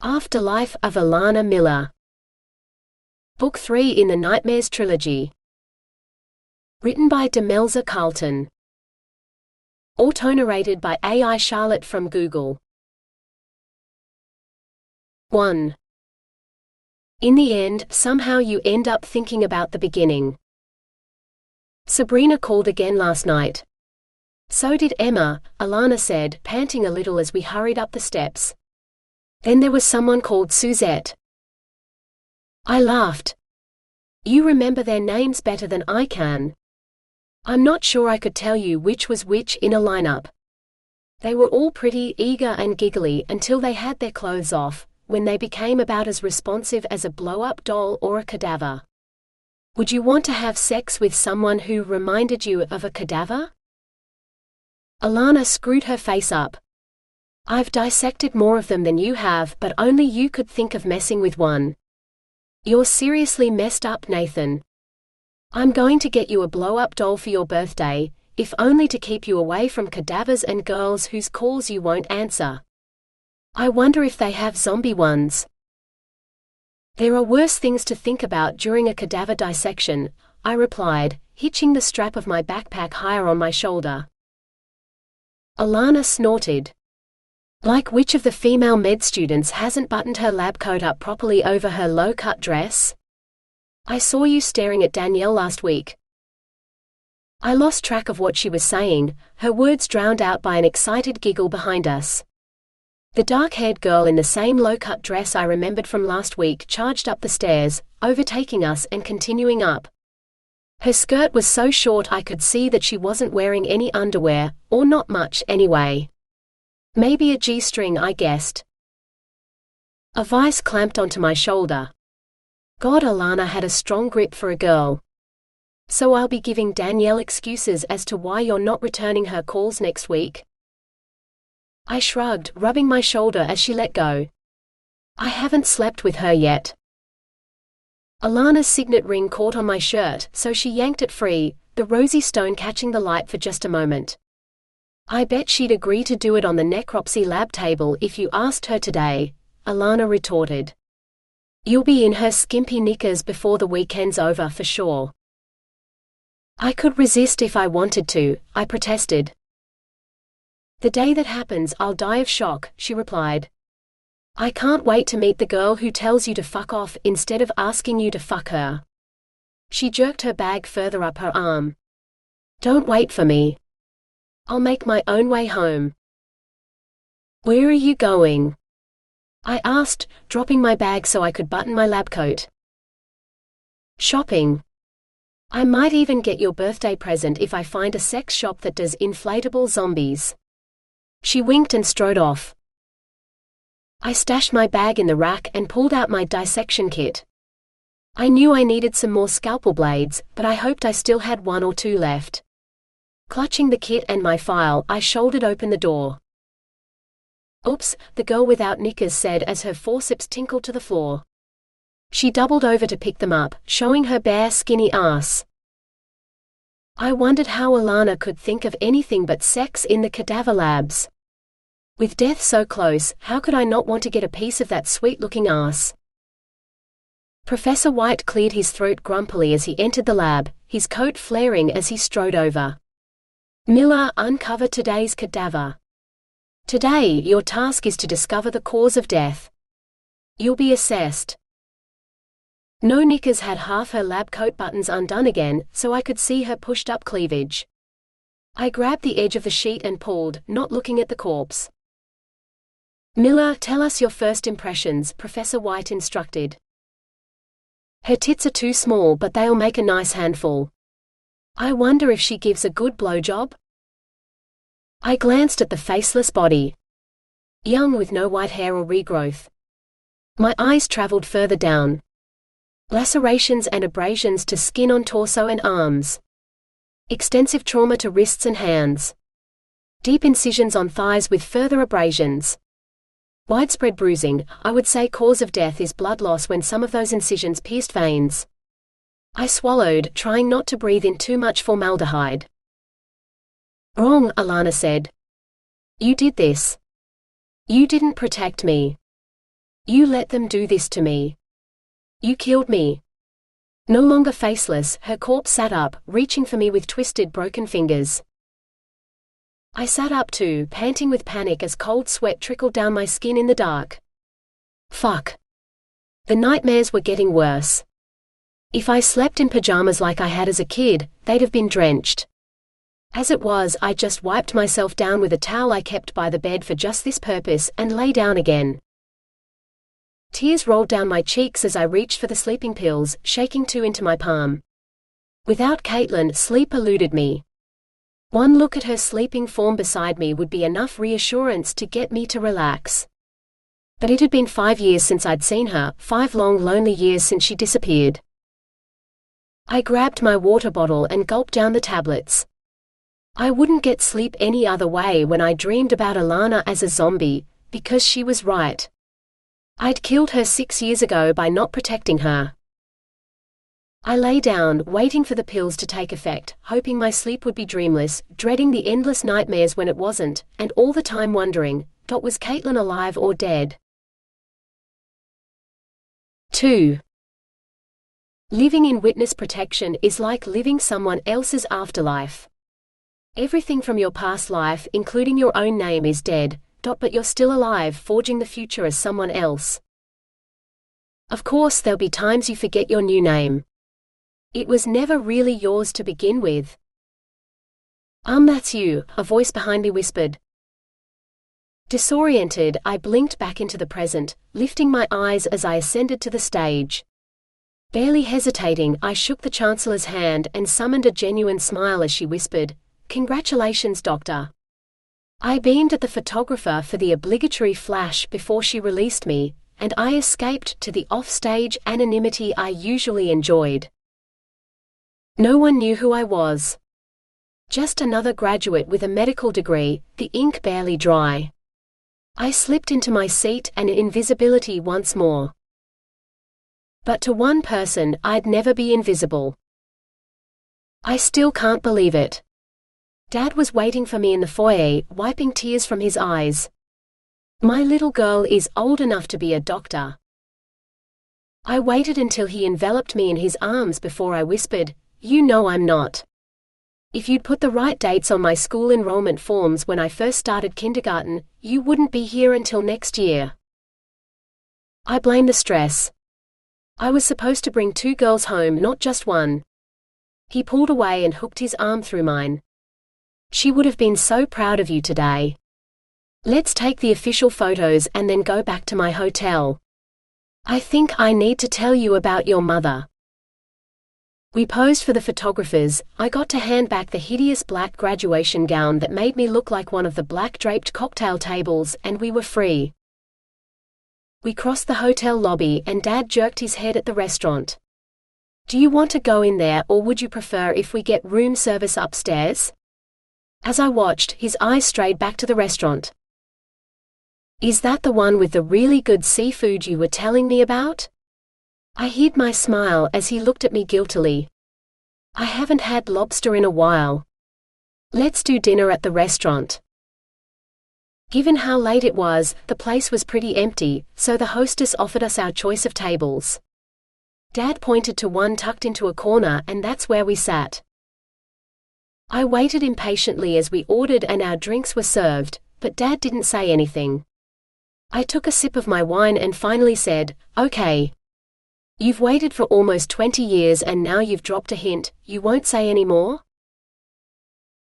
Afterlife of Alanna Miller. Book 3 in the Nightmares Trilogy. Written by Demelza Carlton. Autonarrated by AI Charlotte from Google. 1. In the end, somehow you end up thinking about the beginning. Sabrina called again last night. So did Emma, Alanna said, panting a little as we hurried up the steps. Then there was someone called Suzette. I laughed. You remember their names better than I can. I'm not sure I could tell you which was which in a lineup. They were all pretty, eager and giggly until they had their clothes off, when they became about as responsive as a blow-up doll or a cadaver. Would you want to have sex with someone who reminded you of a cadaver? Alanna screwed her face up. I've dissected more of them than you have, but only you could think of messing with one. You're seriously messed up, Nathan. I'm going to get you a blow-up doll for your birthday, if only to keep you away from cadavers and girls whose calls you won't answer. I wonder if they have zombie ones. There are worse things to think about during a cadaver dissection, I replied, hitching the strap of my backpack higher on my shoulder. Alanna snorted. Like which of the female med students hasn't buttoned her lab coat up properly over her low-cut dress? I saw you staring at Danielle last week. I lost track of what she was saying, her words drowned out by an excited giggle behind us. The dark-haired girl in the same low-cut dress I remembered from last week charged up the stairs, overtaking us and continuing up. Her skirt was so short I could see that she wasn't wearing any underwear, or not much anyway. Maybe a G-string, I guessed. A vice clamped onto my shoulder. God, Alanna had a strong grip for a girl. So I'll be giving Danielle excuses as to why you're not returning her calls next week? I shrugged, rubbing my shoulder as she let go. I haven't slept with her yet. Alanna's signet ring caught on my shirt, so she yanked it free, the rosy stone catching the light for just a moment. I bet she'd agree to do it on the necropsy lab table if you asked her today, Alanna retorted. You'll be in her skimpy knickers before the weekend's over for sure. I could resist if I wanted to, I protested. The day that happens I'll die of shock, she replied. I can't wait to meet the girl who tells you to fuck off instead of asking you to fuck her. She jerked her bag further up her arm. Don't wait for me. I'll make my own way home. Where are you going? I asked, dropping my bag so I could button my lab coat. Shopping. I might even get your birthday present if I find a sex shop that does inflatable zombies. She winked and strode off. I stashed my bag in the rack and pulled out my dissection kit. I knew I needed some more scalpel blades, but I hoped I still had one or two left. Clutching the kit and my file, I shouldered open the door. Oops, the girl without knickers said as her forceps tinkled to the floor. She doubled over to pick them up, showing her bare, skinny ass. I wondered how Alanna could think of anything but sex in the cadaver labs. With death so close, how could I not want to get a piece of that sweet-looking ass? Professor White cleared his throat grumpily as he entered the lab, his coat flaring as he strode over. Miller, uncover today's cadaver. Today, your task is to discover the cause of death. You'll be assessed. No knickers had half her lab coat buttons undone again, so I could see her pushed-up cleavage. I grabbed the edge of the sheet and pulled, not looking at the corpse. Miller, tell us your first impressions, Professor White instructed. Her tits are too small, but they'll make a nice handful. I wonder if she gives a good blowjob? I glanced at the faceless body. Young with no white hair or regrowth. My eyes traveled further down. Lacerations and abrasions to skin on torso and arms. Extensive trauma to wrists and hands. Deep incisions on thighs with further abrasions. Widespread bruising. I would say cause of death is blood loss when some of those incisions pierced veins. I swallowed, trying not to breathe in too much formaldehyde. Wrong, Alanna said. You did this. You didn't protect me. You let them do this to me. You killed me. No longer faceless, her corpse sat up, reaching for me with twisted, broken fingers. I sat up too, panting with panic as cold sweat trickled down my skin in the dark. Fuck. The nightmares were getting worse. If I slept in pajamas like I had as a kid, they'd have been drenched. As it was, I just wiped myself down with a towel I kept by the bed for just this purpose, and lay down again. Tears rolled down my cheeks as I reached for the sleeping pills, shaking two into my palm. Without Caitlin, sleep eluded me. One look at her sleeping form beside me would be enough reassurance to get me to relax. But it had been 5 years since I'd seen her, 5 long lonely years since she disappeared. I grabbed my water bottle and gulped down the tablets. I wouldn't get sleep any other way when I dreamed about Alanna as a zombie, because she was right. I'd killed her 6 years ago by not protecting her. I lay down, waiting for the pills to take effect, hoping my sleep would be dreamless, dreading the endless nightmares when it wasn't, and all the time wondering, was Caitlin alive or dead? 2. Living in witness protection is like living someone else's afterlife. Everything from your past life, including your own name, is dead, but you're still alive, forging the future as someone else. Of course, there'll be times you forget your new name. It was never really yours to begin with. That's you," a voice behind me whispered. Disoriented, I blinked back into the present, lifting my eyes as I ascended to the stage. Barely hesitating, I shook the Chancellor's hand and summoned a genuine smile as she whispered, "Congratulations, Doctor." I beamed at the photographer for the obligatory flash before she released me, and I escaped to the off-stage anonymity I usually enjoyed. No one knew who I was. Just another graduate with a medical degree, the ink barely dry. I slipped into my seat and invisibility once more. But to one person, I'd never be invisible. I still can't believe it. Dad was waiting for me in the foyer, wiping tears from his eyes. My little girl is old enough to be a doctor. I waited until he enveloped me in his arms before I whispered, "You know I'm not. If you'd put the right dates on my school enrollment forms when I first started kindergarten, you wouldn't be here until next year." I blame the stress. I was supposed to bring 2 girls home, not just one. He pulled away and hooked his arm through mine. "She would have been so proud of you today. Let's take the official photos and then go back to my hotel. I think I need to tell you about your mother." We posed for the photographers. I got to hand back the hideous black graduation gown that made me look like one of the black draped cocktail tables, and we were free. We crossed the hotel lobby and Dad jerked his head at the restaurant. "Do you want to go in there, or would you prefer if we get room service upstairs?" As I watched, his eyes strayed back to the restaurant. "Is that the one with the really good seafood you were telling me about?" I hid my smile as he looked at me guiltily. "I haven't had lobster in a while. Let's do dinner at the restaurant." Given how late it was, the place was pretty empty, so the hostess offered us our choice of tables. Dad pointed to one tucked into a corner, and that's where we sat. I waited impatiently as we ordered and our drinks were served, but Dad didn't say anything. I took a sip of my wine and finally said, "Okay. You've waited for almost 20 years and now you've dropped a hint, you won't say any more?"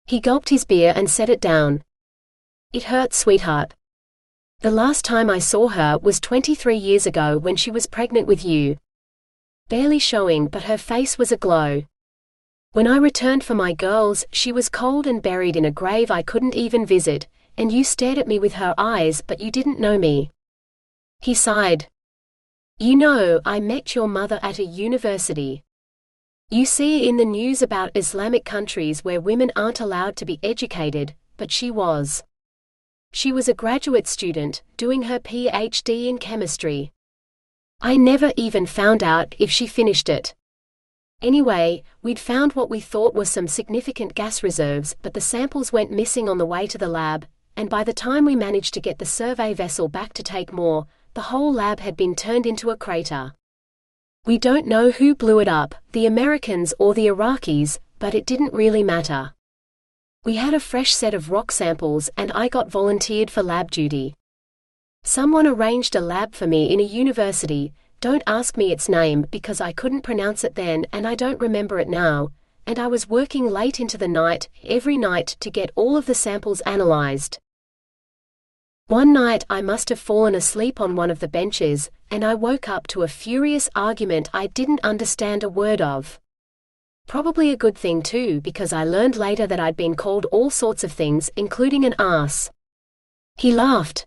He gulped his beer and set it down. "It hurts, sweetheart. The last time I saw her was 23 years ago when she was pregnant with you." Barely showing, but her face was aglow. "When I returned for my girls, she was cold and buried in a grave I couldn't even visit, and you stared at me with her eyes, but you didn't know me." He sighed. "You know, I met your mother at a university. You see in the news about Islamic countries where women aren't allowed to be educated, but she was. She was a graduate student, doing her PhD in chemistry. I never even found out if she finished it. Anyway, we'd found what we thought were some significant gas reserves, but the samples went missing on the way to the lab, and by the time we managed to get the survey vessel back to take more, the whole lab had been turned into a crater. We don't know who blew it up, the Americans or the Iraqis, but it didn't really matter. We had a fresh set of rock samples and I got volunteered for lab duty. Someone arranged a lab for me in a university, don't ask me its name because I couldn't pronounce it then and I don't remember it now, and I was working late into the night, every night to get all of the samples analyzed. One night I must have fallen asleep on one of the benches, and I woke up to a furious argument I didn't understand a word of. Probably a good thing too, because I learned later that I'd been called all sorts of things, including an ass. He laughed.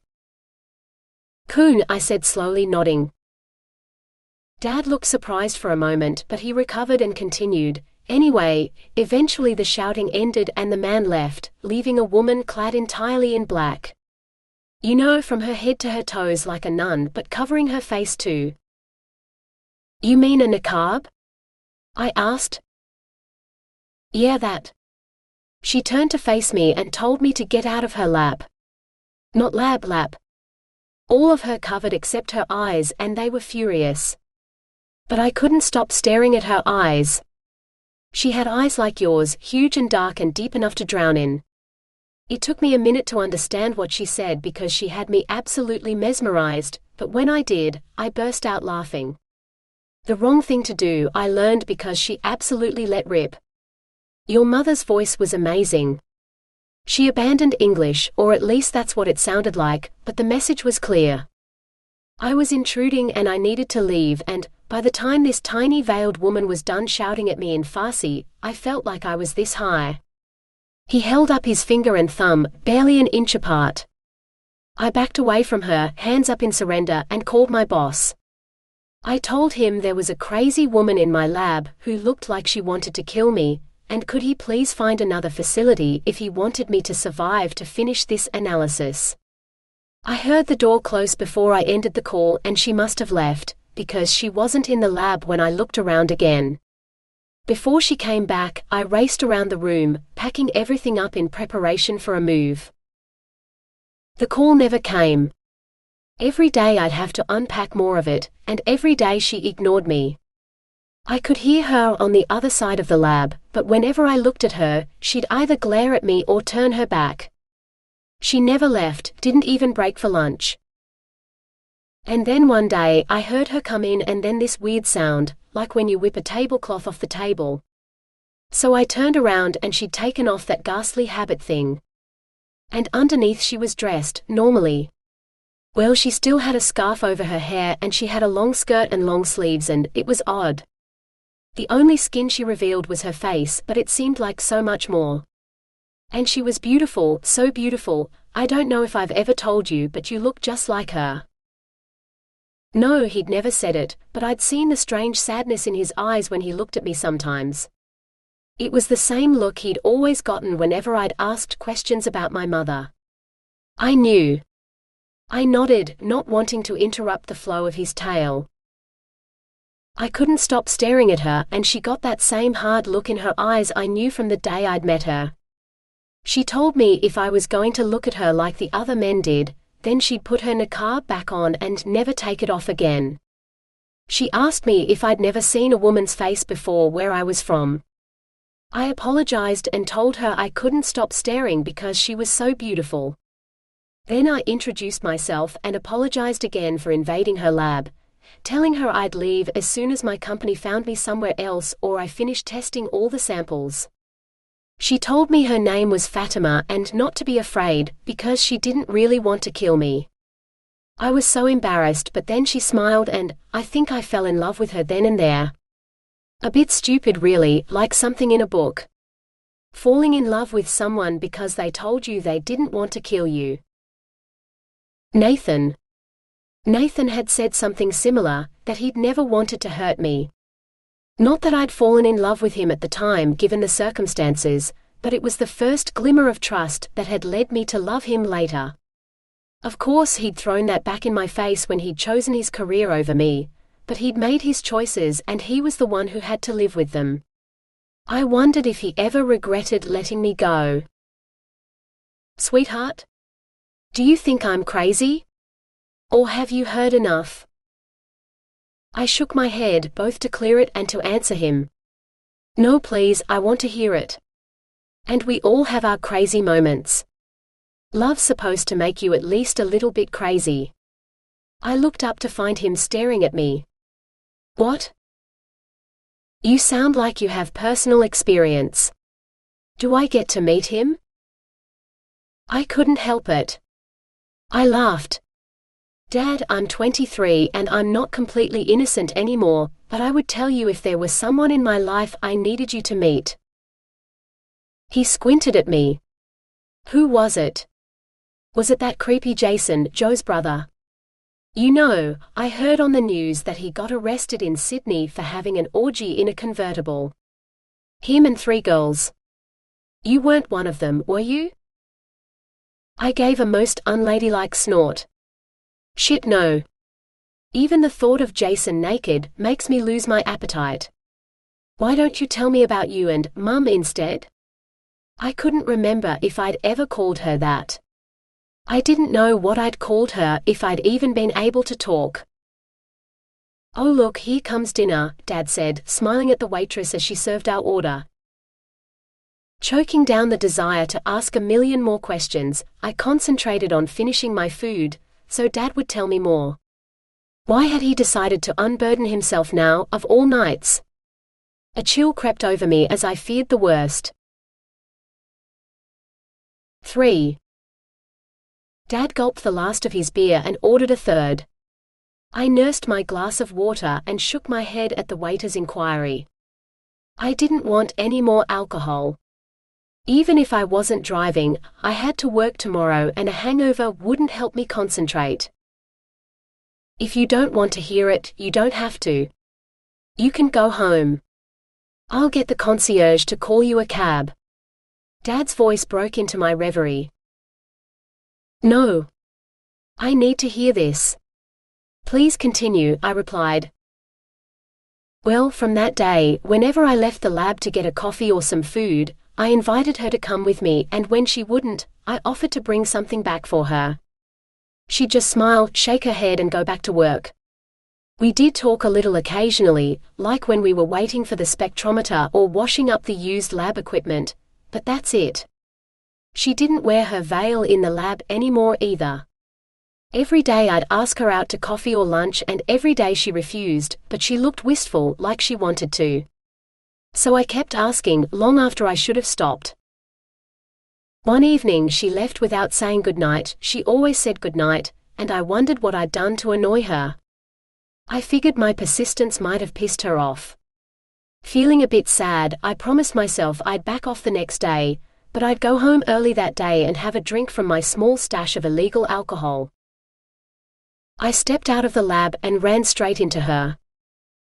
"Coon," I said slowly, nodding. Dad looked surprised for a moment, but he recovered and continued. Anyway, eventually the shouting ended and the man left, leaving a woman clad entirely in black. You know, from her head to her toes like a nun, but covering her face too. "You mean a niqab?" I asked. "Yeah, that." She turned to face me and told me to get out of her lap. Not lap. All of her covered except her eyes, and they were furious. But I couldn't stop staring at her eyes. She had eyes like yours, huge and dark and deep enough to drown in. It took me a minute to understand what she said because she had me absolutely mesmerized, but when I did, I burst out laughing. The wrong thing to do, I learned because she absolutely let rip. Your mother's voice was amazing. She abandoned English, or at least that's what it sounded like, but the message was clear. I was intruding and I needed to leave, and by the time this tiny veiled woman was done shouting at me in Farsi, I felt like I was this high. He held up his finger and thumb, barely an inch apart. I backed away from her, hands up in surrender, and called my boss. I told him there was a crazy woman in my lab who looked like she wanted to kill me, and could he please find another facility if he wanted me to survive to finish this analysis. I heard the door close before I ended the call and she must have left, because she wasn't in the lab when I looked around again. Before she came back, I raced around the room, packing everything up in preparation for a move. The call never came. Every day I'd have to unpack more of it, and every day she ignored me. I could hear her on the other side of the lab, but whenever I looked at her, she'd either glare at me or turn her back. She never left, didn't even break for lunch. And then one day, I heard her come in and then this weird sound, like when you whip a tablecloth off the table. So I turned around and she'd taken off that ghastly habit thing. And underneath she was dressed, normally. Well, she still had a scarf over her hair and she had a long skirt and long sleeves and it was odd. The only skin she revealed was her face, but it seemed like so much more. And she was beautiful, so beautiful. I don't know if I've ever told you, but you look just like her. No, he'd never said it, but I'd seen the strange sadness in his eyes when he looked at me sometimes. It was the same look he'd always gotten whenever I'd asked questions about my mother. I knew. I nodded, not wanting to interrupt the flow of his tale. I couldn't stop staring at her, and she got that same hard look in her eyes I knew from the day I'd met her. She told me if I was going to look at her like the other men did, then she'd put her niqab back on and never take it off again. She asked me if I'd never seen a woman's face before where I was from. I apologized and told her I couldn't stop staring because she was so beautiful. Then I introduced myself and apologized again for invading her lab, telling her I'd leave as soon as my company found me somewhere else or I finished testing all the samples. She told me her name was Fatima and not to be afraid, because she didn't really want to kill me. I was so embarrassed, but then she smiled and I think I fell in love with her then and there. A bit stupid really, like something in a book. Falling in love with someone because they told you they didn't want to kill you. Nathan. Nathan had said something similar, that he'd never wanted to hurt me. Not that I'd fallen in love with him at the time given the circumstances, but it was the first glimmer of trust that had led me to love him later. Of course he'd thrown that back in my face when he'd chosen his career over me, but he'd made his choices and he was the one who had to live with them. I wondered if he ever regretted letting me go. Sweetheart? Do you think I'm crazy? Or have you heard enough? I shook my head, both to clear it and to answer him. No, please, I want to hear it. And we all have our crazy moments. Love's supposed to make you at least a little bit crazy. I looked up to find him staring at me. What? You sound like you have personal experience. Do I get to meet him? I couldn't help it. I laughed. Dad, I'm 23 and I'm not completely innocent anymore, but I would tell you if there was someone in my life I needed you to meet. He squinted at me. Who was it? Was it that creepy Jason, Joe's brother? You know, I heard on the news that he got arrested in Sydney for having an orgy in a convertible. Him and 3 girls. You weren't one of them, were you? I gave a most unladylike snort. Shit, no. Even the thought of Jason naked makes me lose my appetite. Why don't you tell me about you and Mum instead? I couldn't remember if I'd ever called her that. I didn't know what I'd called her if I'd even been able to talk. Oh look, here comes dinner, Dad said, smiling at the waitress as she served our order. Choking down the desire to ask a million more questions, I concentrated on finishing my food, so Dad would tell me more. Why had he decided to unburden himself now, of all nights? A chill crept over me as I feared the worst. 3. Dad gulped the last of his beer and ordered a third. I nursed my glass of water and shook my head at the waiter's inquiry. I didn't want any more alcohol. Even if I wasn't driving, I had to work tomorrow and a hangover wouldn't help me concentrate. If you don't want to hear it, you don't have to. You can go home. I'll get the concierge to call you a cab. Dad's voice broke into my reverie. No. I need to hear this. Please continue, I replied. Well, from that day, whenever I left the lab to get a coffee or some food, I invited her to come with me, and when she wouldn't, I offered to bring something back for her. She'd just smile, shake her head and go back to work. We did talk a little occasionally, like when we were waiting for the spectrometer or washing up the used lab equipment, but that's it. She didn't wear her veil in the lab anymore either. Every day I'd ask her out to coffee or lunch and every day she refused, but she looked wistful, like she wanted to. So I kept asking, long after I should have stopped. One evening she left without saying goodnight. She always said goodnight, and I wondered what I'd done to annoy her. I figured my persistence might have pissed her off. Feeling a bit sad, I promised myself I'd back off the next day, but I'd go home early that day and have a drink from my small stash of illegal alcohol. I stepped out of the lab and ran straight into her.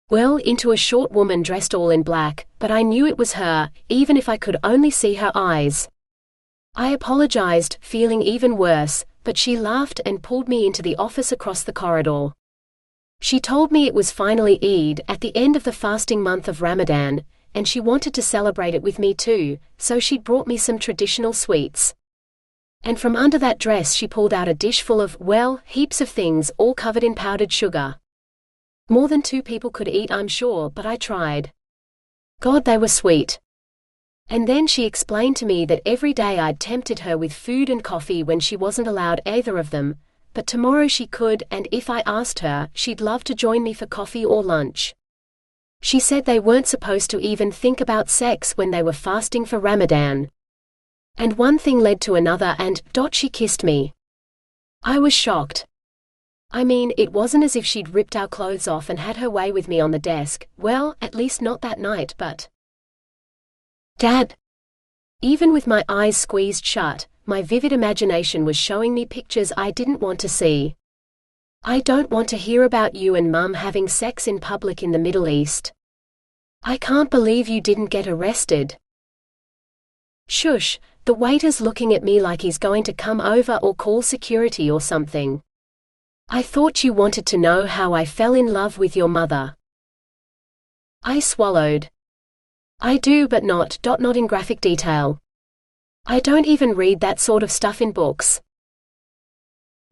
Well, into a short woman dressed all in black, but I knew it was her, even if I could only see her eyes. I apologized, feeling even worse, but she laughed and pulled me into the office across the corridor. She told me it was finally Eid, at the end of the fasting month of Ramadan, and she wanted to celebrate it with me too, so she'd brought me some traditional sweets. And from under that dress she pulled out a dish full of, well, heaps of things, all covered in powdered sugar. More than 2 people could eat, I'm sure, but I tried. God, they were sweet. And then she explained to me that every day I'd tempted her with food and coffee when she wasn't allowed either of them, but tomorrow she could, and if I asked her, she'd love to join me for coffee or lunch. She said they weren't supposed to even think about sex when they were fasting for Ramadan. And one thing led to another and, she kissed me. I was shocked. I mean, it wasn't as if she'd ripped our clothes off and had her way with me on the desk, well, at least not that night, but… Dad! Even with my eyes squeezed shut, my vivid imagination was showing me pictures I didn't want to see. I don't want to hear about you and Mum having sex in public in the Middle East. I can't believe you didn't get arrested. Shush, the waiter's looking at me like he's going to come over or call security or something. I thought you wanted to know how I fell in love with your mother. I swallowed. I do, but not in graphic detail. I don't even read that sort of stuff in books.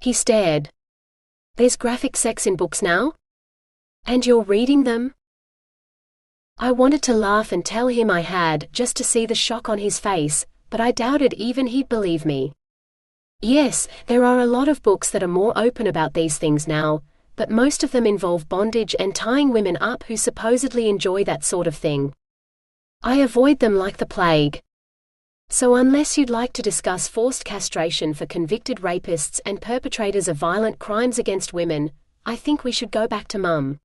He stared. There's graphic sex in books now? And you're reading them? I wanted to laugh and tell him I had, just to see the shock on his face, but I doubted even he'd believe me. Yes, there are a lot of books that are more open about these things now, but most of them involve bondage and tying women up who supposedly enjoy that sort of thing. I avoid them like the plague. So unless you'd like to discuss forced castration for convicted rapists and perpetrators of violent crimes against women, I think we should go back to Mum.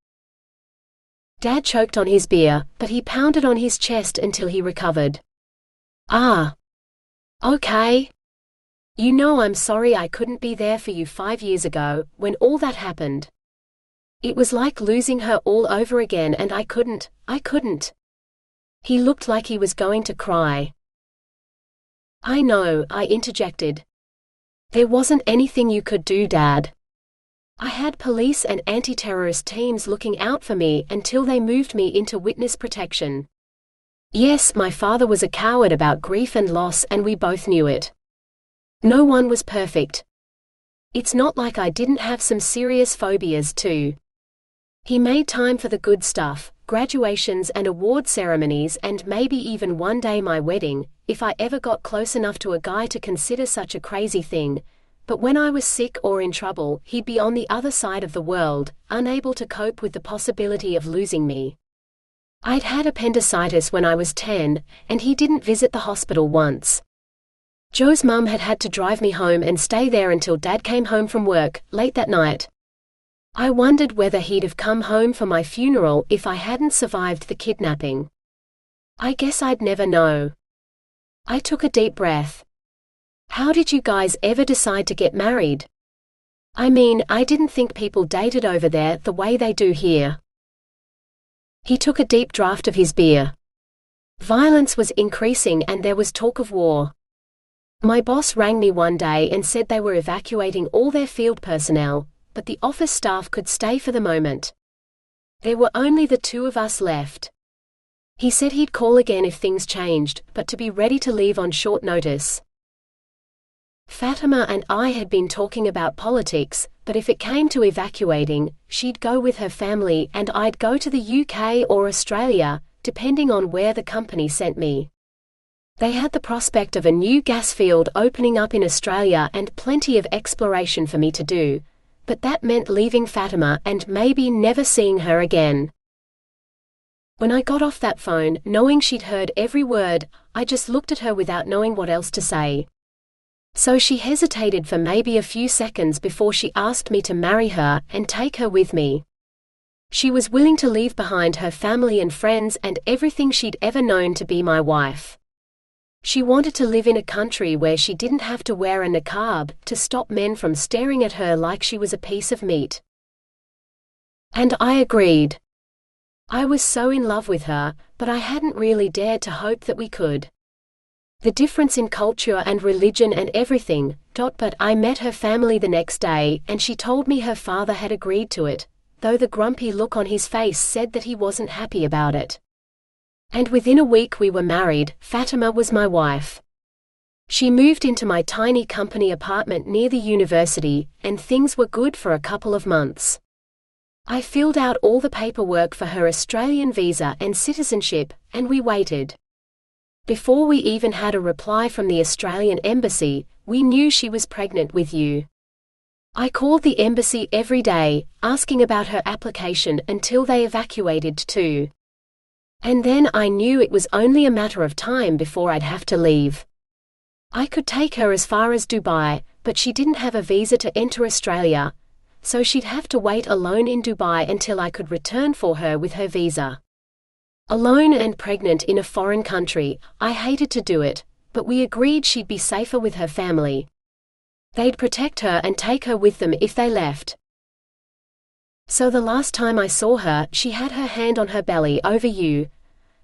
Dad choked on his beer, but he pounded on his chest until he recovered. Ah. Okay. You know I'm sorry I couldn't be there for you 5 years ago, when all that happened. It was like losing her all over again and I couldn't. He looked like he was going to cry. I know, I interjected. There wasn't anything you could do, Dad. I had police and anti-terrorist teams looking out for me until they moved me into witness protection. Yes, my father was a coward about grief and loss and we both knew it. No one was perfect. It's not like I didn't have some serious phobias too. He made time for the good stuff, graduations and award ceremonies and maybe even one day my wedding, if I ever got close enough to a guy to consider such a crazy thing. But when I was sick or in trouble, he'd be on the other side of the world, unable to cope with the possibility of losing me. I'd had appendicitis when I was 10, and he didn't visit the hospital once. Joe's mum had had to drive me home and stay there until Dad came home from work, late that night. I wondered whether he'd have come home for my funeral if I hadn't survived the kidnapping. I guess I'd never know. I took a deep breath. How did you guys ever decide to get married? I mean, I didn't think people dated over there the way they do here. He took a deep draught of his beer. Violence was increasing and there was talk of war. My boss rang me one day and said they were evacuating all their field personnel, but the office staff could stay for the moment. There were only the two of us left. He said he'd call again if things changed, but to be ready to leave on short notice. Fatima and I had been talking about politics, but if it came to evacuating, she'd go with her family and I'd go to the UK or Australia, depending on where the company sent me. They had the prospect of a new gas field opening up in Australia and plenty of exploration for me to do, but that meant leaving Fatima and maybe never seeing her again. When I got off that phone, knowing she'd heard every word, I just looked at her without knowing what else to say. So she hesitated for maybe a few seconds before she asked me to marry her and take her with me. She was willing to leave behind her family and friends and everything she'd ever known to be my wife. She wanted to live in a country where she didn't have to wear a niqab to stop men from staring at her like she was a piece of meat. And I agreed. I was so in love with her, but I hadn't really dared to hope that we could. The difference in culture and religion and everything, but I met her family the next day and she told me her father had agreed to it, though the grumpy look on his face said that he wasn't happy about it. And within a week we were married. Fatima was my wife. She moved into my tiny company apartment near the university, and things were good for a couple of months. I filled out all the paperwork for her Australian visa and citizenship, and we waited. Before we even had a reply from the Australian embassy, we knew she was pregnant with you. I called the embassy every day, asking about her application until they evacuated too. And then I knew it was only a matter of time before I'd have to leave. I could take her as far as Dubai, but she didn't have a visa to enter Australia, so she'd have to wait alone in Dubai until I could return for her with her visa. Alone and pregnant in a foreign country, I hated to do it, but we agreed she'd be safer with her family. They'd protect her and take her with them if they left. So the last time I saw her, she had her hand on her belly over you,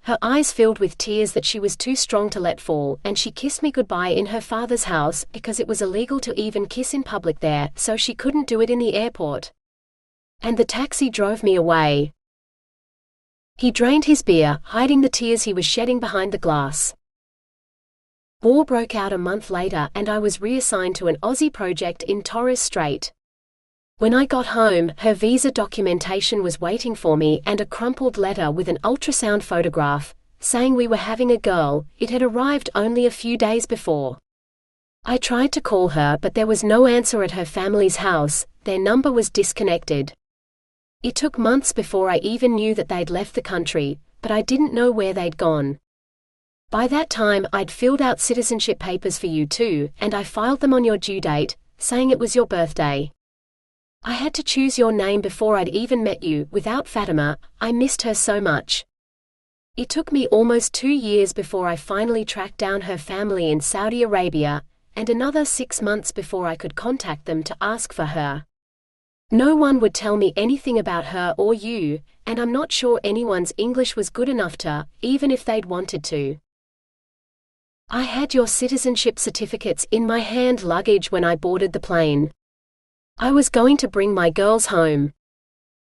her eyes filled with tears that she was too strong to let fall, and she kissed me goodbye in her father's house because it was illegal to even kiss in public there, so she couldn't do it in the airport. And the taxi drove me away. He drained his beer, hiding the tears he was shedding behind the glass. War broke out a month later and I was reassigned to an Aussie project in Torres Strait. When I got home, her visa documentation was waiting for me and a crumpled letter with an ultrasound photograph, saying we were having a girl. It had arrived only a few days before. I tried to call her but there was no answer at her family's house, their number was disconnected. It took months before I even knew that they'd left the country, but I didn't know where they'd gone. By that time I'd filled out citizenship papers for you too, and I filed them on your due date, saying it was your birthday. I had to choose your name before I'd even met you. Without Fatima, I missed her so much. It took me almost 2 years before I finally tracked down her family in Saudi Arabia, and another 6 months before I could contact them to ask for her. No one would tell me anything about her or you, and I'm not sure anyone's English was good enough to, even if they'd wanted to. I had your citizenship certificates in my hand luggage when I boarded the plane. I was going to bring my girls home.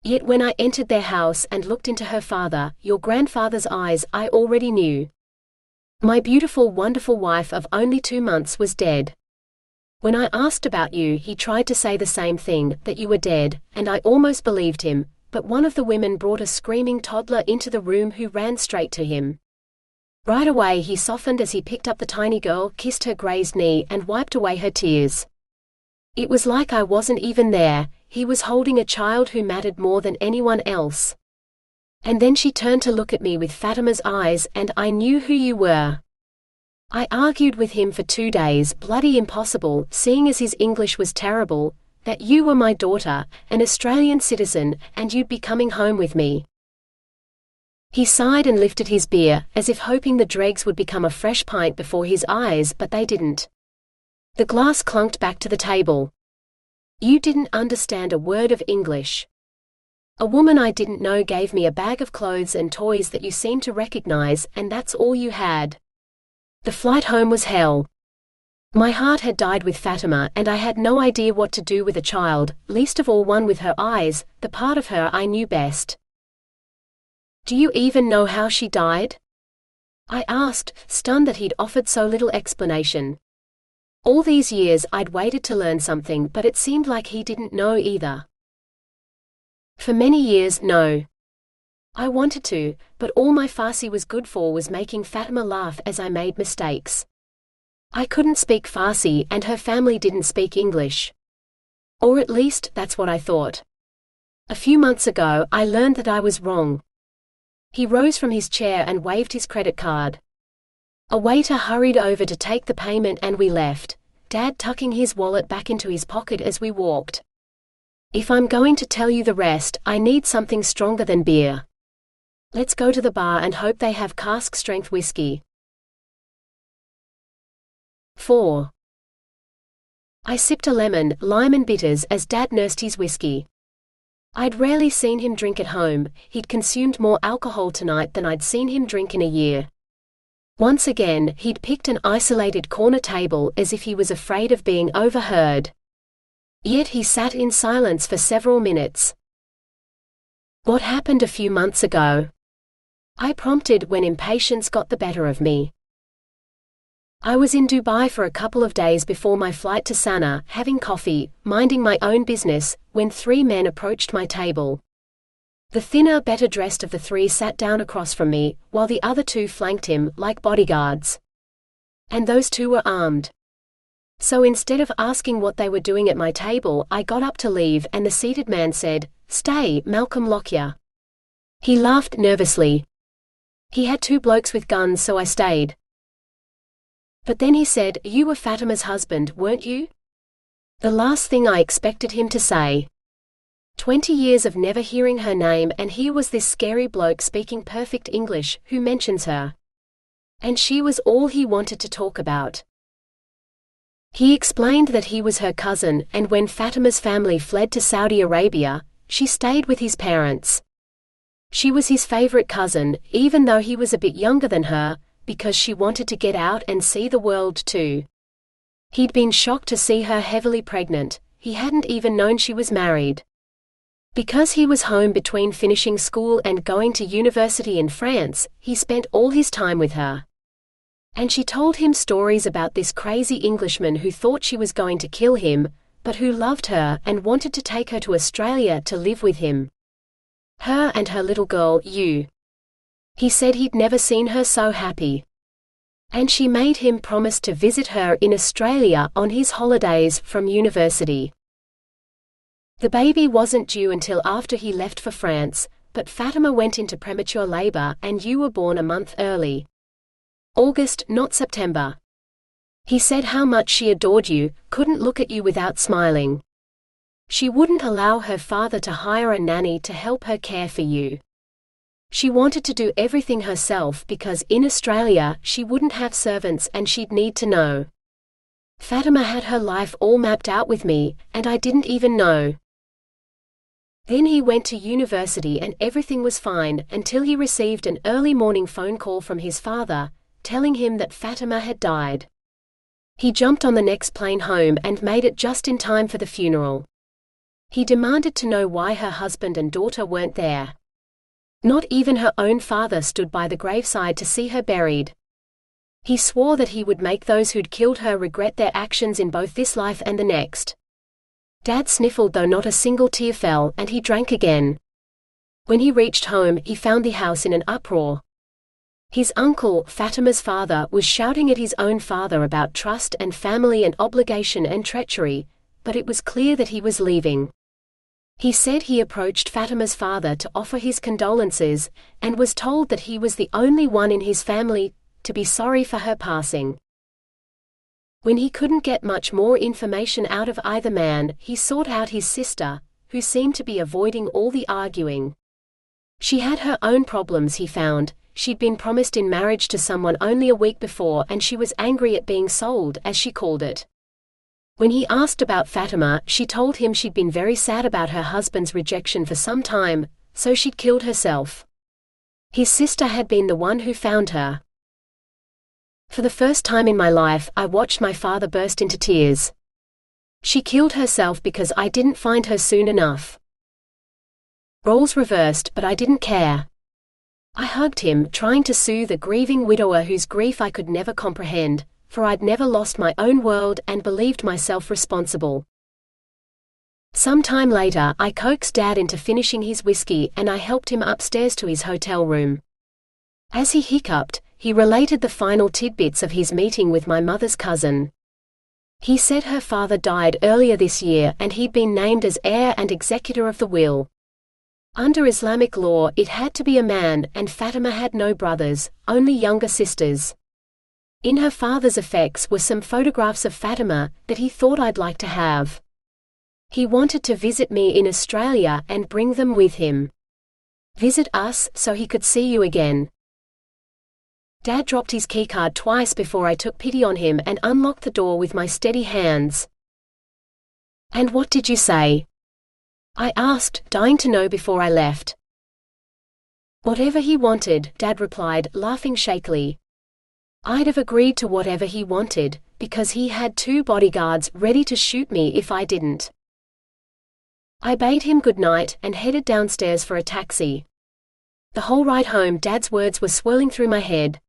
Yet when I entered their house and looked into her father, your grandfather's eyes, I already knew. My beautiful, wonderful wife of only 2 months was dead. When I asked about you, he tried to say the same thing, that you were dead, and I almost believed him, but one of the women brought a screaming toddler into the room who ran straight to him. Right away he softened as he picked up the tiny girl, kissed her grazed knee, and wiped away her tears. It was like I wasn't even there. He was holding a child who mattered more than anyone else. And then she turned to look at me with Fatima's eyes, and I knew who you were. I argued with him for 2 days, bloody impossible, seeing as his English was terrible, that you were my daughter, an Australian citizen, and you'd be coming home with me. He sighed and lifted his beer, as if hoping the dregs would become a fresh pint before his eyes, but they didn't. The glass clunked back to the table. You didn't understand a word of English. A woman I didn't know gave me a bag of clothes and toys that you seemed to recognize, and that's all you had. The flight home was hell. My heart had died with Fatima, and I had no idea what to do with a child, least of all one with her eyes, the part of her I knew best. Do you even know how she died? I asked, stunned that he'd offered so little explanation. All these years I'd waited to learn something, but it seemed like he didn't know either. For many years, no. I wanted to, but all my Farsi was good for was making Fatima laugh as I made mistakes. I couldn't speak Farsi and her family didn't speak English. Or at least, that's what I thought. A few months ago, I learned that I was wrong. He rose from his chair and waved his credit card. A waiter hurried over to take the payment and we left, Dad tucking his wallet back into his pocket as we walked. If I'm going to tell you the rest, I need something stronger than beer. Let's go to the bar and hope they have cask-strength whiskey. 4. I sipped a lemon, lime and bitters as Dad nursed his whiskey. I'd rarely seen him drink at home. He'd consumed more alcohol tonight than I'd seen him drink in a year. Once again, he'd picked an isolated corner table as if he was afraid of being overheard. Yet he sat in silence for several minutes. What happened a few months ago? I prompted when impatience got the better of me. I was in Dubai for a couple of days before my flight to Sana'a, having coffee, minding my own business, when 3 men approached my table. The thinner, better dressed of the 3 sat down across from me, while the other 2 flanked him, like bodyguards. And those 2 were armed. So instead of asking what they were doing at my table, I got up to leave and the seated man said, "Stay, Malcolm Lockyer." He laughed nervously. He had 2 blokes with guns, so I stayed. But then he said, "You were Fatima's husband, weren't you?" The last thing I expected him to say. 20 years of never hearing her name, and here was this scary bloke speaking perfect English, who mentions her. And she was all he wanted to talk about. He explained that he was her cousin, and when Fatima's family fled to Saudi Arabia, she stayed with his parents. She was his favorite cousin, even though he was a bit younger than her, because she wanted to get out and see the world too. He'd been shocked to see her heavily pregnant. He hadn't even known she was married. Because he was home between finishing school and going to university in France, he spent all his time with her. And she told him stories about this crazy Englishman who thought she was going to kill him, but who loved her and wanted to take her to Australia to live with him. Her and her little girl, Yu. He said he'd never seen her so happy. And she made him promise to visit her in Australia on his holidays from university. The baby wasn't due until after he left for France, but Fatima went into premature labor and you were born a month early. August, not September. He said how much she adored you, couldn't look at you without smiling. She wouldn't allow her father to hire a nanny to help her care for you. She wanted to do everything herself because in Australia she wouldn't have servants and she'd need to know. Fatima had her life all mapped out with me, and I didn't even know. Then he went to university and everything was fine until he received an early morning phone call from his father, telling him that Fatima had died. He jumped on the next plane home and made it just in time for the funeral. He demanded to know why her husband and daughter weren't there. Not even her own father stood by the graveside to see her buried. He swore that he would make those who'd killed her regret their actions in both this life and the next. Dad sniffled though not a single tear fell, and he drank again. When he reached home, he found the house in an uproar. His uncle, Fatima's father, was shouting at his own father about trust and family and obligation and treachery, but it was clear that he was leaving. He said he approached Fatima's father to offer his condolences, and was told that he was the only one in his family to be sorry for her passing. When he couldn't get much more information out of either man, he sought out his sister, who seemed to be avoiding all the arguing. She had her own problems, he found. She'd been promised in marriage to someone only a week before, and she was angry at being sold, as she called it. When he asked about Fatima, she told him she'd been very sad about her husband's rejection for some time, so she'd killed herself. His sister had been the one who found her. For the first time in my life, I watched my father burst into tears. She killed herself because I didn't find her soon enough. Roles reversed, but I didn't care. I hugged him, trying to soothe a grieving widower whose grief I could never comprehend, for I'd never lost my own world and believed myself responsible. Some time later, I coaxed Dad into finishing his whiskey and I helped him upstairs to his hotel room. As he hiccuped, he related the final tidbits of his meeting with my mother's cousin. He said her father died earlier this year and he'd been named as heir and executor of the will. Under Islamic law, it had to be a man, and Fatima had no brothers, only younger sisters. In her father's effects were some photographs of Fatima that he thought I'd like to have. He wanted to visit me in Australia and bring them with him. Visit us so he could see you again. Dad dropped his keycard twice before I took pity on him and unlocked the door with my steady hands. "And what did you say?" I asked, dying to know before I left. "Whatever he wanted," Dad replied, laughing shakily. I'd have agreed to whatever he wanted, because he had 2 bodyguards ready to shoot me if I didn't. I bade him good night and headed downstairs for a taxi. The whole ride home, Dad's words were swirling through my head.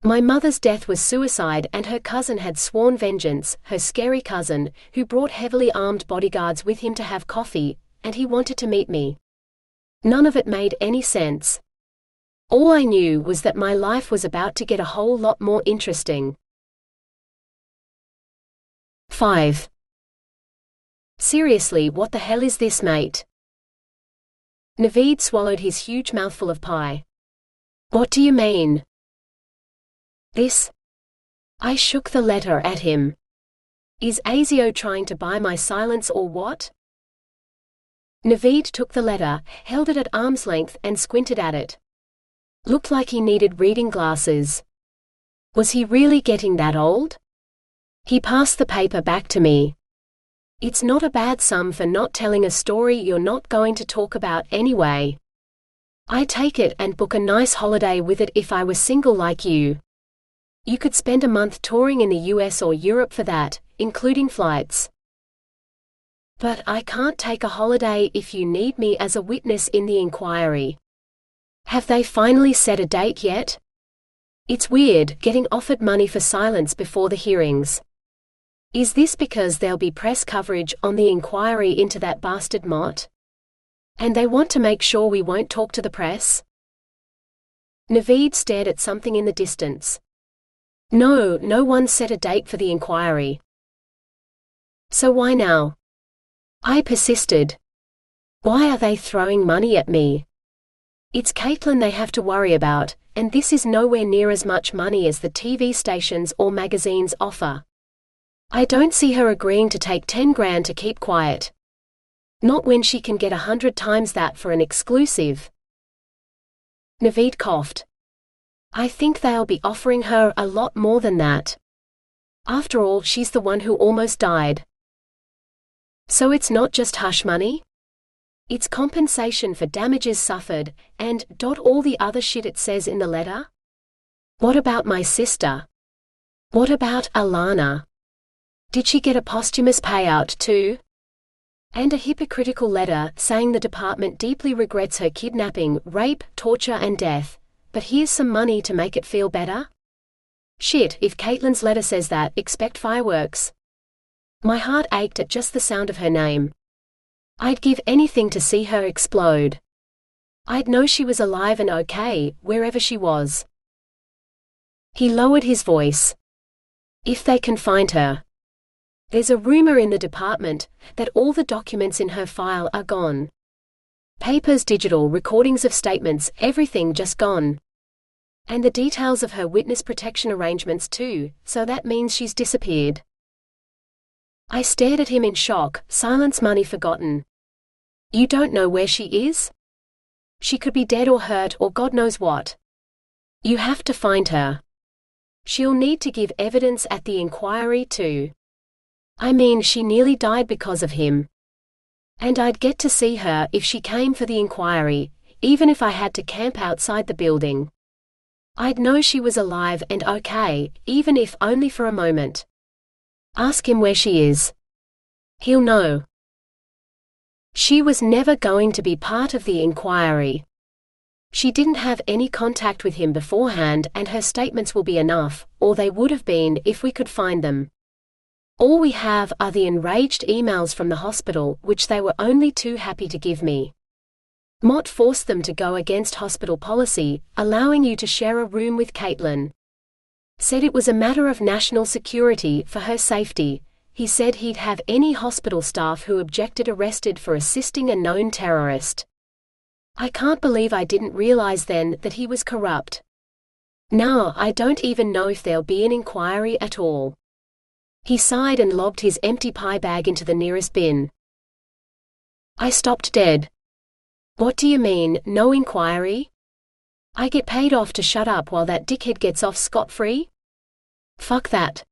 My mother's death was suicide and her cousin had sworn vengeance, her scary cousin, who brought heavily armed bodyguards with him to have coffee, and he wanted to meet me. None of it made any sense. All I knew was that my life was about to get a whole lot more interesting. 5. Seriously, what the hell is this, mate? Naveed swallowed his huge mouthful of pie. What do you mean? This? I shook the letter at him. Is Asio trying to buy my silence or what? Naveed took the letter, held it at arm's length and squinted at it. Looked like he needed reading glasses. Was he really getting that old? He passed the paper back to me. It's not a bad sum for not telling a story you're not going to talk about anyway. I take it and book a nice holiday with it if I was single like you. You could spend a month touring in the US or Europe for that, including flights. But I can't take a holiday if you need me as a witness in the inquiry. Have they finally set a date yet? It's weird, getting offered money for silence before the hearings. Is this because there'll be press coverage on the inquiry into that bastard Mott? And they want to make sure we won't talk to the press? Naveed stared at something in the distance. No, no one set a date for the inquiry. So why now? I persisted. Why are they throwing money at me? It's Caitlin they have to worry about, and this is nowhere near as much money as the TV stations or magazines offer. I don't see her agreeing to take 10 grand to keep quiet. Not when she can get 100 times that for an exclusive. Naveed coughed. I think they'll be offering her a lot more than that. After all, she's the one who almost died. So it's not just hush money? It's compensation for damages suffered, and all the other shit it says in the letter? What about my sister? What about Alanna? Did she get a posthumous payout too? And a hypocritical letter saying the department deeply regrets her kidnapping, rape, torture and death, but here's some money to make it feel better? Shit, if Caitlin's letter says that, expect fireworks. My heart ached at just the sound of her name. I'd give anything to see her explode. I'd know she was alive and okay, wherever she was. He lowered his voice. If they can find her. There's a rumor in the department that all the documents in her file are gone. Papers, digital recordings of statements, everything just gone. And the details of her witness protection arrangements too, so that means she's disappeared. I stared at him in shock, silence money forgotten. You don't know where she is? She could be dead or hurt or God knows what. You have to find her. She'll need to give evidence at the inquiry too. I mean, she nearly died because of him. And I'd get to see her if she came for the inquiry, even if I had to camp outside the building. I'd know she was alive and okay, even if only for a moment. Ask him where she is. He'll know. She was never going to be part of the inquiry. She didn't have any contact with him beforehand, and her statements will be enough, or they would have been if we could find them. All we have are the enraged emails from the hospital, which they were only too happy to give me. Mott forced them to go against hospital policy, allowing you to share a room with Caitlin. Said it was a matter of national security for her safety. He said he'd have any hospital staff who objected arrested for assisting a known terrorist. I can't believe I didn't realize then that he was corrupt. Now I don't even know if there'll be an inquiry at all. He sighed and lobbed his empty pie bag into the nearest bin. I stopped dead. What do you mean, no inquiry? I get paid off to shut up while that dickhead gets off scot-free? Fuck that.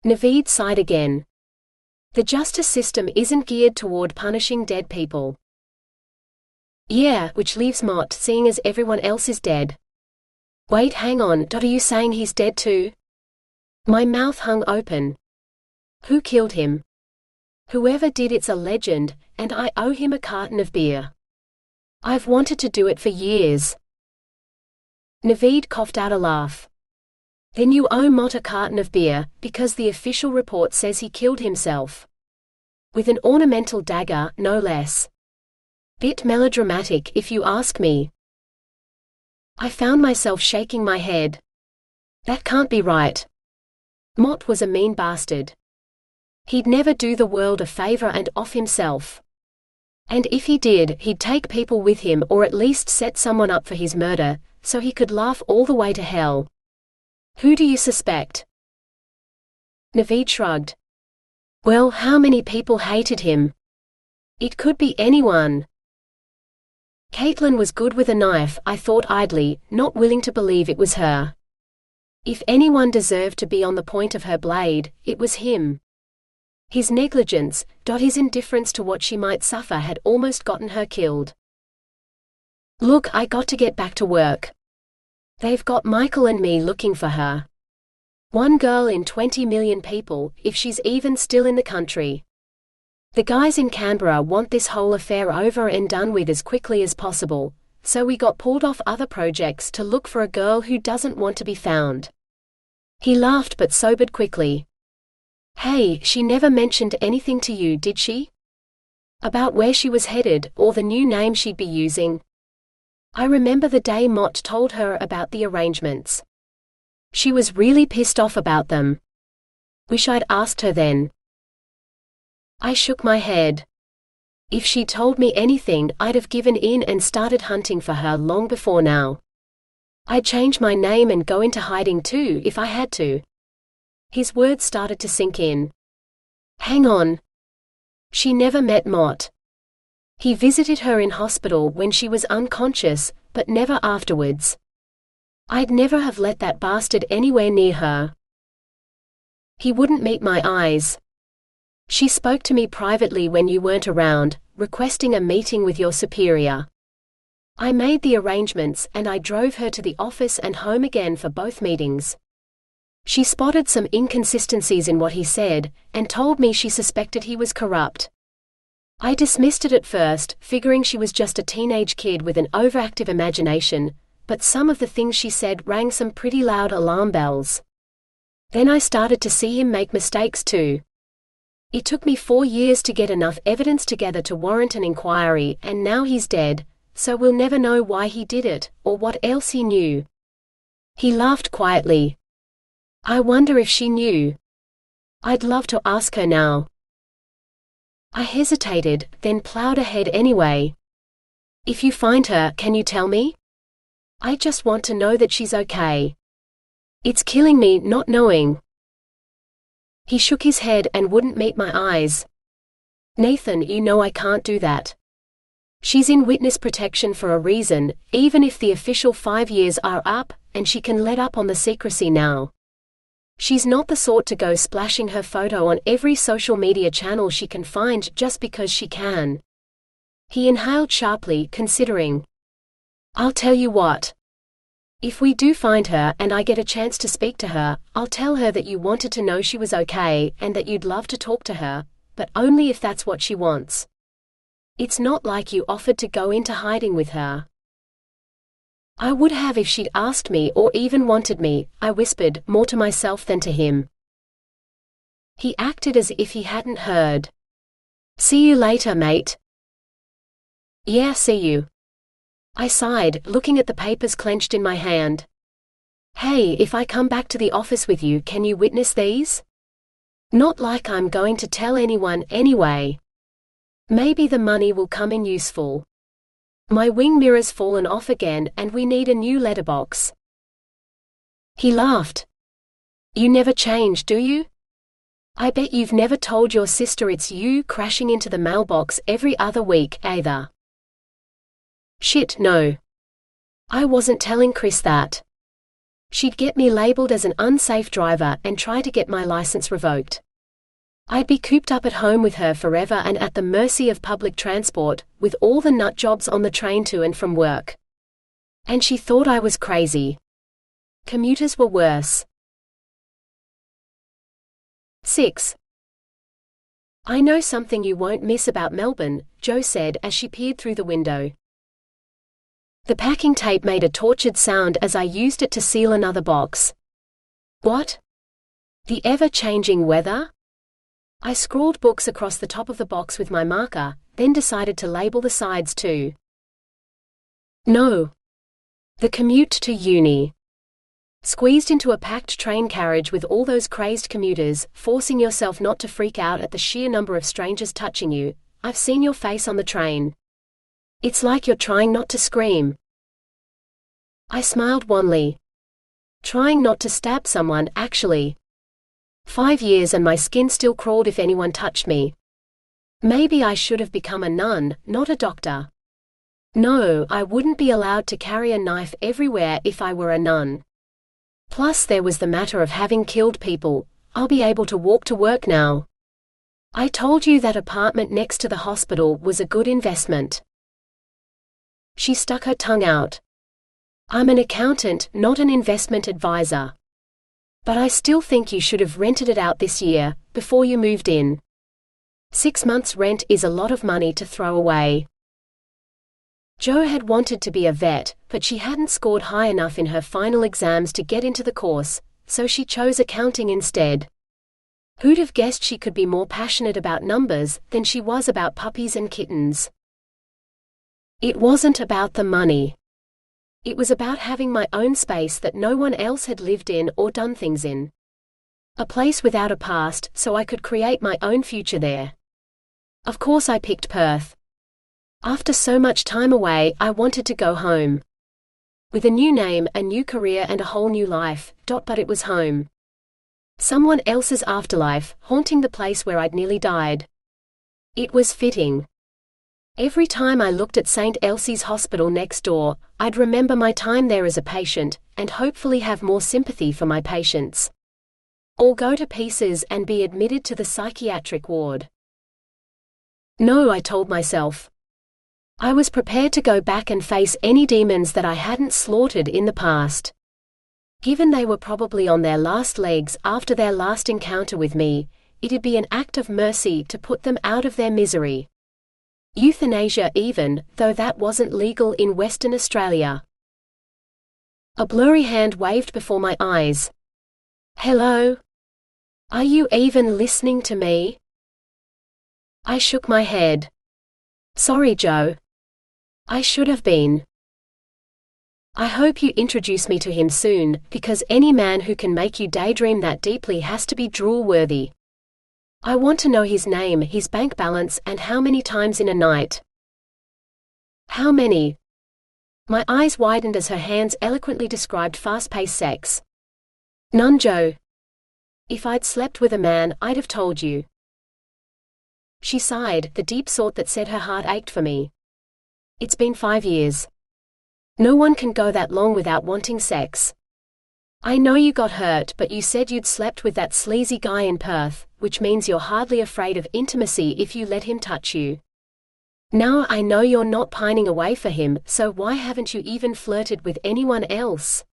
Naveed sighed again. The justice system isn't geared toward punishing dead people. Yeah, which leaves Mott seeing as everyone else is dead. Wait, hang on, are you saying he's dead too? My mouth hung open. Who killed him? Whoever did, it's a legend, and I owe him a carton of beer. I've wanted to do it for years. Naveed coughed out a laugh. Then you owe Mott a carton of beer, because the official report says he killed himself. With an ornamental dagger, no less. Bit melodramatic, if you ask me. I found myself shaking my head. That can't be right. Mott was a mean bastard. He'd never do the world a favor and off himself. And if he did, he'd take people with him or at least set someone up for his murder, so he could laugh all the way to hell. Who do you suspect? Naveed shrugged. Well, how many people hated him? It could be anyone. Caitlin was good with a knife, I thought idly, not willing to believe it was her. If anyone deserved to be on the point of her blade, it was him. His negligence, his indifference to what she might suffer had almost gotten her killed. Look, I got to get back to work. They've got Michael and me looking for her. One girl in 20 million people, if she's even still in the country. The guys in Canberra want this whole affair over and done with as quickly as possible, so we got pulled off other projects to look for a girl who doesn't want to be found. He laughed but sobered quickly. Hey, she never mentioned anything to you, did she? About where she was headed, or the new name she'd be using? I remember the day Mott told her about the arrangements. She was really pissed off about them. Wish I'd asked her then. I shook my head. If she'd told me anything, I'd have given in and started hunting for her long before now. I'd change my name and go into hiding too if I had to. His words started to sink in. Hang on. She never met Mott. He visited her in hospital when she was unconscious, but never afterwards. I'd never have let that bastard anywhere near her. He wouldn't meet my eyes. She spoke to me privately when you weren't around, requesting a meeting with your superior. I made the arrangements and I drove her to the office and home again for both meetings. She spotted some inconsistencies in what he said, and told me she suspected he was corrupt. I dismissed it at first, figuring she was just a teenage kid with an overactive imagination, but some of the things she said rang some pretty loud alarm bells. Then I started to see him make mistakes too. It took me 4 years to get enough evidence together to warrant an inquiry, and now he's dead, so we'll never know why he did it, or what else he knew. He laughed quietly. I wonder if she knew. I'd love to ask her now. I hesitated, then plowed ahead anyway. If you find her, can you tell me? I just want to know that she's okay. It's killing me not knowing. He shook his head and wouldn't meet my eyes. Nathan, you know I can't do that. She's in witness protection for a reason, even if the official 5 years are up, and she can let up on the secrecy now. She's not the sort to go splashing her photo on every social media channel she can find just because she can. He inhaled sharply, considering. I'll tell you what. If we do find her and I get a chance to speak to her, I'll tell her that you wanted to know she was okay and that you'd love to talk to her, but only if that's what she wants. It's not like you offered to go into hiding with her. I would have if she'd asked me or even wanted me, I whispered, more to myself than to him. He acted as if he hadn't heard. See you later, mate. Yeah, see you. I sighed, looking at the papers clenched in my hand. Hey, if I come back to the office with you, can you witness these? Not like I'm going to tell anyone anyway. Maybe the money will come in useful. My wing mirror's fallen off again and we need a new letterbox. He laughed. You never change, do you? I bet you've never told your sister it's you crashing into the mailbox every other week, either. Shit, no. I wasn't telling Chris that. She'd get me labeled as an unsafe driver and try to get my license revoked. I'd be cooped up at home with her forever and at the mercy of public transport, with all the nut jobs on the train to and from work. And she thought I was crazy. Commuters were worse. 6. I know something you won't miss about Melbourne, Jo said as she peered through the window. The packing tape made a tortured sound as I used it to seal another box. What? The ever-changing weather? I scrawled books across the top of the box with my marker, then decided to label the sides too. No. The commute to uni. Squeezed into a packed train carriage with all those crazed commuters, forcing yourself not to freak out at the sheer number of strangers touching you. I've seen your face on the train. It's like you're trying not to scream. I smiled wanly. Trying not to stab someone, actually. 5 years and my skin still crawled if anyone touched me. Maybe I should have become a nun, not a doctor. No, I wouldn't be allowed to carry a knife everywhere if I were a nun. Plus there was the matter of having killed people. I'll be able to walk to work now. I told you that apartment next to the hospital was a good investment. She stuck her tongue out. I'm an accountant, not an investment advisor. But I still think you should have rented it out this year, before you moved in. 6 months' rent is a lot of money to throw away. Jo had wanted to be a vet, but she hadn't scored high enough in her final exams to get into the course, so she chose accounting instead. Who'd have guessed she could be more passionate about numbers than she was about puppies and kittens? It wasn't about the money. It was about having my own space that no one else had lived in or done things in. A place without a past, so I could create my own future there. Of course I picked Perth. After so much time away, I wanted to go home. With a new name, a new career and a whole new life, but it was home. Someone else's afterlife, haunting the place where I'd nearly died. It was fitting. Every time I looked at St. Elsie's hospital next door, I'd remember my time there as a patient, and hopefully have more sympathy for my patients. Or go to pieces and be admitted to the psychiatric ward. No, I told myself. I was prepared to go back and face any demons that I hadn't slaughtered in the past. Given they were probably on their last legs after their last encounter with me, it'd be an act of mercy to put them out of their misery. Euthanasia even, though that wasn't legal in Western Australia. A blurry hand waved before my eyes. Hello? Are you even listening to me? I shook my head. Sorry, Joe. I should have been. I hope you introduce me to him soon, because any man who can make you daydream that deeply has to be drool-worthy. I want to know his name, his bank balance, and how many times in a night. How many? My eyes widened as her hands eloquently described fast-paced sex. None, Joe. If I'd slept with a man, I'd have told you. She sighed, the deep sort that said her heart ached for me. It's been 5 years. No one can go that long without wanting sex. I know you got hurt, but you said you'd slept with that sleazy guy in Perth, which means you're hardly afraid of intimacy if you let him touch you. Now I know you're not pining away for him, so why haven't you even flirted with anyone else?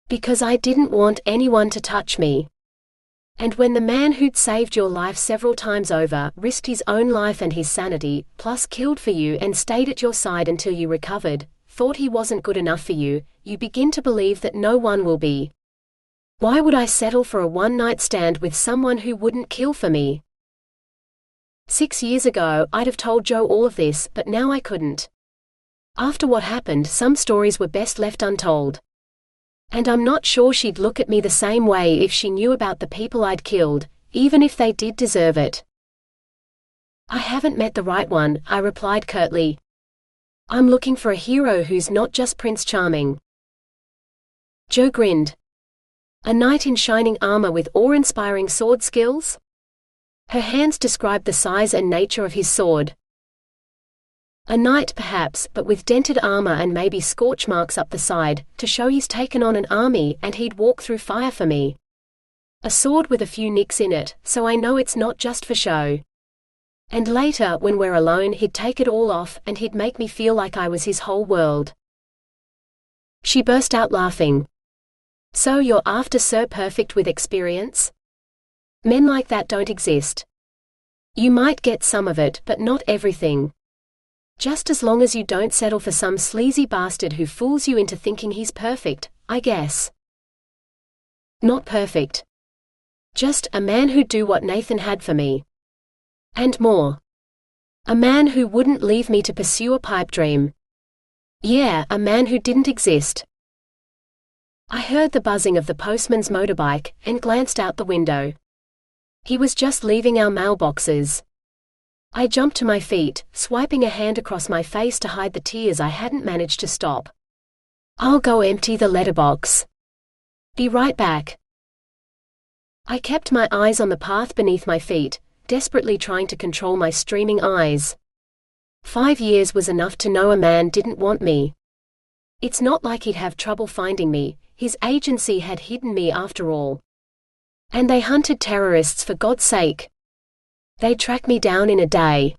Because I didn't want anyone to touch me. And when the man who'd saved your life several times over, risked his own life and his sanity, plus killed for you and stayed at your side until you recovered, thought he wasn't good enough for you, you begin to believe that no one will be. Why would I settle for a one-night stand with someone who wouldn't kill for me? 6 years ago, I'd have told Joe all of this, but now I couldn't. After what happened, some stories were best left untold. And I'm not sure she'd look at me the same way if she knew about the people I'd killed, even if they did deserve it. I haven't met the right one, I replied curtly. I'm looking for a hero who's not just Prince Charming. Joe grinned. A knight in shining armor with awe-inspiring sword skills? Her hands described the size and nature of his sword. A knight perhaps, but with dented armor and maybe scorch marks up the side, to show he's taken on an army and he'd walk through fire for me. A sword with a few nicks in it, so I know it's not just for show. And later, when we're alone, he'd take it all off and he'd make me feel like I was his whole world. She burst out laughing. So you're after Sir Perfect with experience? Men like that don't exist. You might get some of it, but not everything. Just as long as you don't settle for some sleazy bastard who fools you into thinking he's perfect, I guess. Not perfect. Just a man who'd do what Nathan had for me. And more. A man who wouldn't leave me to pursue a pipe dream. Yeah, a man who didn't exist. I heard the buzzing of the postman's motorbike, and glanced out the window. He was just leaving our mailboxes. I jumped to my feet, swiping a hand across my face to hide the tears I hadn't managed to stop. I'll go empty the letterbox. Be right back. I kept my eyes on the path beneath my feet, desperately trying to control my streaming eyes. 5 years was enough to know a man didn't want me. It's not like he'd have trouble finding me, his agency had hidden me after all. And they hunted terrorists for God's sake. They'd track me down in a day.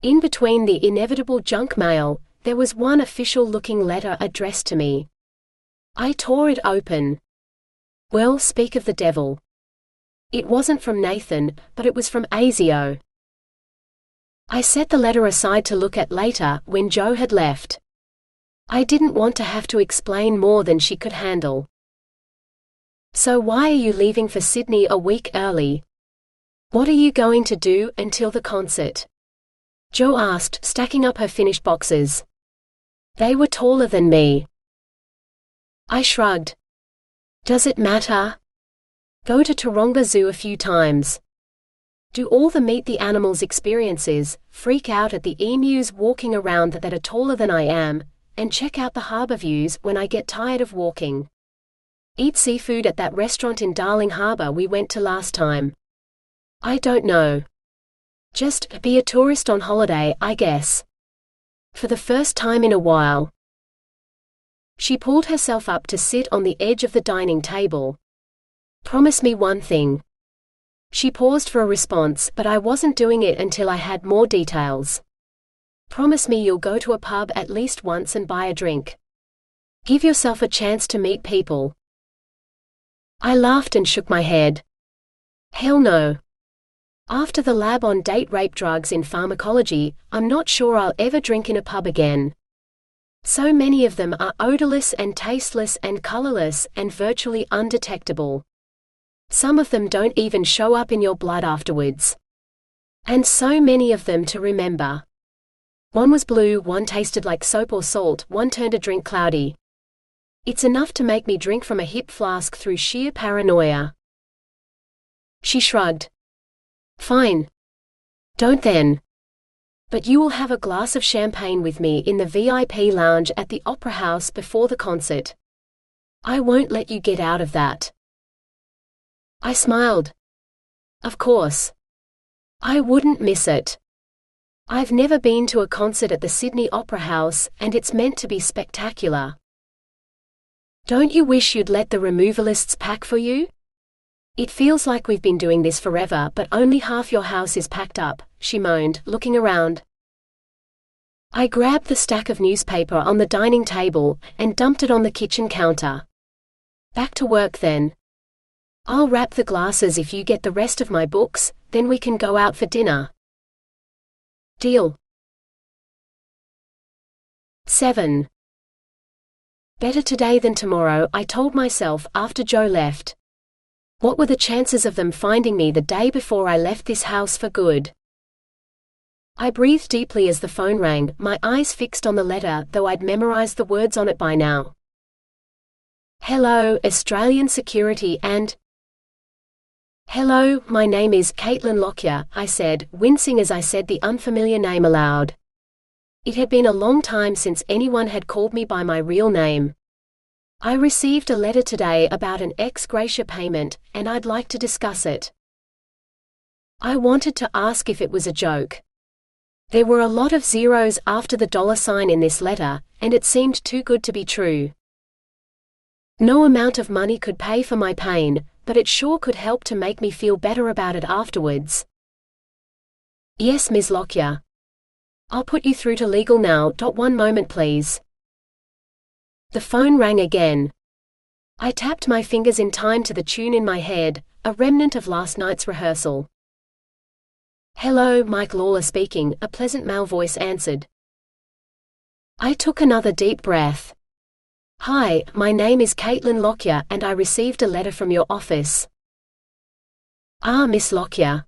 In between the inevitable junk mail, there was one official-looking letter addressed to me. I tore it open. Well, speak of the devil. It wasn't from Nathan, but it was from Asio. I set the letter aside to look at later, when Joe had left. I didn't want to have to explain more than she could handle. So why are you leaving for Sydney a week early? What are you going to do until the concert? Jo asked, stacking up her finished boxes. They were taller than me. I shrugged. Does it matter? Go to Taronga Zoo a few times. Do all the meet the animals experiences, freak out at the emus walking around that are taller than I am, and check out the harbour views when I get tired of walking. Eat seafood at that restaurant in Darling Harbour we went to last time. I don't know. Just be a tourist on holiday, I guess. For the first time in a while. She pulled herself up to sit on the edge of the dining table. Promise me one thing. She paused for a response, but I wasn't doing it until I had more details. Promise me you'll go to a pub at least once and buy a drink. Give yourself a chance to meet people. I laughed and shook my head. Hell no. After the lab on date rape drugs in pharmacology, I'm not sure I'll ever drink in a pub again. So many of them are odorless and tasteless and colorless and virtually undetectable. Some of them don't even show up in your blood afterwards. And so many of them to remember. One was blue, one tasted like soap or salt, one turned a drink cloudy. It's enough to make me drink from a hip flask through sheer paranoia. She shrugged. Fine. Don't then. But you will have a glass of champagne with me in the VIP lounge at the Opera House before the concert. I won't let you get out of that. I smiled. Of course. I wouldn't miss it. I've never been to a concert at the Sydney Opera House, and it's meant to be spectacular. Don't you wish you'd let the removalists pack for you? It feels like we've been doing this forever, but only half your house is packed up, she moaned, looking around. I grabbed the stack of newspaper on the dining table and dumped it on the kitchen counter. Back to work then. I'll wrap the glasses if you get the rest of my books, then we can go out for dinner. Deal. 7. Better today than tomorrow, I told myself after Jo left. What were the chances of them finding me the day before I left this house for good? I breathed deeply as the phone rang, my eyes fixed on the letter, though I'd memorized the words on it by now. Hello, Australian Security and... Hello, my name is Caitlin Lockyer, I said, wincing as I said the unfamiliar name aloud. It had been a long time since anyone had called me by my real name. I received a letter today about an ex gratia payment, and I'd like to discuss it. I wanted to ask if it was a joke. There were a lot of zeros after the $sign in this letter, and it seemed too good to be true. No amount of money could pay for my pain, but it sure could help to make me feel better about it afterwards. Yes, Ms. Lockyer. I'll put you through to legal now. One moment, please. The phone rang again. I tapped my fingers in time to the tune in my head, a remnant of last night's rehearsal. Hello, Mike Lawler speaking, a pleasant male voice answered. I took another deep breath. Hi, my name is Caitlin Lockyer and I received a letter from your office. Ah, Miss Lockyer.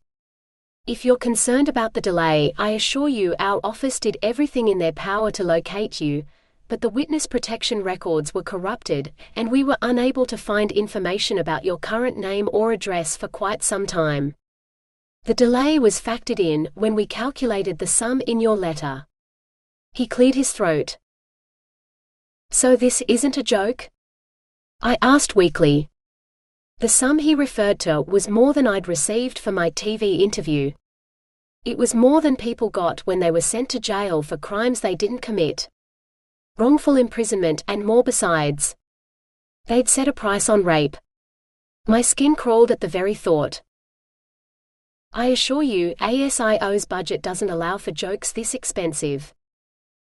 If you're concerned about the delay, I assure you our office did everything in their power to locate you, but the witness protection records were corrupted, and we were unable to find information about your current name or address for quite some time. The delay was factored in when we calculated the sum in your letter. He cleared his throat. So this isn't a joke? I asked weakly. The sum he referred to was more than I'd received for my TV interview. It was more than people got when they were sent to jail for crimes they didn't commit. Wrongful imprisonment and more besides. They'd set a price on rape. My skin crawled at the very thought. I assure you, ASIO's budget doesn't allow for jokes this expensive.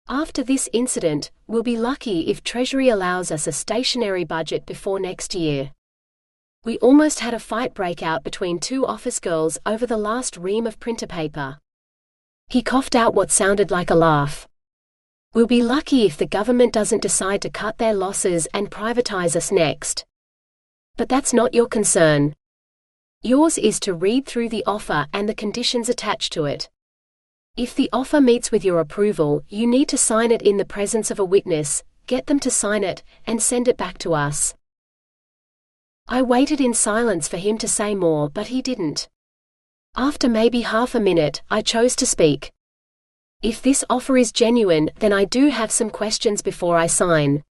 After this incident, we'll be lucky if Treasury allows us a stationary budget before next year. We almost had a fight break out between two office girls over the last ream of printer paper. He coughed out what sounded like a laugh. We'll be lucky if the government doesn't decide to cut their losses and privatize us next. But that's not your concern. Yours is to read through the offer and the conditions attached to it. If the offer meets with your approval, you need to sign it in the presence of a witness, get them to sign it, and send it back to us." I waited in silence for him to say more, but he didn't. After maybe half a minute, I chose to speak. "If this offer is genuine, then I do have some questions before I sign."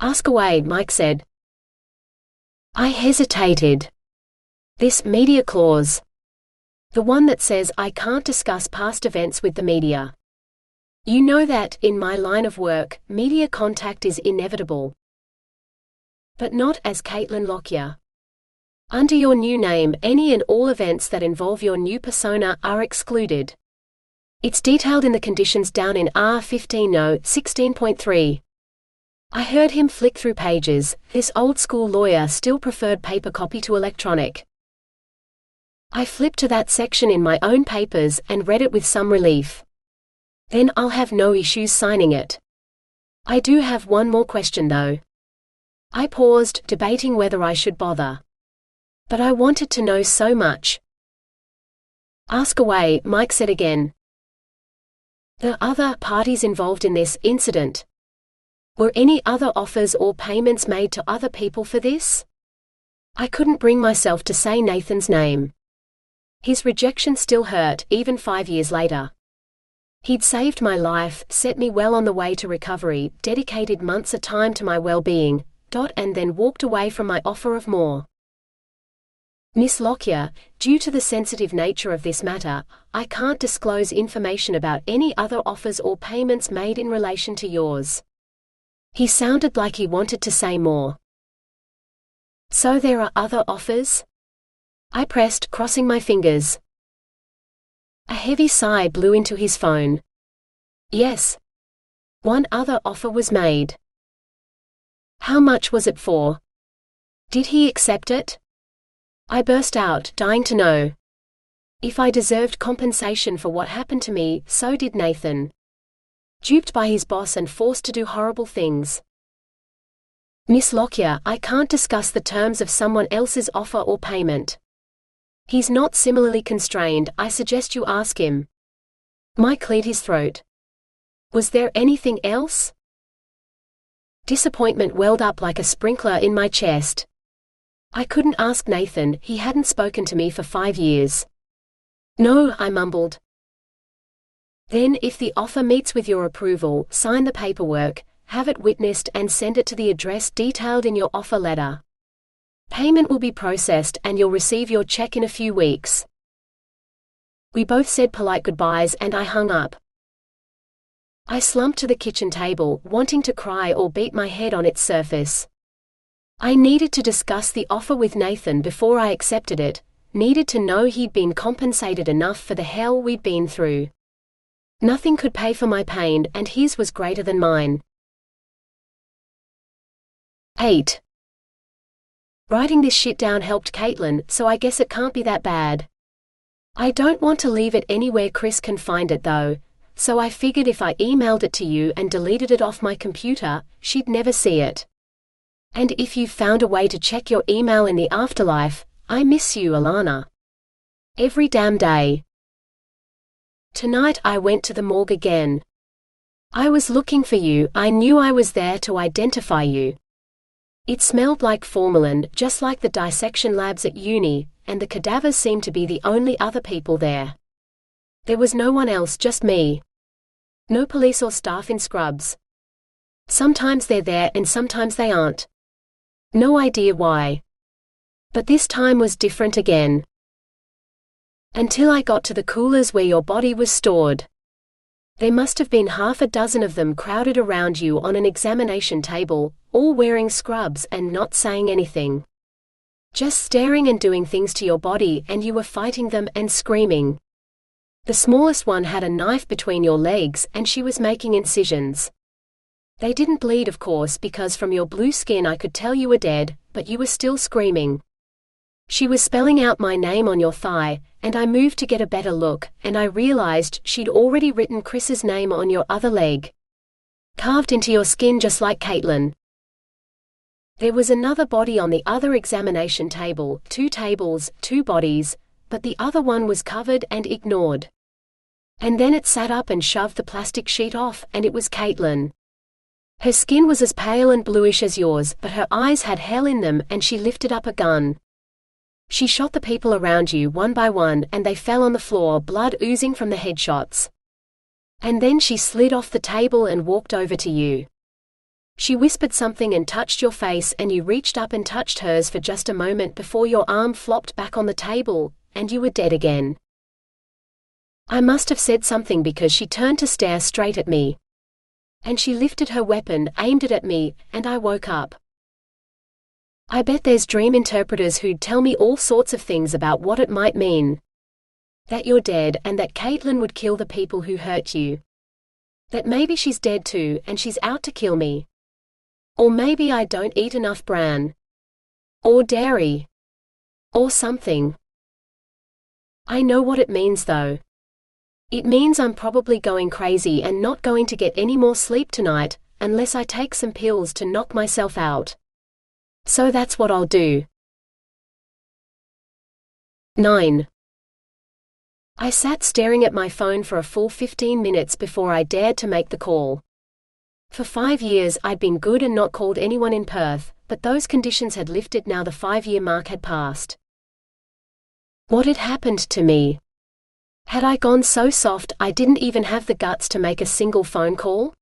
"Ask away," Mike said. I hesitated. This media clause. The one that says I can't discuss past events with the media. You know that, in my line of work, media contact is inevitable. But not as Caitlin Lockyer. Under your new name, any and all events that involve your new persona are excluded. It's detailed in the conditions down in R15 No. 16.3. I heard him flick through pages. This old-school lawyer still preferred paper copy to electronic. I flipped to that section in my own papers and read it with some relief. Then I'll have no issues signing it. I do have one more question though. I paused, debating whether I should bother. But I wanted to know so much. "Ask away," Mike said again. "The other parties involved in this incident. Were any other offers or payments made to other people for this?" I couldn't bring myself to say Nathan's name. His rejection still hurt, even 5 years later. He'd saved my life, set me well on the way to recovery, dedicated months of time to my well-being, and then walked away from my offer of more. "Miss Lockyer, due to the sensitive nature of this matter, I can't disclose information about any other offers or payments made in relation to yours." He sounded like he wanted to say more. "So there are other offers?" I pressed, crossing my fingers. A heavy sigh blew into his phone. "Yes. One other offer was made." "How much was it for?" "Did he accept it?" I burst out, dying to know. If I deserved compensation for what happened to me, so did Nathan. Duped by his boss and forced to do horrible things. "Miss Lockyer, I can't discuss the terms of someone else's offer or payment. He's not similarly constrained. I suggest you ask him." Mike cleared his throat. "Was there anything else?" Disappointment welled up like a sprinkler in my chest. I couldn't ask Nathan, he hadn't spoken to me for 5 years. "No," I mumbled. "Then if the offer meets with your approval, sign the paperwork, have it witnessed and send it to the address detailed in your offer letter. Payment will be processed and you'll receive your check in a few weeks." We both said polite goodbyes and I hung up. I slumped to the kitchen table, wanting to cry or beat my head on its surface. I needed to discuss the offer with Nathan before I accepted it, needed to know he'd been compensated enough for the hell we'd been through. Nothing could pay for my pain, and his was greater than mine. 8. Writing this shit down helped Caitlin, so I guess it can't be that bad. I don't want to leave it anywhere Chris can find it though, so I figured if I emailed it to you and deleted it off my computer, she'd never see it. And if you've found a way to check your email in the afterlife, I miss you, Alanna. Every damn day. Tonight I went to the morgue again. I was looking for you. I knew I was there to identify you. It smelled like formalin, just like the dissection labs at uni, and the cadavers seemed to be the only other people there. There was no one else, just me. No police or staff in scrubs. Sometimes they're there and sometimes they aren't. No idea why. But this time was different again. Until I got to the coolers where your body was stored. There must have been half a dozen of them crowded around you on an examination table, all wearing scrubs and not saying anything. Just staring and doing things to your body, and you were fighting them and screaming. The smallest one had a knife between your legs and she was making incisions. They didn't bleed, of course, because from your blue skin I could tell you were dead, but you were still screaming. She was spelling out my name on your thigh, and I moved to get a better look, and I realized she'd already written Chris's name on your other leg. Carved into your skin just like Caitlin. There was another body on the other examination table, 2 tables, 2 bodies, but the other one was covered and ignored. And then it sat up and shoved the plastic sheet off, and it was Caitlin. Her skin was as pale and bluish as yours, but her eyes had hell in them, and she lifted up a gun. She shot the people around you one by one, and they fell on the floor, blood oozing from the headshots. And then she slid off the table and walked over to you. She whispered something and touched your face, and you reached up and touched hers for just a moment before your arm flopped back on the table, and you were dead again. I must have said something because she turned to stare straight at me. And she lifted her weapon, aimed it at me, and I woke up. I bet there's dream interpreters who'd tell me all sorts of things about what it might mean. That you're dead, and that Caitlin would kill the people who hurt you. That maybe she's dead too, and she's out to kill me. Or maybe I don't eat enough bran. Or dairy. Or something. I know what it means though. It means I'm probably going crazy and not going to get any more sleep tonight, unless I take some pills to knock myself out. So that's what I'll do. 9. I sat staring at my phone for a full 15 minutes before I dared to make the call. For 5 years I'd been good and not called anyone in Perth, but those conditions had lifted now the 5-year mark had passed. What had happened to me? Had I gone so soft I didn't even have the guts to make a single phone call?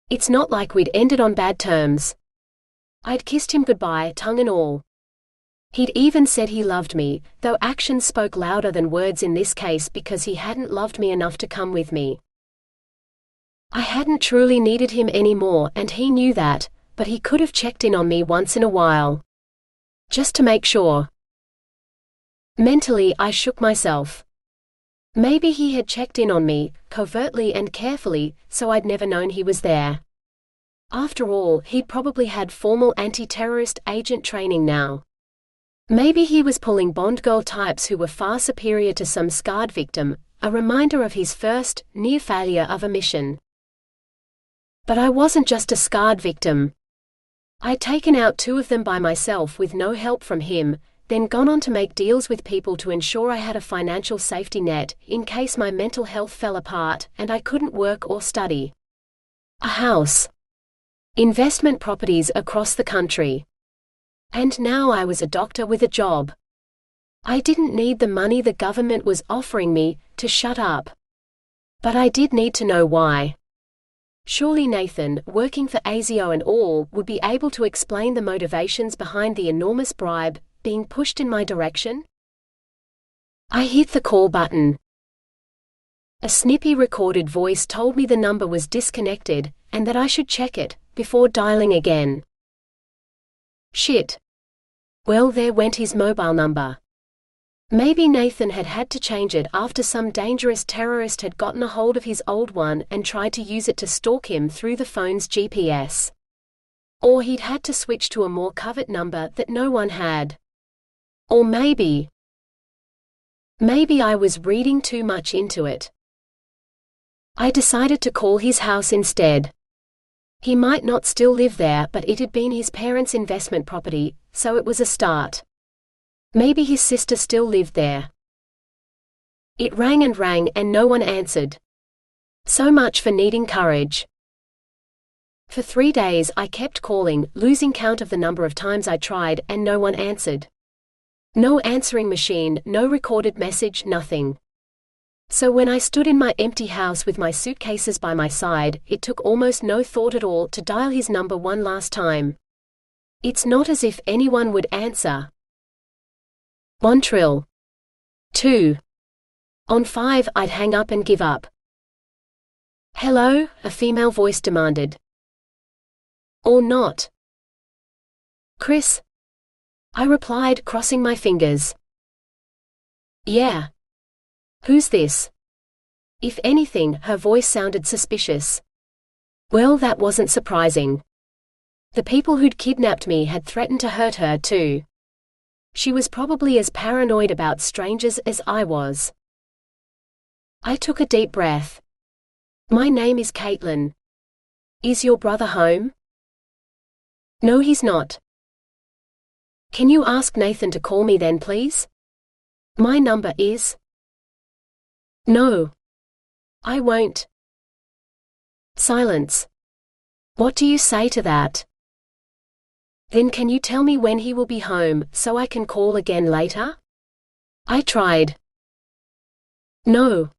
It's not like we'd ended on bad terms. I'd kissed him goodbye, tongue and all. He'd even said he loved me, though actions spoke louder than words in this case because he hadn't loved me enough to come with me. I hadn't truly needed him anymore, and he knew that, but he could have checked in on me once in a while. Just to make sure. Mentally, I shook myself. Maybe he had checked in on me, covertly and carefully, so I'd never known he was there. After all, he'd probably had formal anti-terrorist agent training now. Maybe he was pulling Bond girl types who were far superior to some scarred victim, a reminder of his first, near failure of a mission. But I wasn't just a scarred victim. I'd taken out 2 of them by myself with no help from him, then gone on to make deals with people to ensure I had a financial safety net, in case my mental health fell apart, and I couldn't work or study. A house. Investment properties across the country. And now I was a doctor with a job. I didn't need the money the government was offering me to shut up. But I did need to know why. Surely Nathan, working for ASIO and all, would be able to explain the motivations behind the enormous bribe being pushed in my direction? I hit the call button. A snippy recorded voice told me the number was disconnected, and that I should check it, before dialing again. Shit. Well, there went his mobile number. Maybe Nathan had had to change it after some dangerous terrorist had gotten a hold of his old one and tried to use it to stalk him through the phone's GPS. Or he'd had to switch to a more covert number that no one had. Or maybe I was reading too much into it. I decided to call his house instead. He might not still live there, but it had been his parents' investment property, so it was a start. Maybe his sister still lived there. It rang and no one answered. So much for needing courage. For 3 days I kept calling, losing count of the number of times I tried, and no one answered. No answering machine, no recorded message, nothing. So when I stood in my empty house with my suitcases by my side, it took almost no thought at all to dial his number one last time. It's not as if anyone would answer. 1 trill. 2. On 5 I'd hang up and give up. Hello, a female voice demanded. Or not. Chris? I replied, crossing my fingers. Yeah. Who's this? If anything, her voice sounded suspicious. Well, that wasn't surprising. The people who'd kidnapped me had threatened to hurt her too. She was probably as paranoid about strangers as I was. I took a deep breath. My name is Caitlin. Is your brother home? No, he's not. Can you ask Nathan to call me then, please? My number is... No. I won't. Silence. What do you say to that? Then can you tell me when he will be home, so I can call again later? I tried. No.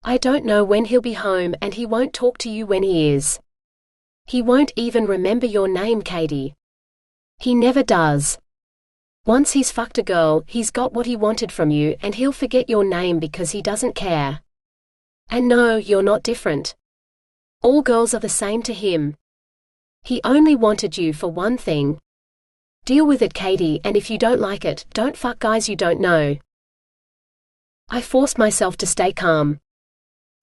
I don't know when he'll be home, and he won't talk to you when he is. He won't even remember your name, Katie. He never does. Once he's fucked a girl, he's got what he wanted from you, and he'll forget your name because he doesn't care. And no, you're not different. All girls are the same to him. He only wanted you for one thing. Deal with it, Katie, and if you don't like it, don't fuck guys you don't know. I forced myself to stay calm.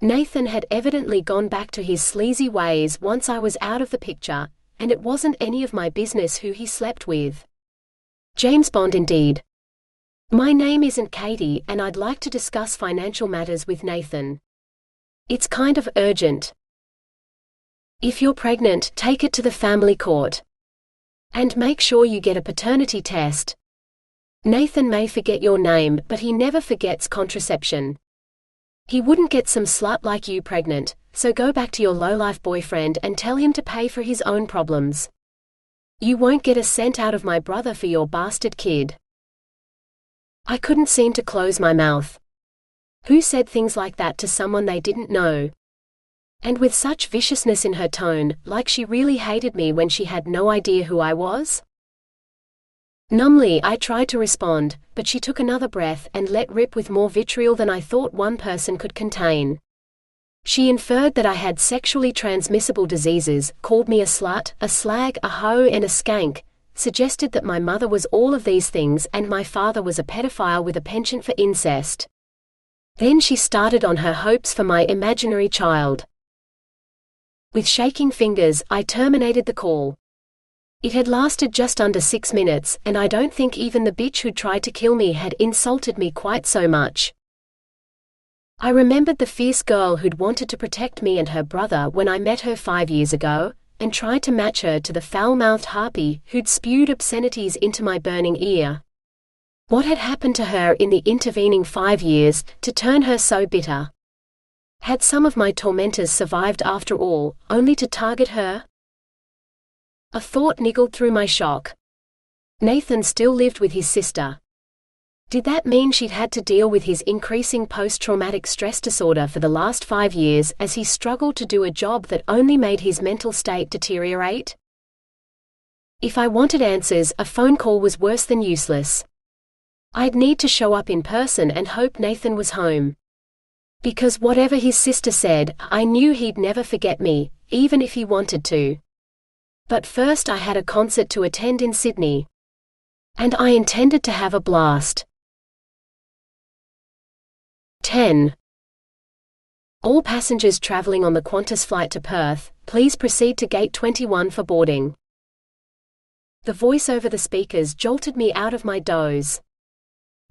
Nathan had evidently gone back to his sleazy ways once I was out of the picture, and it wasn't any of my business who he slept with. James Bond indeed. My name isn't Katie, and I'd like to discuss financial matters with Nathan. It's kind of urgent. If you're pregnant, take it to the family court. And make sure you get a paternity test. Nathan may forget your name, but he never forgets contraception. He wouldn't get some slut like you pregnant, so go back to your lowlife boyfriend and tell him to pay for his own problems. You won't get a cent out of my brother for your bastard kid. I couldn't seem to close my mouth. Who said things like that to someone they didn't know? And with such viciousness in her tone, like she really hated me when she had no idea who I was? Numbly I tried to respond, but she took another breath and let rip with more vitriol than I thought one person could contain. She inferred that I had sexually transmissible diseases, called me a slut, a slag, a hoe and a skank, suggested that my mother was all of these things and my father was a pedophile with a penchant for incest. Then she started on her hopes for my imaginary child. With shaking fingers, I terminated the call. It had lasted just under 6 minutes, and I don't think even the bitch who'd tried to kill me had insulted me quite so much. I remembered the fierce girl who'd wanted to protect me and her brother when I met her 5 years ago, and tried to match her to the foul-mouthed harpy who'd spewed obscenities into my burning ear. What had happened to her in the intervening 5 years to turn her so bitter? Had some of my tormentors survived after all, only to target her? A thought niggled through my shock. Nathan still lived with his sister. Did that mean she'd had to deal with his increasing post-traumatic stress disorder for the last 5 years as he struggled to do a job that only made his mental state deteriorate? If I wanted answers, a phone call was worse than useless. I'd need to show up in person and hope Nathan was home. Because whatever his sister said, I knew he'd never forget me, even if he wanted to. But first I had a concert to attend in Sydney. And I intended to have a blast. 10. All passengers traveling on the Qantas flight to Perth, please proceed to gate 21 for boarding. The voice over the speakers jolted me out of my doze.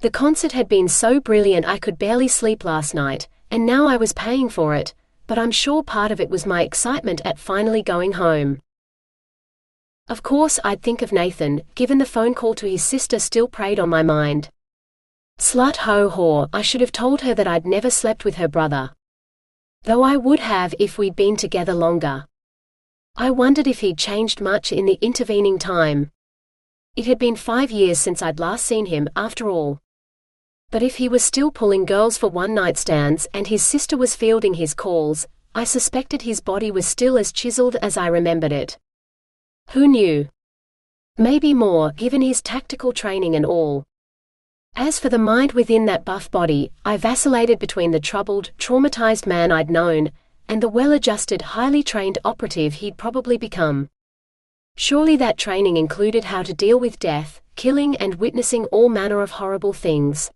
The concert had been so brilliant I could barely sleep last night, and now I was paying for it, but I'm sure part of it was my excitement at finally going home. Of course I'd think of Nathan, given the phone call to his sister still preyed on my mind. Slut ho whore, I should have told her that I'd never slept with her brother. Though I would have if we'd been together longer. I wondered if he'd changed much in the intervening time. It had been 5 years since I'd last seen him, after all. But if he was still pulling girls for one-night stands and his sister was fielding his calls, I suspected his body was still as chiseled as I remembered it. Who knew? Maybe more, given his tactical training and all. As for the mind within that buff body, I vacillated between the troubled, traumatized man I'd known, and the well-adjusted, highly trained operative he'd probably become. Surely that training included how to deal with death, killing and witnessing all manner of horrible things.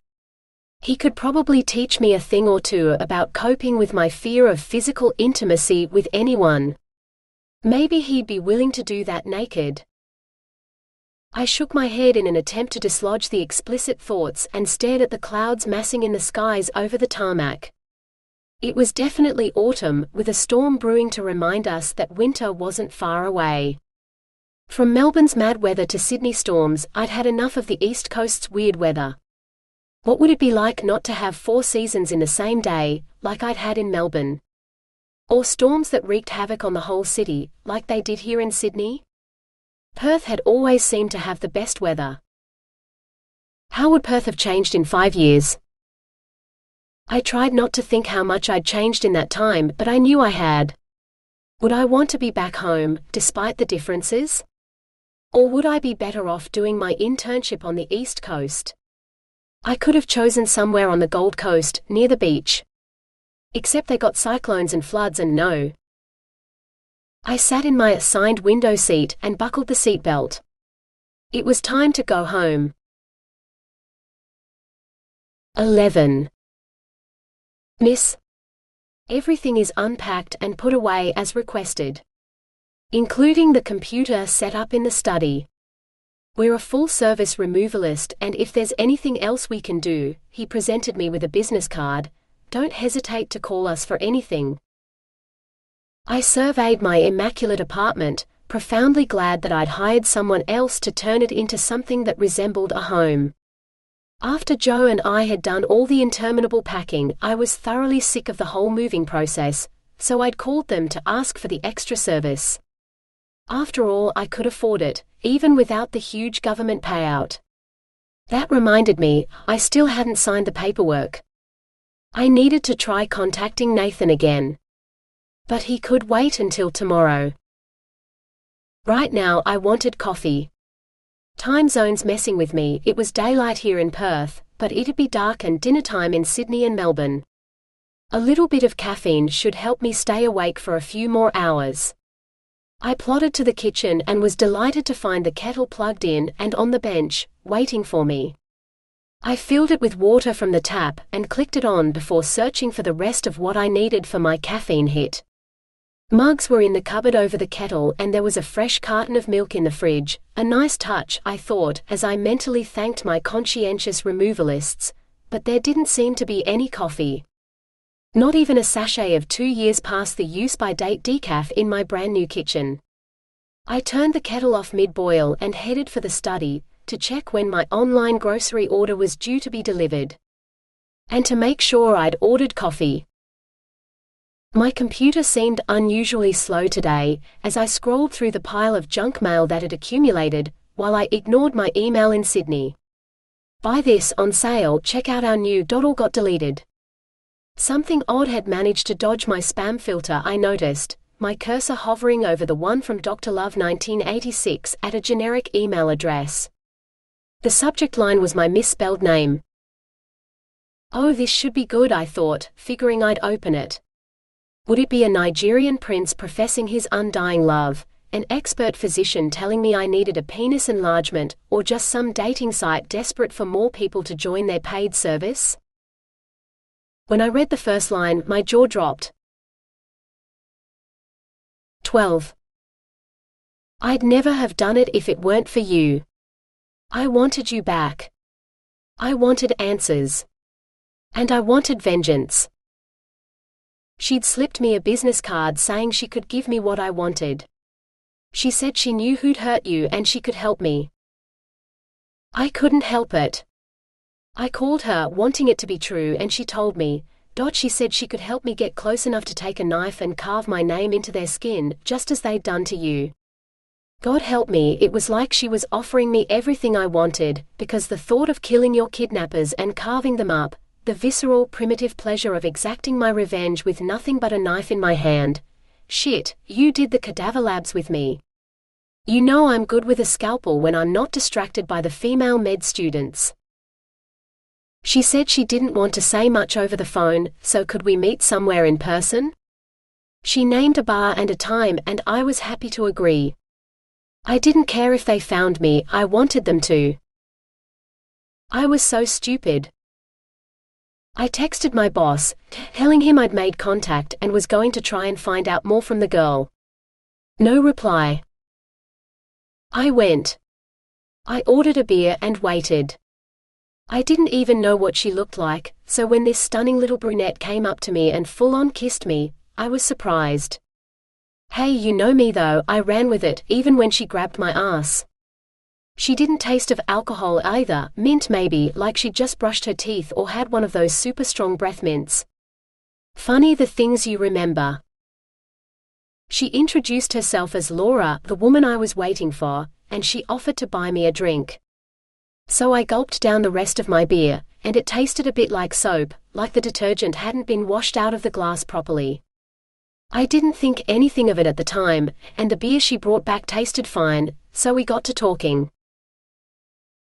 He could probably teach me a thing or two about coping with my fear of physical intimacy with anyone. Maybe he'd be willing to do that naked. I shook my head in an attempt to dislodge the explicit thoughts and stared at the clouds massing in the skies over the tarmac. It was definitely autumn, with a storm brewing to remind us that winter wasn't far away. From Melbourne's mad weather to Sydney storms, I'd had enough of the East Coast's weird weather. What would it be like not to have 4 seasons in the same day, like I'd had in Melbourne? Or storms that wreaked havoc on the whole city, like they did here in Sydney? Perth had always seemed to have the best weather. How would Perth have changed in 5 years? I tried not to think how much I'd changed in that time, but I knew I had. Would I want to be back home, despite the differences? Or would I be better off doing my internship on the East Coast? I could have chosen somewhere on the Gold Coast, near the beach. Except they got cyclones and floods and no. I sat in my assigned window seat and buckled the seatbelt. It was time to go home. 11. Miss. Everything is unpacked and put away as requested, including the computer set up in the study. We're a full-service removalist, and if there's anything else we can do, he presented me with a business card, don't hesitate to call us for anything. I surveyed my immaculate apartment, profoundly glad that I'd hired someone else to turn it into something that resembled a home. After Joe and I had done all the interminable packing, I was thoroughly sick of the whole moving process, so I'd called them to ask for the extra service. After all, I could afford it, even without the huge government payout. That reminded me, I still hadn't signed the paperwork. I needed to try contacting Nathan again. But he could wait until tomorrow. Right now I wanted coffee. Time zones messing with me. It was daylight here in Perth, but it'd be dark and dinner time in Sydney and Melbourne. A little bit of caffeine should help me stay awake for a few more hours. I plodded to the kitchen and was delighted to find the kettle plugged in and on the bench, waiting for me. I filled it with water from the tap and clicked it on before searching for the rest of what I needed for my caffeine hit. Mugs were in the cupboard over the kettle and there was a fresh carton of milk in the fridge, a nice touch, I thought, as I mentally thanked my conscientious removalists, but there didn't seem to be any coffee. Not even a sachet of 2 years past the use-by-date decaf in my brand-new kitchen. I turned the kettle off mid-boil and headed for the study, to check when my online grocery order was due to be delivered. And to make sure I'd ordered coffee. My computer seemed unusually slow today, as I scrolled through the pile of junk mail that had accumulated, while I ignored my email in Sydney. Buy this on sale, check out our new all got deleted. Something odd had managed to dodge my spam filter, I noticed, my cursor hovering over the one from Dr. Love 1986 at a generic email address. The subject line was my misspelled name. Oh, this should be good, I thought, figuring I'd open it. Would it be a Nigerian prince professing his undying love, an expert physician telling me I needed a penis enlargement, or just some dating site desperate for more people to join their paid service? When I read the first line, my jaw dropped. 12. I'd never have done it if it weren't for you. I wanted you back. I wanted answers. And I wanted vengeance. She'd slipped me a business card saying she could give me what I wanted. She said she knew who'd hurt you and she could help me. I couldn't help it. I called her, wanting it to be true, and she told me, she said she could help me get close enough to take a knife and carve my name into their skin, just as they'd done to you. God help me, it was like she was offering me everything I wanted, because the thought of killing your kidnappers and carving them up, the visceral, primitive pleasure of exacting my revenge with nothing but a knife in my hand. Shit, you did the cadaver labs with me. You know I'm good with a scalpel when I'm not distracted by the female med students. She said she didn't want to say much over the phone, so could we meet somewhere in person? She named a bar and a time, and I was happy to agree. I didn't care if they found me, I wanted them to. I was so stupid. I texted my boss, telling him I'd made contact and was going to try and find out more from the girl. No reply. I went. I ordered a beer and waited. I didn't even know what she looked like, so when this stunning little brunette came up to me and full-on kissed me, I was surprised. Hey, you know me though, I ran with it, even when she grabbed my ass. She didn't taste of alcohol either, mint maybe, like she'd just brushed her teeth or had one of those super strong breath mints. Funny the things you remember. She introduced herself as Laura, the woman I was waiting for, and she offered to buy me a drink. So I gulped down the rest of my beer, and it tasted a bit like soap, like the detergent hadn't been washed out of the glass properly. I didn't think anything of it at the time, and the beer she brought back tasted fine, so we got to talking.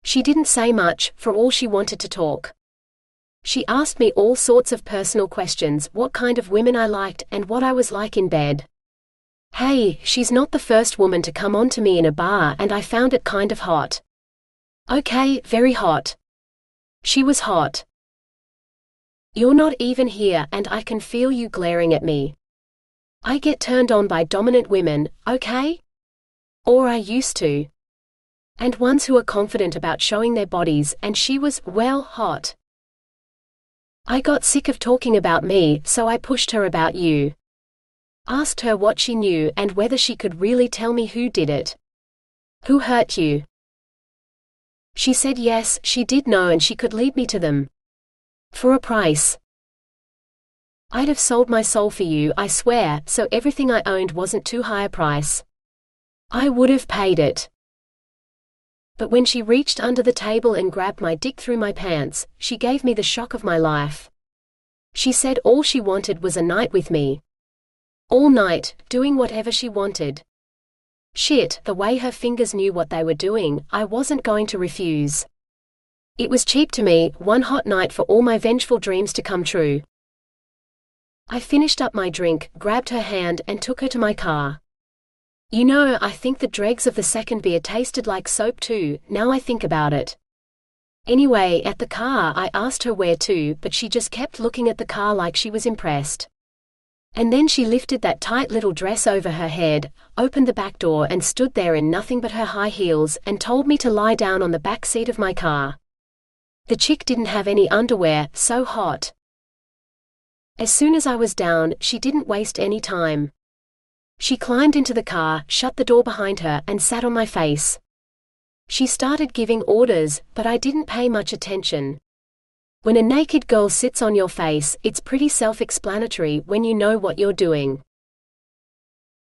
She didn't say much, for all she wanted to talk. She asked me all sorts of personal questions, what kind of women I liked and what I was like in bed. Hey, she's not the first woman to come on to me in a bar, and I found it kind of hot. Okay, very hot. She was hot. You're not even here and I can feel you glaring at me. I get turned on by dominant women, okay? Or I used to. And ones who are confident about showing their bodies, and she was, well, hot. I got sick of talking about me, so I pushed her about you. Asked her what she knew and whether she could really tell me who did it. Who hurt you? She said yes, she did know and she could lead me to them. For a price. I'd have sold my soul for you, I swear, so everything I owned wasn't too high a price. I would have paid it. But when she reached under the table and grabbed my dick through my pants, she gave me the shock of my life. She said all she wanted was a night with me. All night, doing whatever she wanted. Shit, the way her fingers knew what they were doing, I wasn't going to refuse. It was cheap to me, one hot night for all my vengeful dreams to come true. I finished up my drink, grabbed her hand and took her to my car. You know, I think the dregs of the second beer tasted like soap too, now I think about it. Anyway, at the car I asked her where to, but she just kept looking at the car like she was impressed. And then she lifted that tight little dress over her head, opened the back door and stood there in nothing but her high heels and told me to lie down on the back seat of my car. The chick didn't have any underwear, so hot. As soon as I was down, she didn't waste any time. She climbed into the car, shut the door behind her, and sat on my face. She started giving orders, but I didn't pay much attention. When a naked girl sits on your face, it's pretty self-explanatory when you know what you're doing.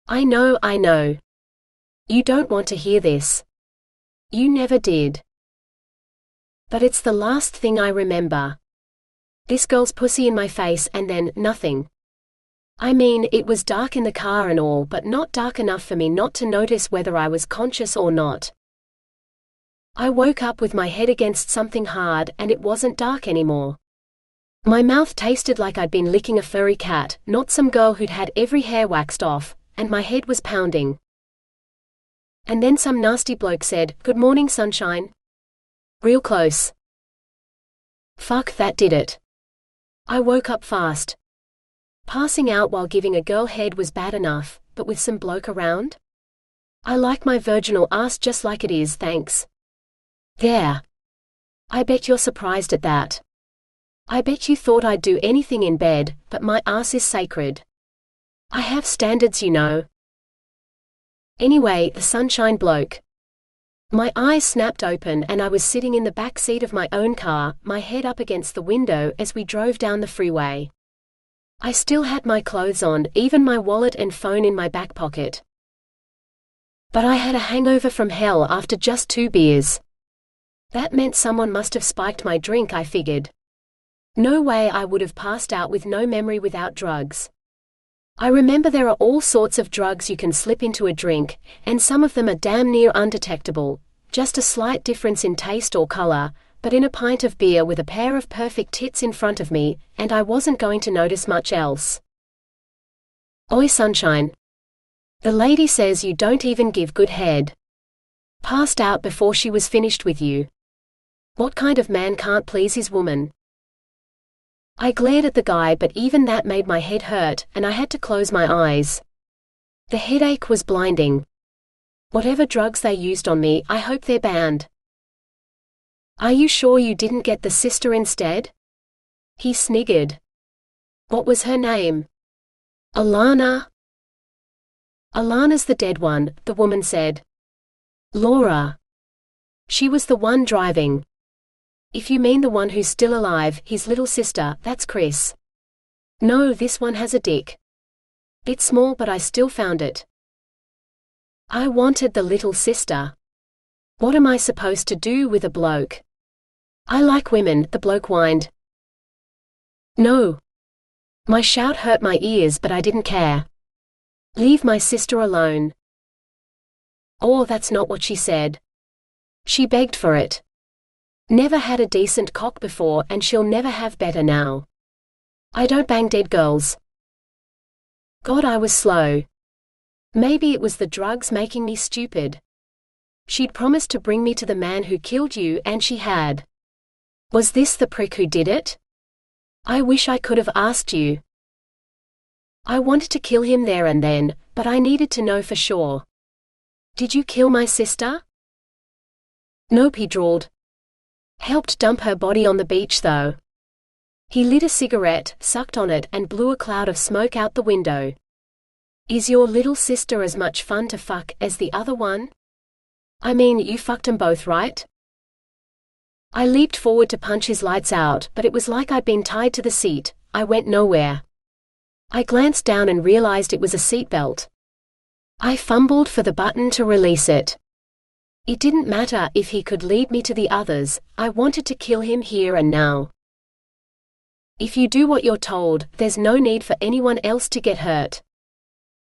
I know. You don't want to hear this. You never did. But it's the last thing I remember. This girl's pussy in my face and then, nothing. I mean, it was dark in the car and all, but not dark enough for me not to notice whether I was conscious or not. I woke up with my head against something hard and it wasn't dark anymore. My mouth tasted like I'd been licking a furry cat, not some girl who'd had every hair waxed off, and my head was pounding. And then some nasty bloke said, "Good morning, sunshine." Real close. Fuck, that did it. I woke up fast. Passing out while giving a girl head was bad enough, but with some bloke around? I like my virginal ass just like it is, thanks. There. I bet you're surprised at that. I bet you thought I'd do anything in bed, but my ass is sacred. I have standards, you know. Anyway, the sunshine bloke. My eyes snapped open and I was sitting in the back seat of my own car, my head up against the window as we drove down the freeway. I still had my clothes on, even my wallet and phone in my back pocket. But I had a hangover from hell after just 2 beers. That meant someone must have spiked my drink, I figured. No way I would have passed out with no memory without drugs. I remember there are all sorts of drugs you can slip into a drink, and some of them are damn near undetectable, just a slight difference in taste or color, but in a pint of beer with a pair of perfect tits in front of me, and I wasn't going to notice much else. Oi, sunshine. The lady says you don't even give good head. Passed out before she was finished with you. What kind of man can't please his woman? I glared at the guy, but even that made my head hurt, and I had to close my eyes. The headache was blinding. Whatever drugs they used on me, I hope they're banned. Are you sure you didn't get the sister instead? He sniggered. What was her name? Alanna? Alanna's the dead one, the woman said. Laura. She was the one driving. If you mean the one who's still alive, his little sister, that's Chris. No, this one has a dick. Bit small, but I still found it. I wanted the little sister. What am I supposed to do with a bloke? I like women, the bloke whined. No. My shout hurt my ears, but I didn't care. Leave my sister alone. Oh, that's not what she said. She begged for it. Never had a decent cock before, and she'll never have better now. I don't bang dead girls. God, I was slow. Maybe it was the drugs making me stupid. She'd promised to bring me to the man who killed you, and she had. Was this the prick who did it? I wish I could have asked you. I wanted to kill him there and then, but I needed to know for sure. Did you kill my sister? Nope, he drawled. Helped dump her body on the beach though. He lit a cigarette, sucked on it, and blew a cloud of smoke out the window. Is your little sister as much fun to fuck as the other one? I mean, you fucked 'em both, right? I leaped forward to punch his lights out, but it was like I'd been tied to the seat. I went nowhere. I glanced down and realized it was a seatbelt. I fumbled for the button to release it. It didn't matter if he could lead me to the others, I wanted to kill him here and now. If you do what you're told, there's no need for anyone else to get hurt.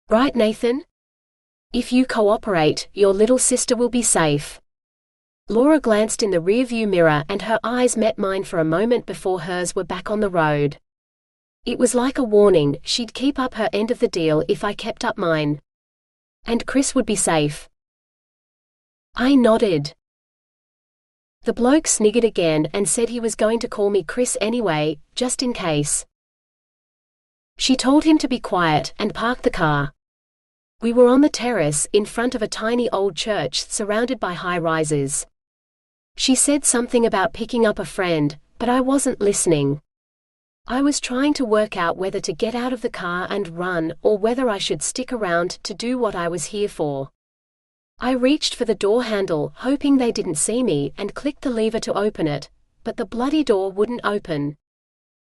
Right, Nathan? If you cooperate, your little sister will be safe. Laura glanced in the rearview mirror and her eyes met mine for a moment before hers were back on the road. It was like a warning, she'd keep up her end of the deal if I kept up mine. And Chris would be safe. I nodded. The bloke sniggered again and said he was going to call me Chris anyway, just in case. She told him to be quiet and park the car. We were on the terrace, in front of a tiny old church surrounded by high-rises. She said something about picking up a friend, but I wasn't listening. I was trying to work out whether to get out of the car and run, or whether I should stick around to do what I was here for. I reached for the door handle, hoping they didn't see me, and clicked the lever to open it, but the bloody door wouldn't open.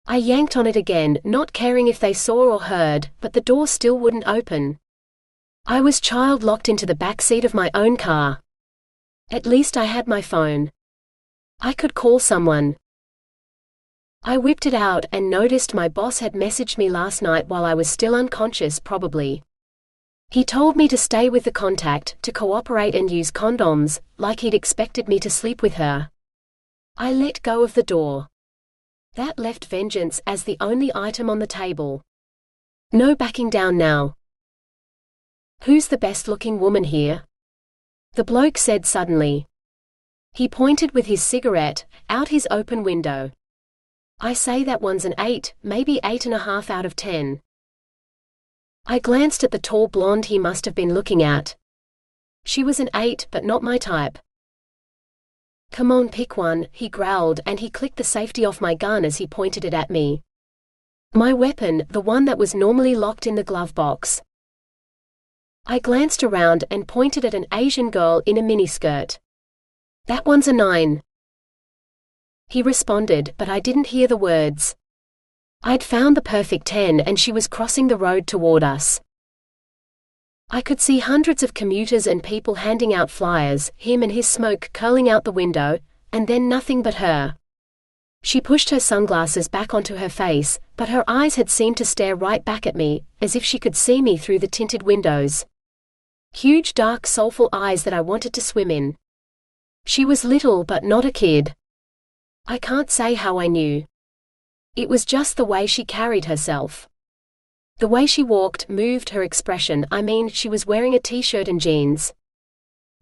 I yanked on it again, not caring if they saw or heard, but the door still wouldn't open. I was child-locked into the back seat of my own car. At least I had my phone. I could call someone. I whipped it out and noticed my boss had messaged me last night while I was still unconscious, probably. He told me to stay with the contact, to cooperate and use condoms, like he'd expected me to sleep with her. I let go of the door. That left vengeance as the only item on the table. No backing down now. Who's the best-looking woman here? The bloke said suddenly. He pointed with his cigarette, out his open window. I say that one's an 8, maybe 8.5 out of 10. I glanced at the tall blonde he must have been looking at. She was an 8, but not my type. Come on, pick one, he growled, and he clicked the safety off my gun as he pointed it at me. My weapon, the one that was normally locked in the glove box. I glanced around and pointed at an Asian girl in a miniskirt. That one's a 9. He responded, but I didn't hear the words. I'd found the perfect 10 and she was crossing the road toward us. I could see hundreds of commuters and people handing out flyers, him and his smoke curling out the window, and then nothing but her. She pushed her sunglasses back onto her face, but her eyes had seemed to stare right back at me, as if she could see me through the tinted windows. Huge, dark, soulful eyes that I wanted to swim in. She was little but not a kid. I can't say how I knew. It was just the way she carried herself. The way she walked, moved, her expression, I mean, she was wearing a t-shirt and jeans.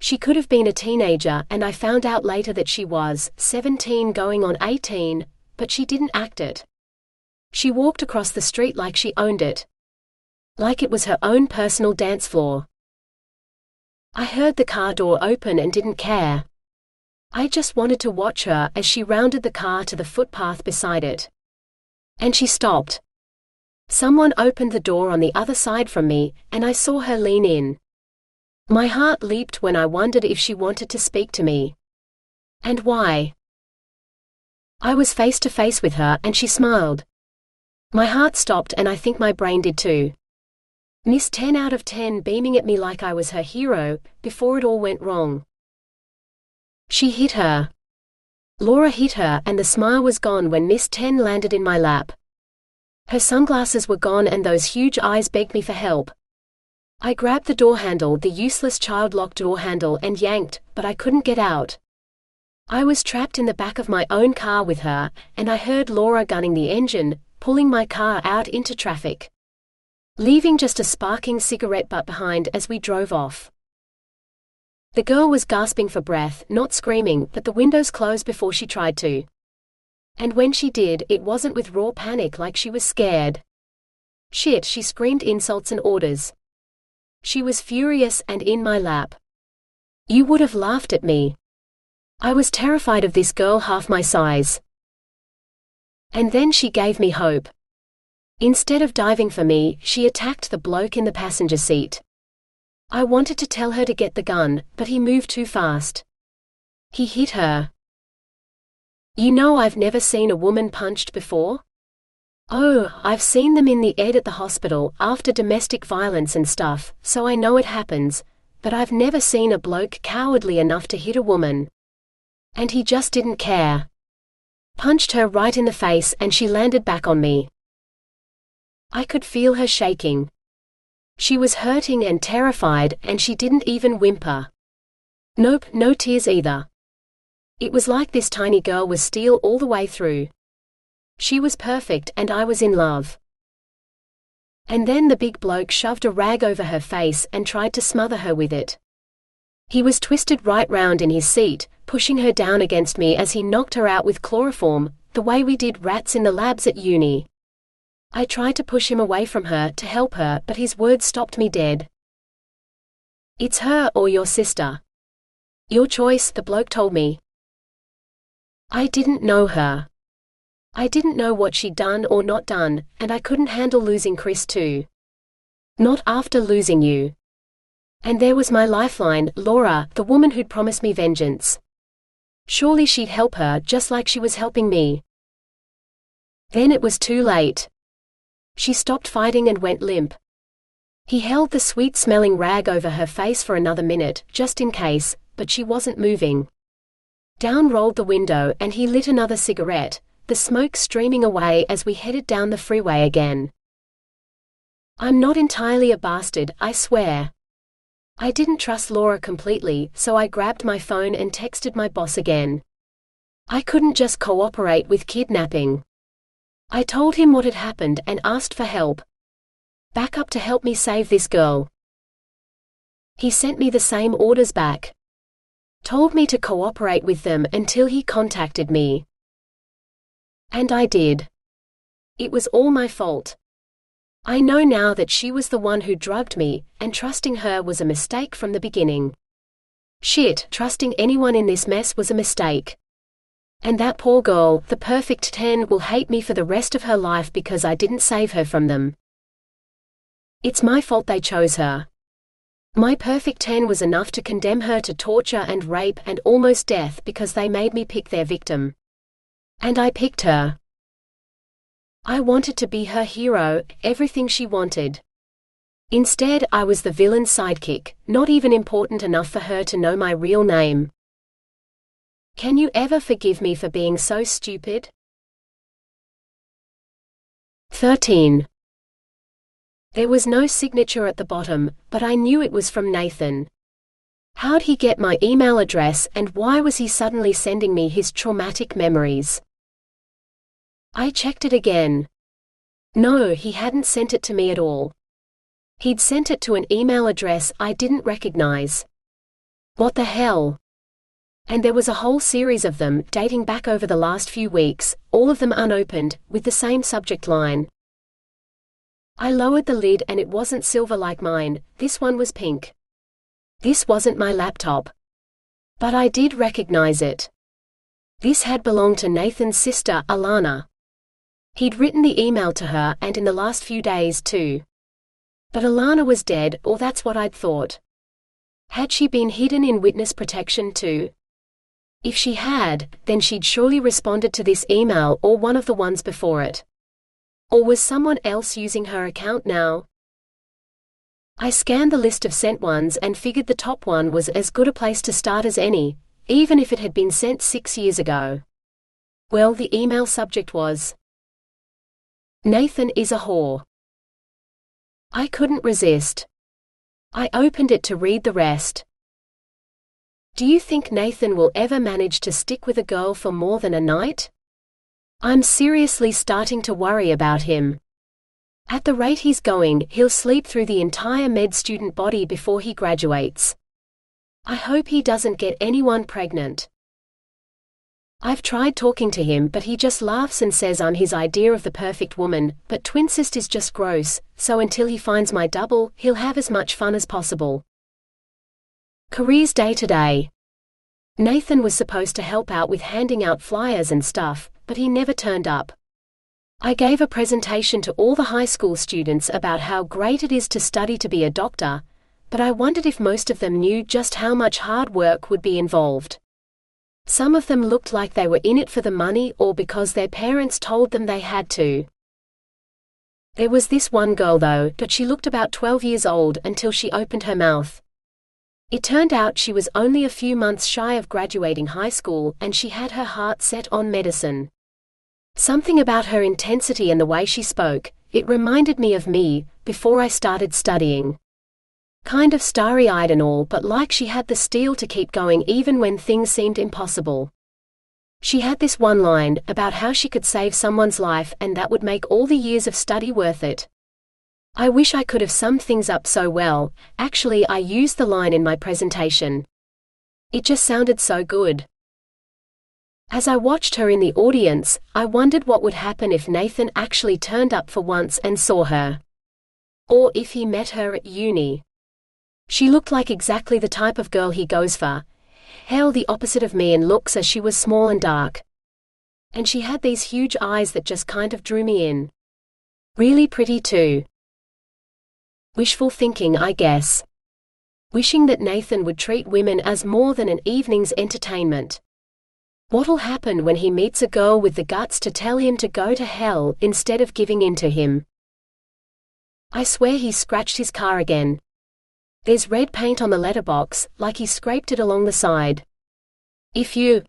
She could have been a teenager, and I found out later that she was 17 going on 18, but she didn't act it. She walked across the street like she owned it. Like it was her own personal dance floor. I heard the car door open and didn't care. I just wanted to watch her as she rounded the car to the footpath beside it. And she stopped. Someone opened the door on the other side from me, and I saw her lean in. My heart leaped when I wondered if she wanted to speak to me. And why? I was face to face with her and she smiled. My heart stopped and I think my brain did too. Miss 10 out of 10 beaming at me like I was her hero, before it all went wrong. She hit her. Laura hit her and the smile was gone when Miss 10 landed in my lap. Her sunglasses were gone and those huge eyes begged me for help. I grabbed the door handle, the useless child lock door handle, and yanked, but I couldn't get out. I was trapped in the back of my own car with her, and I heard Laura gunning the engine, pulling my car out into traffic, leaving just a sparking cigarette butt behind as we drove off. The girl was gasping for breath, not screaming, but the windows closed before she tried to. And when she did, it wasn't with raw panic like she was scared. Shit, she screamed insults and orders. She was furious and in my lap. You would have laughed at me. I was terrified of this girl half my size. And then she gave me hope. Instead of diving for me, she attacked the bloke in the passenger seat. I wanted to tell her to get the gun, but he moved too fast. He hit her. You know, I've never seen a woman punched before? Oh, I've seen them in the ed at the hospital after domestic violence and stuff, so I know it happens, but I've never seen a bloke cowardly enough to hit a woman. And he just didn't care. Punched her right in the face and she landed back on me. I could feel her shaking. She was hurting and terrified and she didn't even whimper. Nope, no tears either. It was like this tiny girl was steel all the way through. She was perfect and I was in love. And then the big bloke shoved a rag over her face and tried to smother her with it. He was twisted right round in his seat, pushing her down against me as he knocked her out with chloroform, the way we did rats in the labs at uni. I tried to push him away from her to help her, but his words stopped me dead. It's her or your sister. Your choice, the bloke told me. I didn't know her. I didn't know what she'd done or not done, and I couldn't handle losing Chris too. Not after losing you. And there was my lifeline, Laura, the woman who'd promised me vengeance. Surely she'd help her just like she was helping me. Then it was too late. She stopped fighting and went limp. He held the sweet-smelling rag over her face for another minute, just in case, but she wasn't moving. Down rolled the window and he lit another cigarette, the smoke streaming away as we headed down the freeway again. I'm not entirely a bastard, I swear. I didn't trust Laura completely, so I grabbed my phone and texted my boss again. I couldn't just cooperate with kidnapping. I told him what had happened and asked for help. Backup to help me save this girl. He sent me the same orders back. Told me to cooperate with them until he contacted me. And I did. It was all my fault. I know now that she was the one who drugged me, and trusting her was a mistake from the beginning. Shit, trusting anyone in this mess was a mistake. And that poor girl, the perfect 10, will hate me for the rest of her life because I didn't save her from them. It's my fault they chose her. My perfect 10 was enough to condemn her to torture and rape and almost death because they made me pick their victim. And I picked her. I wanted to be her hero, everything she wanted. Instead, I was the villain's sidekick, not even important enough for her to know my real name. Can you ever forgive me for being so stupid? 13. There was no signature at the bottom, but I knew it was from Nathan. How'd he get my email address and why was he suddenly sending me his traumatic memories? I checked it again. No, he hadn't sent it to me at all. He'd sent it to an email address I didn't recognize. What the hell? And there was a whole series of them, dating back over the last few weeks, all of them unopened, with the same subject line. I lowered the lid and it wasn't silver like mine, this one was pink. This wasn't my laptop. But I did recognize it. This had belonged to Nathan's sister, Alanna. He'd written the email to her and in the last few days too. But Alanna was dead, or that's what I'd thought. Had she been hidden in witness protection too? If she had, then she'd surely responded to this email or one of the ones before it. Or was someone else using her account now? I scanned the list of sent ones and figured the top one was as good a place to start as any, even if it had been sent 6 years ago. Well, the email subject was, "Nathan is a whore." I couldn't resist. I opened it to read the rest. Do you think Nathan will ever manage to stick with a girl for more than a night? I'm seriously starting to worry about him. At the rate he's going, he'll sleep through the entire med student body before he graduates. I hope he doesn't get anyone pregnant. I've tried talking to him, but he just laughs and says I'm his idea of the perfect woman, but twincest is just gross, so until he finds my double, he'll have as much fun as possible. Careers day to day. Nathan was supposed to help out with handing out flyers and stuff, but he never turned up. I gave a presentation to all the high school students about how great it is to study to be a doctor, but I wondered if most of them knew just how much hard work would be involved. Some of them looked like they were in it for the money or because their parents told them they had to. There was this one girl though, but she looked about 12 years old until she opened her mouth. It turned out she was only a few months shy of graduating high school and she had her heart set on medicine. Something about her intensity and the way she spoke, it reminded me of me, before I started studying. Kind of starry-eyed and all, but like she had the steel to keep going even when things seemed impossible. She had this one line about how she could save someone's life and that would make all the years of study worth it. I wish I could have summed things up so well. Actually, I used the line in my presentation. It just sounded so good. As I watched her in the audience, I wondered what would happen if Nathan actually turned up for once and saw her. Or if he met her at uni. She looked like exactly the type of girl he goes for. Hell, the opposite of me in looks, as she was small and dark. And she had these huge eyes that just kind of drew me in. Really pretty too. Wishful thinking, I guess. Wishing that Nathan would treat women as more than an evening's entertainment. What'll happen when he meets a girl with the guts to tell him to go to hell instead of giving in to him? I swear he scratched his car again. There's red paint on the letterbox, like he scraped it along the side. If you...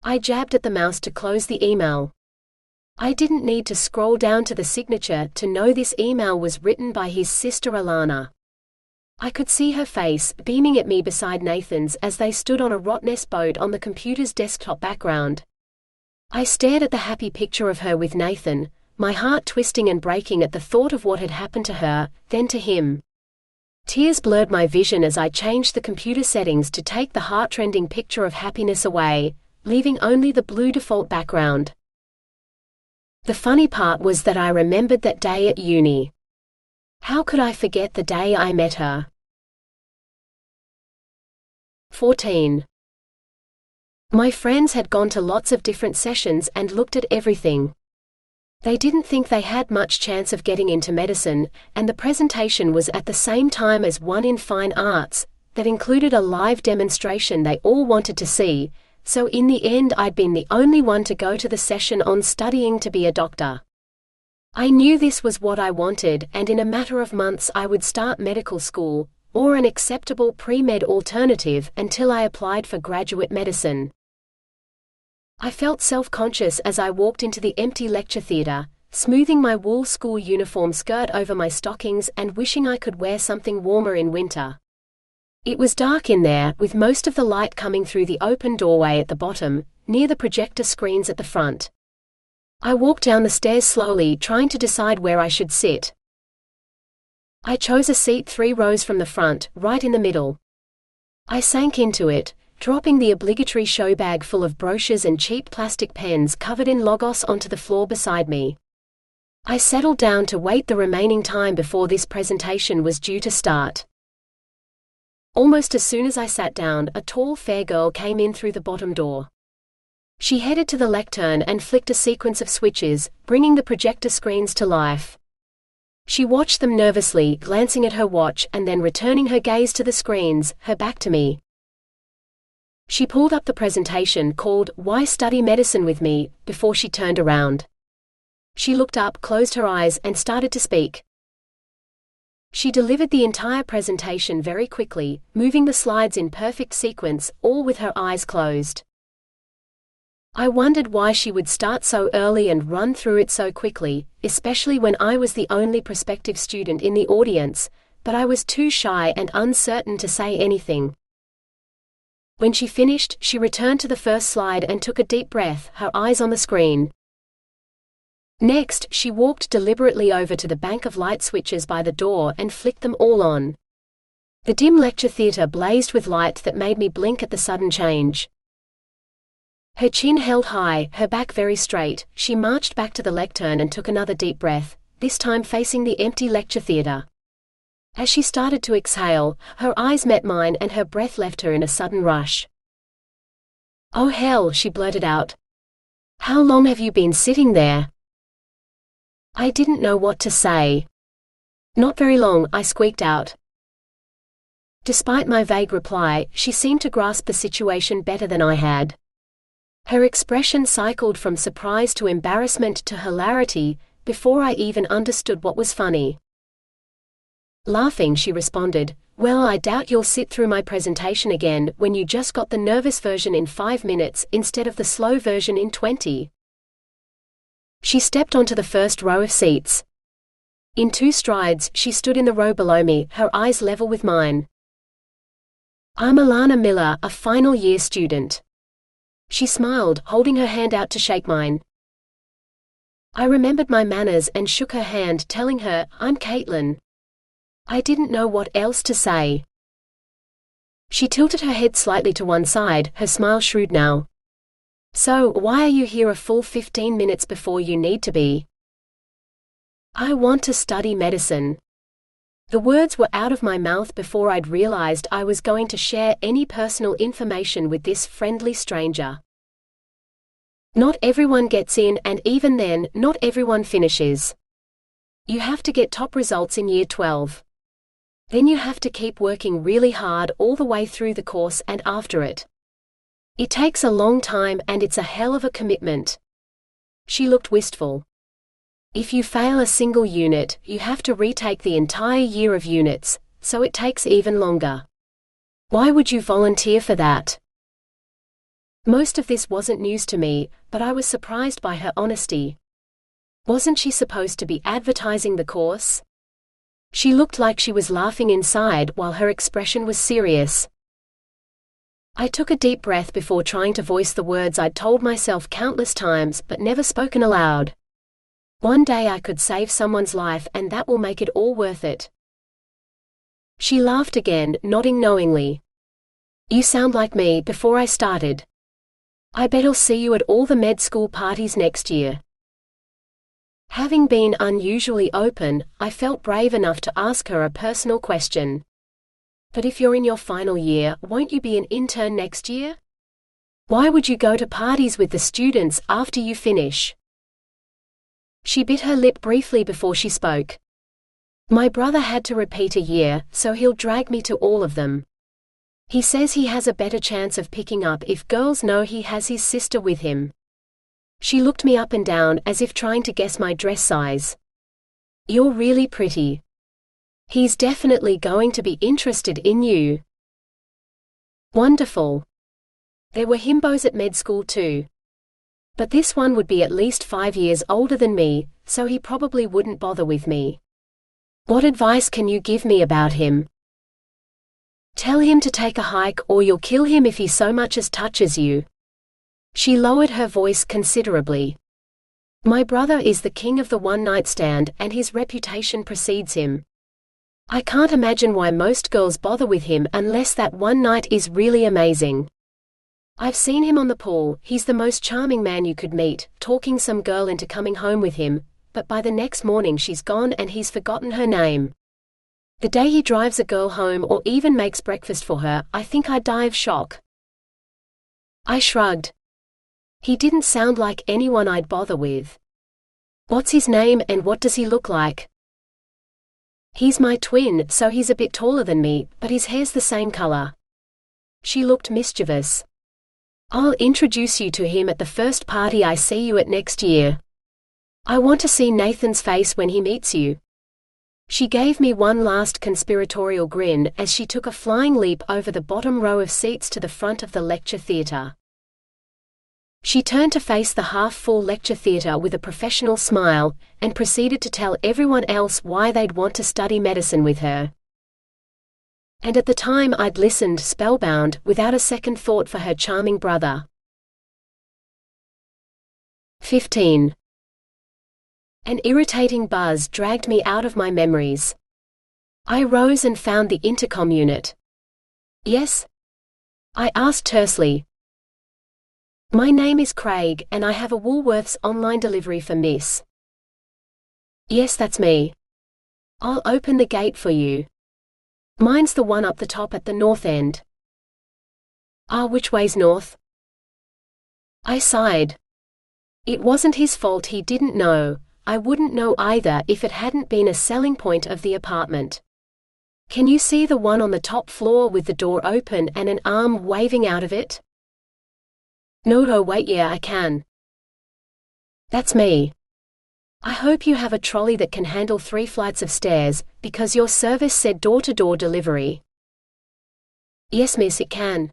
I jabbed at the mouse to close the email. I didn't need to scroll down to the signature to know this email was written by his sister Alanna. I could see her face, beaming at me beside Nathan's as they stood on a Rottnest boat on the computer's desktop background. I stared at the happy picture of her with Nathan, my heart twisting and breaking at the thought of what had happened to her, then to him. Tears blurred my vision as I changed the computer settings to take the heart-rending picture of happiness away, leaving only the blue default background. The funny part was that I remembered that day at uni. How could I forget the day I met her? 14. My friends had gone to lots of different sessions and looked at everything. They didn't think they had much chance of getting into medicine, and the presentation was at the same time as one in fine arts, that included a live demonstration they all wanted to see, so in the end I'd been the only one to go to the session on studying to be a doctor. I knew this was what I wanted, and in a matter of months I would start medical school, or an acceptable pre-med alternative until I applied for graduate medicine. I felt self-conscious as I walked into the empty lecture theater, smoothing my wool school uniform skirt over my stockings and wishing I could wear something warmer in winter. It was dark in there, with most of the light coming through the open doorway at the bottom, near the projector screens at the front. I walked down the stairs slowly, trying to decide where I should sit. I chose a seat 3 rows from the front, right in the middle. I sank into it, dropping the obligatory show bag full of brochures and cheap plastic pens covered in logos onto the floor beside me. I settled down to wait the remaining time before this presentation was due to start. Almost as soon as I sat down, a tall, fair girl came in through the bottom door. She headed to the lectern and flicked a sequence of switches, bringing the projector screens to life. She watched them nervously, glancing at her watch and then returning her gaze to the screens, her back to me. She pulled up the presentation called "Why Study Medicine with Me" before she turned around. She looked up, closed her eyes, and started to speak. She delivered the entire presentation very quickly, moving the slides in perfect sequence, all with her eyes closed. I wondered why she would start so early and run through it so quickly, especially when I was the only prospective student in the audience, but I was too shy and uncertain to say anything. When she finished, she returned to the first slide and took a deep breath, her eyes on the screen. Next, she walked deliberately over to the bank of light switches by the door and flicked them all on. The dim lecture theatre blazed with light that made me blink at the sudden change. Her chin held high, her back very straight, she marched back to the lectern and took another deep breath, this time facing the empty lecture theatre. As she started to exhale, her eyes met mine and her breath left her in a sudden rush. "Oh hell," she blurted out. "How long have you been sitting there?" I didn't know what to say. "Not very long," I squeaked out. Despite my vague reply, she seemed to grasp the situation better than I had. Her expression cycled from surprise to embarrassment to hilarity, before I even understood what was funny. Laughing, she responded, "Well, I doubt you'll sit through my presentation again when you just got the nervous version in 5 minutes instead of the slow version in 20. She stepped onto the first row of seats. In 2 strides, she stood in the row below me, her eyes level with mine. "I'm Alanna Miller, a final year student." She smiled, holding her hand out to shake mine. I remembered my manners and shook her hand, telling her, "I'm Caitlin." I didn't know what else to say. She tilted her head slightly to one side, her smile shrewd now. "So, why are you here a full 15 minutes before you need to be?" "I want to study medicine." The words were out of my mouth before I'd realized I was going to share any personal information with this friendly stranger. Not everyone gets in, and even then, not everyone finishes. You have to get top results in year 12. Then you have to keep working really hard all the way through the course and after it. It takes a long time and it's a hell of a commitment. She looked wistful. If you fail a single unit, you have to retake the entire year of units, so it takes even longer. Why would you volunteer for that? Most of this wasn't news to me, but I was surprised by her honesty. Wasn't she supposed to be advertising the course? She looked like she was laughing inside while her expression was serious. I took a deep breath before trying to voice the words I'd told myself countless times but never spoken aloud. One day I could save someone's life and that will make it all worth it. She laughed again, nodding knowingly. "You sound like me before I started. I bet I'll see you at all the med school parties next year." Having been unusually open, I felt brave enough to ask her a personal question. "But if you're in your final year, won't you be an intern next year? Why would you go to parties with the students after you finish?" She bit her lip briefly before she spoke. "My brother had to repeat a year, so he'll drag me to all of them. He says he has a better chance of picking up if girls know he has his sister with him." She looked me up and down as if trying to guess my dress size. "You're really pretty. He's definitely going to be interested in you." Wonderful. There were himbos at med school too. But this one would be at least 5 years older than me, so he probably wouldn't bother with me. "What advice can you give me about him?" "Tell him to take a hike or you'll kill him if he so much as touches you." She lowered her voice considerably. "My brother is the king of the one-night stand and his reputation precedes him. I can't imagine why most girls bother with him unless that one night is really amazing. I've seen him on the pool, he's the most charming man you could meet, talking some girl into coming home with him, but by the next morning she's gone and he's forgotten her name. The day he drives a girl home or even makes breakfast for her, I think I'd die of shock." I shrugged. He didn't sound like anyone I'd bother with. What's his name and what does he look like? He's my twin, so he's a bit taller than me, but his hair's the same color. She looked mischievous. I'll introduce you to him at the first party I see you at next year. I want to see Nathan's face when he meets you. She gave me one last conspiratorial grin as she took a flying leap over the bottom row of seats to the front of the lecture theater. She turned to face the half-full lecture theater with a professional smile, and proceeded to tell everyone else why they'd want to study medicine with her. And at the time I'd listened spellbound, without a second thought for her charming brother. 15. An irritating buzz dragged me out of my memories. I rose and found the intercom unit. Yes? I asked tersely. My name is Craig, and I have a Woolworths online delivery for Miss. Yes, that's me. I'll open the gate for you. Mine's the one up the top at the north end. Ah, which way's north? I sighed. It wasn't his fault he didn't know. I wouldn't know either if it hadn't been a selling point of the apartment. Can you see the one on the top floor with the door open and an arm waving out of it? No, oh wait, yeah, I can. That's me. I hope you have a trolley that can handle 3 flights of stairs, because your service said door-to-door delivery. Yes, miss, it can.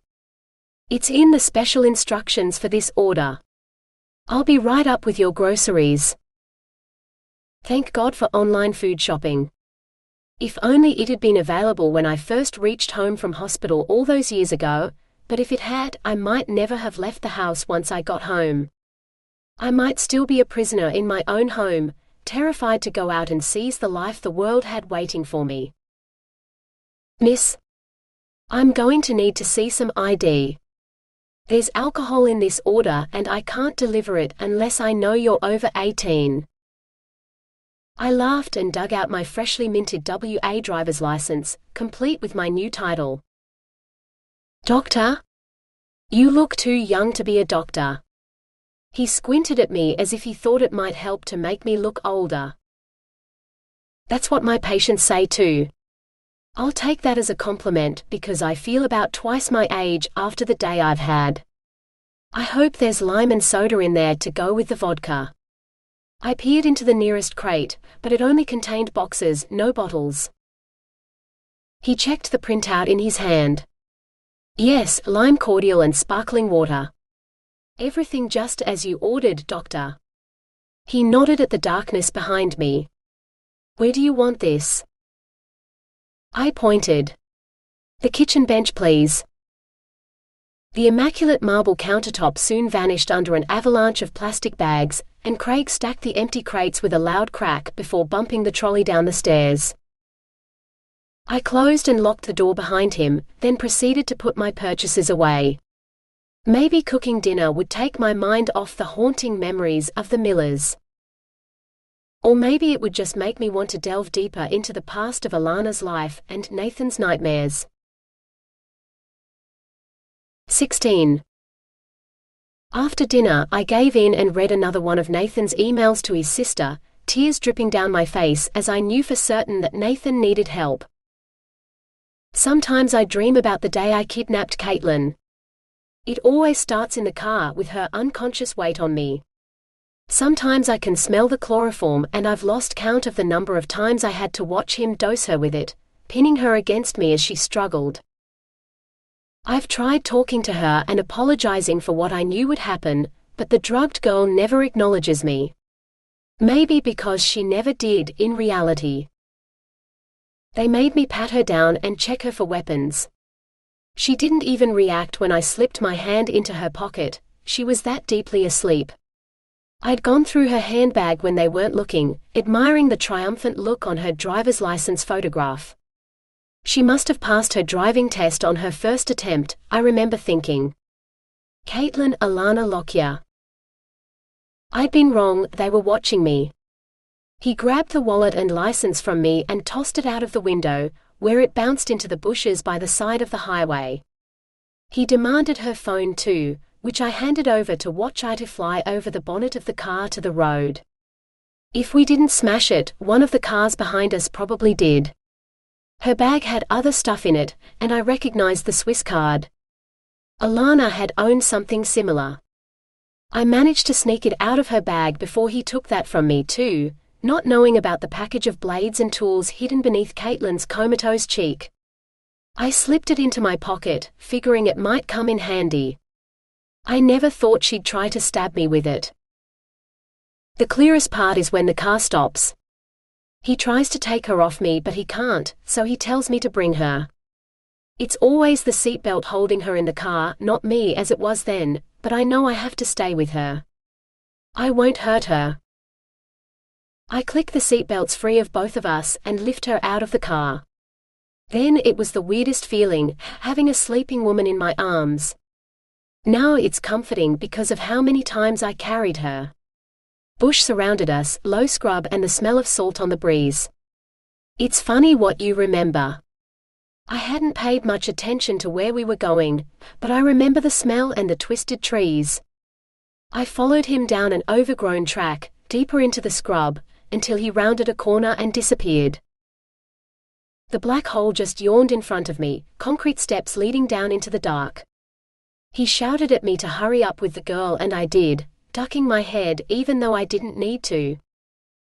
It's in the special instructions for this order. I'll be right up with your groceries. Thank God for online food shopping. If only it had been available when I first reached home from hospital all those years ago, but if it had, I might never have left the house once I got home. I might still be a prisoner in my own home, terrified to go out and seize the life the world had waiting for me. Miss, I'm going to need to see some ID. There's alcohol in this order and I can't deliver it unless I know you're over 18. I laughed and dug out my freshly minted WA driver's license, complete with my new title. Doctor? You look too young to be a doctor. He squinted at me as if he thought it might help to make me look older. That's what my patients say too. I'll take that as a compliment because I feel about twice my age after the day I've had. I hope there's lime and soda in there to go with the vodka. I peered into the nearest crate, but it only contained boxes, no bottles. He checked the printout in his hand. Yes, lime cordial and sparkling water. Everything just as you ordered, doctor. He nodded at the darkness behind me. Where do you want this? I pointed. The kitchen bench, please. The immaculate marble countertop soon vanished under an avalanche of plastic bags, and Craig stacked the empty crates with a loud crack before bumping the trolley down the stairs. I closed and locked the door behind him, then proceeded to put my purchases away. Maybe cooking dinner would take my mind off the haunting memories of the Millers. Or maybe it would just make me want to delve deeper into the past of Alanna's life and Nathan's nightmares. 16. After dinner, I gave in and read another one of Nathan's emails to his sister, tears dripping down my face as I knew for certain that Nathan needed help. Sometimes I dream about the day I kidnapped Caitlin. It always starts in the car with her unconscious weight on me. Sometimes I can smell the chloroform and I've lost count of the number of times I had to watch him dose her with it, pinning her against me as she struggled. I've tried talking to her and apologizing for what I knew would happen, but the drugged girl never acknowledges me. Maybe because she never did in reality. They made me pat her down and check her for weapons. She didn't even react when I slipped my hand into her pocket, she was that deeply asleep. I'd gone through her handbag when they weren't looking, admiring the triumphant look on her driver's license photograph. She must have passed her driving test on her first attempt, I remember thinking. Caitlin Alanna Lockyer. I'd been wrong, they were watching me. He grabbed the wallet and license from me and tossed it out of the window, where it bounced into the bushes by the side of the highway. He demanded her phone too, which I handed over to watch I to fly over the bonnet of the car to the road. If we didn't smash it, one of the cars behind us probably did. Her bag had other stuff in it, and I recognized the Swiss card. Alanna had owned something similar. I managed to sneak it out of her bag before he took that from me too, not knowing about the package of blades and tools hidden beneath Caitlin's comatose cheek. I slipped it into my pocket, figuring it might come in handy. I never thought she'd try to stab me with it. The clearest part is when the car stops. He tries to take her off me but he can't, so he tells me to bring her. It's always the seatbelt holding her in the car, not me as it was then, but I know I have to stay with her. I won't hurt her. I click the seatbelts free of both of us and lift her out of the car. Then it was the weirdest feeling, having a sleeping woman in my arms. Now it's comforting because of how many times I carried her. Bush surrounded us, low scrub and the smell of salt on the breeze. It's funny what you remember. I hadn't paid much attention to where we were going, but I remember the smell and the twisted trees. I followed him down an overgrown track, deeper into the scrub, until he rounded a corner and disappeared. The black hole just yawned in front of me, concrete steps leading down into the dark. He shouted at me to hurry up with the girl and I did, ducking my head even though I didn't need to.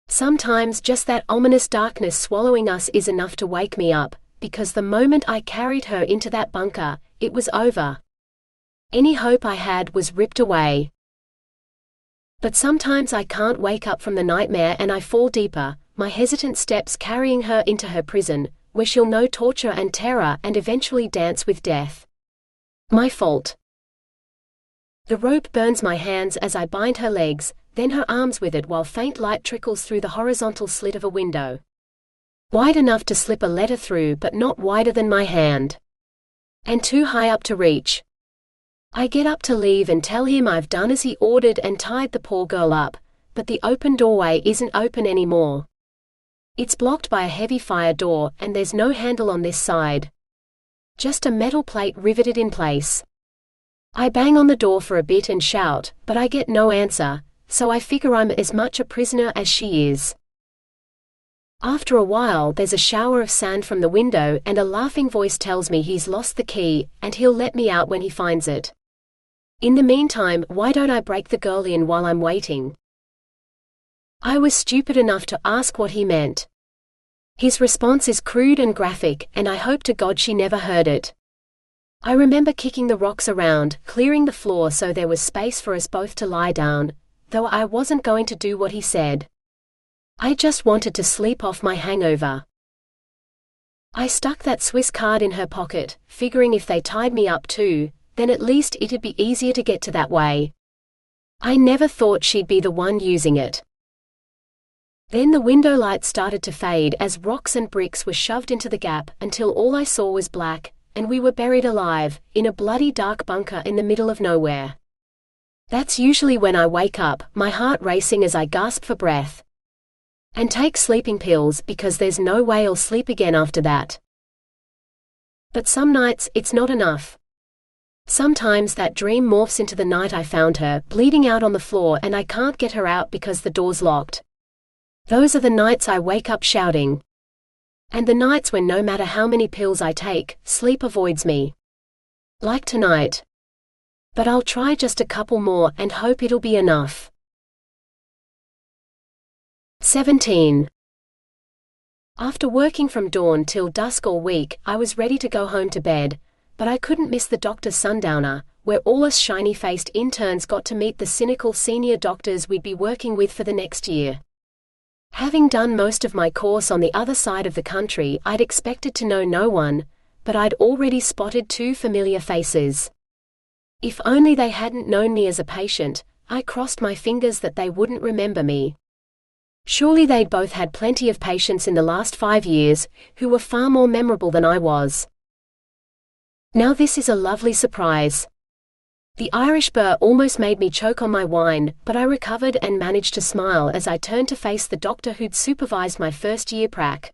Sometimes just that ominous darkness swallowing us is enough to wake me up, because the moment I carried her into that bunker, it was over. Any hope I had was ripped away. But sometimes I can't wake up from the nightmare and I fall deeper, my hesitant steps carrying her into her prison, where she'll know torture and terror and eventually dance with death. My fault. The rope burns my hands as I bind her legs, then her arms with it while faint light trickles through the horizontal slit of a window. Wide enough to slip a letter through but not wider than my hand. And too high up to reach. I get up to leave and tell him I've done as he ordered and tied the poor girl up, but the open doorway isn't open anymore. It's blocked by a heavy fire door and there's no handle on this side. Just a metal plate riveted in place. I bang on the door for a bit and shout, but I get no answer, so I figure I'm as much a prisoner as she is. After a while there's a shower of sand from the window and a laughing voice tells me he's lost the key, and he'll let me out when he finds it. In the meantime, why don't I break the girl in while I'm waiting? I was stupid enough to ask what he meant. His response is crude and graphic, and I hope to God she never heard it. I remember kicking the rocks around, clearing the floor so there was space for us both to lie down, though I wasn't going to do what he said. I just wanted to sleep off my hangover. I stuck that Swiss card in her pocket, figuring if they tied me up too, then at least it'd be easier to get to that way. I never thought she'd be the one using it. Then the window light started to fade as rocks and bricks were shoved into the gap until all I saw was black, and we were buried alive, in a bloody dark bunker in the middle of nowhere. That's usually when I wake up, my heart racing as I gasp for breath. And take sleeping pills because there's no way I'll sleep again after that. But some nights, it's not enough. Sometimes that dream morphs into the night I found her, bleeding out on the floor and I can't get her out because the door's locked. Those are the nights I wake up shouting. And the nights when no matter how many pills I take, sleep avoids me. Like tonight. But I'll try just a couple more and hope it'll be enough. 17. After working from dawn till dusk all week, I was ready to go home to bed, but I couldn't miss the doctor's sundowner, where all us shiny-faced interns got to meet the cynical senior doctors we'd be working with for the next year. Having done most of my course on the other side of the country, I'd expected to know no one, but I'd already spotted two familiar faces. If only they hadn't known me as a patient, I crossed my fingers that they wouldn't remember me. Surely they'd both had plenty of patients in the last 5 years, who were far more memorable than I was. Now this is a lovely surprise. The Irish burr almost made me choke on my wine, but I recovered and managed to smile as I turned to face the doctor who'd supervised my first-year prac.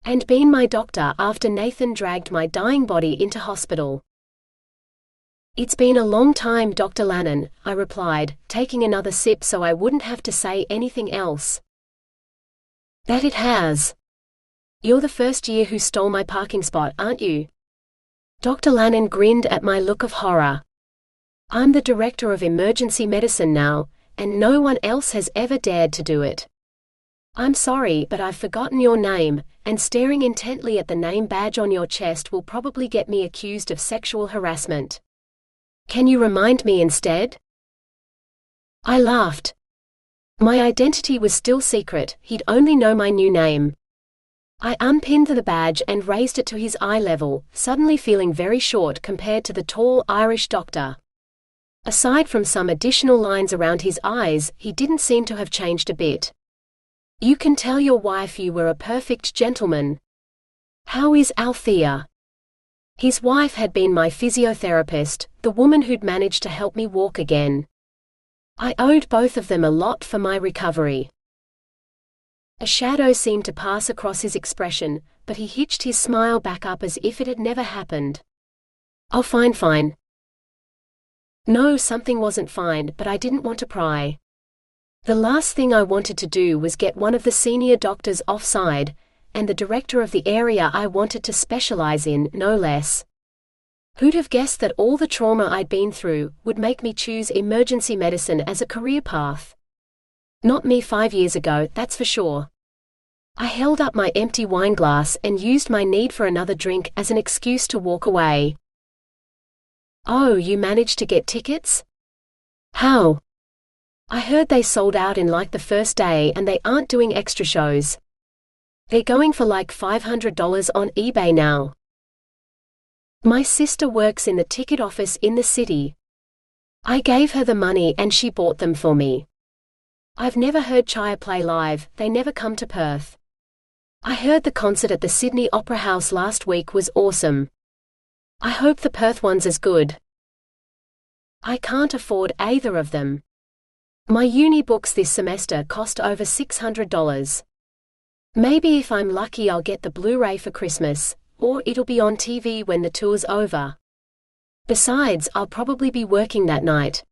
And been my doctor after Nathan dragged my dying body into hospital. It's been a long time, Dr. Lannon, I replied, taking another sip so I wouldn't have to say anything else. That it has. You're the first year who stole my parking spot, aren't you? Dr. Lannon grinned at my look of horror. I'm the director of emergency medicine now, and no one else has ever dared to do it. I'm sorry, but I've forgotten your name, and staring intently at the name badge on your chest will probably get me accused of sexual harassment. Can you remind me instead? I laughed. My identity was still secret, he'd only know my new name. I unpinned the badge and raised it to his eye level, suddenly feeling very short compared to the tall Irish doctor. Aside from some additional lines around his eyes, he didn't seem to have changed a bit. You can tell your wife you were a perfect gentleman. How is Althea? His wife had been my physiotherapist, the woman who'd managed to help me walk again. I owed both of them a lot for my recovery. A shadow seemed to pass across his expression, but he hitched his smile back up as if it had never happened. Oh, fine. No, something wasn't fine, but I didn't want to pry. The last thing I wanted to do was get one of the senior doctors offside, and the director of the area I wanted to specialize in, no less. Who'd have guessed that all the trauma I'd been through would make me choose emergency medicine as a career path? Not me 5 years ago, that's for sure. I held up my empty wine glass and used my need for another drink as an excuse to walk away. Oh, you managed to get tickets? How? I heard they sold out in like the first day and they aren't doing extra shows. They're going for like $500 on eBay now. My sister works in the ticket office in the city. I gave her the money and she bought them for me. I've never heard Chaya play live, they never come to Perth. I heard the concert at the Sydney Opera House last week was awesome. I hope the Perth one's as good. I can't afford either of them. My uni books this semester cost over $600. Maybe if I'm lucky I'll get the Blu-ray for Christmas, or it'll be on TV when the tour's over. Besides, I'll probably be working that night.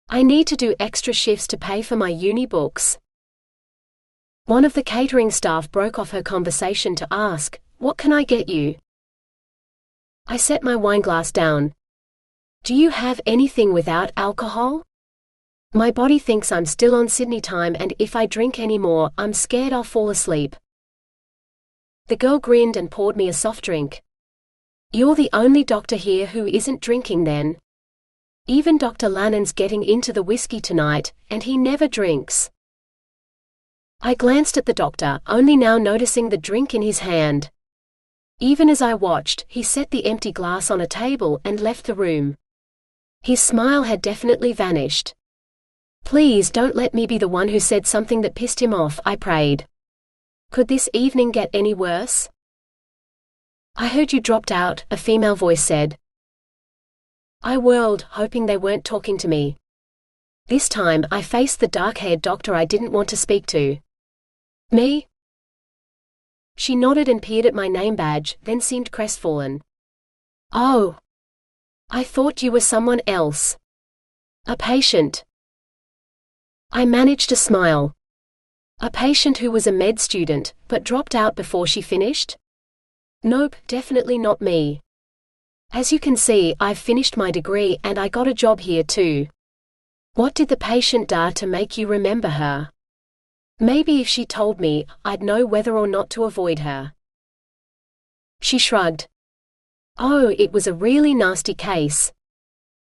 I need to do extra shifts to pay for my uni books. One of the catering staff broke off her conversation to ask, "What can I get you?" I set my wineglass down. Do you have anything without alcohol? My body thinks I'm still on Sydney time and if I drink any more, I'm scared I'll fall asleep. The girl grinned and poured me a soft drink. You're the only doctor here who isn't drinking then. Even Dr. Lannon's getting into the whiskey tonight, and he never drinks. I glanced at the doctor, only now noticing the drink in his hand. Even as I watched, he set the empty glass on a table and left the room. His smile had definitely vanished. Please don't let me be the one who said something that pissed him off, I prayed. Could this evening get any worse? I heard you dropped out, a female voice said. I whirled, hoping they weren't talking to me. This time, I faced the dark-haired doctor I didn't want to speak to. Me? She nodded and peered at my name badge, then seemed crestfallen. Oh. I thought you were someone else. A patient. I managed to smile. A patient who was a med student, but dropped out before she finished? Nope, definitely not me. As you can see, I've finished my degree and I got a job here too. What did the patient do to make you remember her? Maybe if she told me, I'd know whether or not to avoid her. She shrugged. Oh, it was a really nasty case.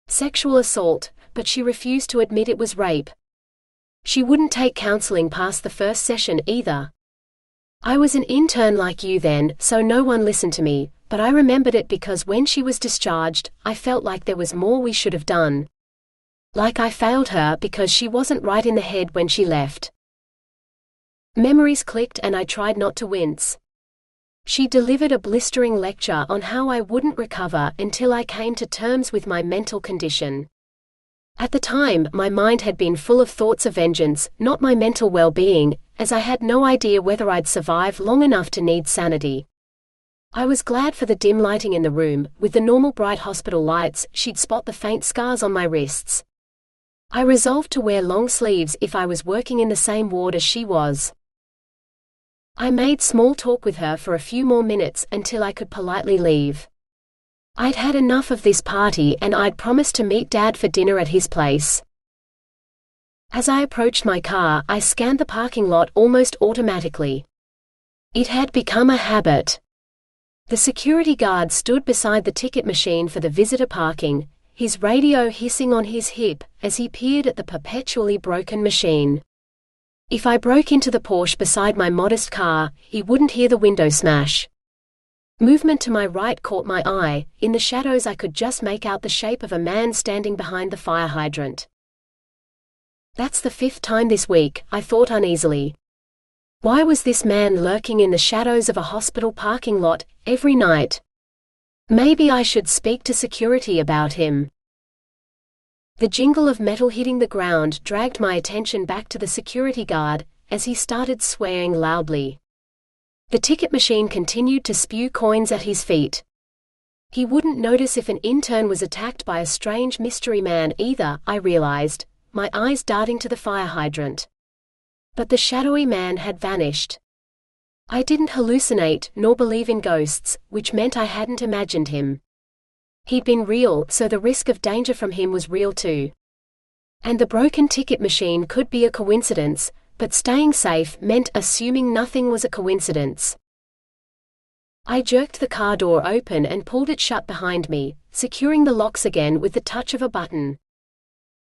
Sexual assault, but she refused to admit it was rape. She wouldn't take counseling past the first session either. I was an intern like you then, so no one listened to me, but I remembered it because when she was discharged, I felt like there was more we should have done. Like I failed her because she wasn't right in the head when she left. Memories clicked and I tried not to wince. She delivered a blistering lecture on how I wouldn't recover until I came to terms with my mental condition. At the time, my mind had been full of thoughts of vengeance, not my mental well-being, as I had no idea whether I'd survive long enough to need sanity. I was glad for the dim lighting in the room. With the normal bright hospital lights, she'd spot the faint scars on my wrists. I resolved to wear long sleeves if I was working in the same ward as she was. I made small talk with her for a few more minutes until I could politely leave. I'd had enough of this party and I'd promised to meet Dad for dinner at his place. As I approached my car, I scanned the parking lot almost automatically. It had become a habit. The security guard stood beside the ticket machine for the visitor parking, his radio hissing on his hip as he peered at the perpetually broken machine. If I broke into the Porsche beside my modest car, he wouldn't hear the window smash. Movement to my right caught my eye. In the shadows I could just make out the shape of a man standing behind the fire hydrant. That's the 5th time this week, I thought uneasily. Why was this man lurking in the shadows of a hospital parking lot every night? Maybe I should speak to security about him. The jingle of metal hitting the ground dragged my attention back to the security guard, as he started swearing loudly. The ticket machine continued to spew coins at his feet. He wouldn't notice if an intern was attacked by a strange mystery man either, I realized, my eyes darting to the fire hydrant. But the shadowy man had vanished. I didn't hallucinate nor believe in ghosts, which meant I hadn't imagined him. He'd been real, so the risk of danger from him was real too. And the broken ticket machine could be a coincidence, but staying safe meant assuming nothing was a coincidence. I jerked the car door open and pulled it shut behind me, securing the locks again with the touch of a button.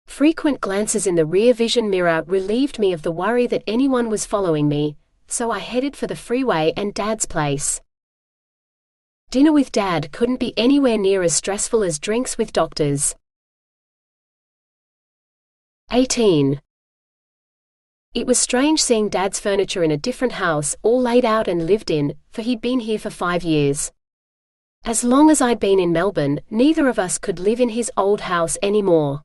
Frequent glances in the rear vision mirror relieved me of the worry that anyone was following me, so I headed for the freeway and Dad's place. Dinner with Dad couldn't be anywhere near as stressful as drinks with doctors. 18. It was strange seeing Dad's furniture in a different house, all laid out and lived in, for he'd been here for 5 years. As long as I'd been in Melbourne, neither of us could live in his old house anymore.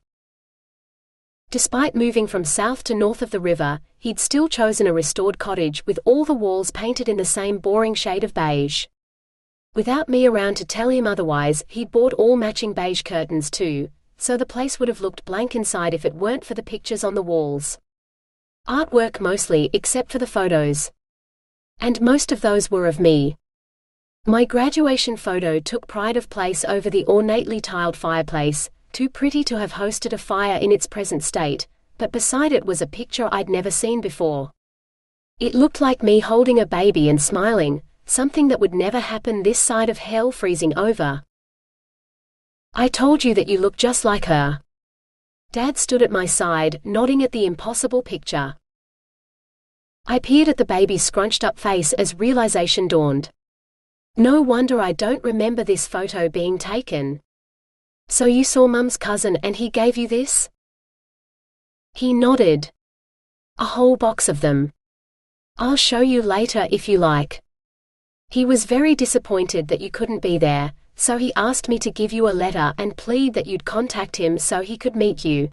Despite moving from south to north of the river, he'd still chosen a restored cottage with all the walls painted in the same boring shade of beige. Without me around to tell him otherwise, he'd bought all matching beige curtains too, so the place would have looked blank inside if it weren't for the pictures on the walls. Artwork mostly, except for the photos. And most of those were of me. My graduation photo took pride of place over the ornately tiled fireplace, too pretty to have hosted a fire in its present state, but beside it was a picture I'd never seen before. It looked like me holding a baby and smiling, something that would never happen this side of hell freezing over. I told you that you look just like her. Dad stood at my side, nodding at the impossible picture. I peered at the baby's scrunched-up face as realization dawned. No wonder I don't remember this photo being taken. So you saw Mum's cousin and he gave you this? He nodded. A whole box of them. I'll show you later if you like. He was very disappointed that you couldn't be there, so he asked me to give you a letter and plead that you'd contact him so he could meet you.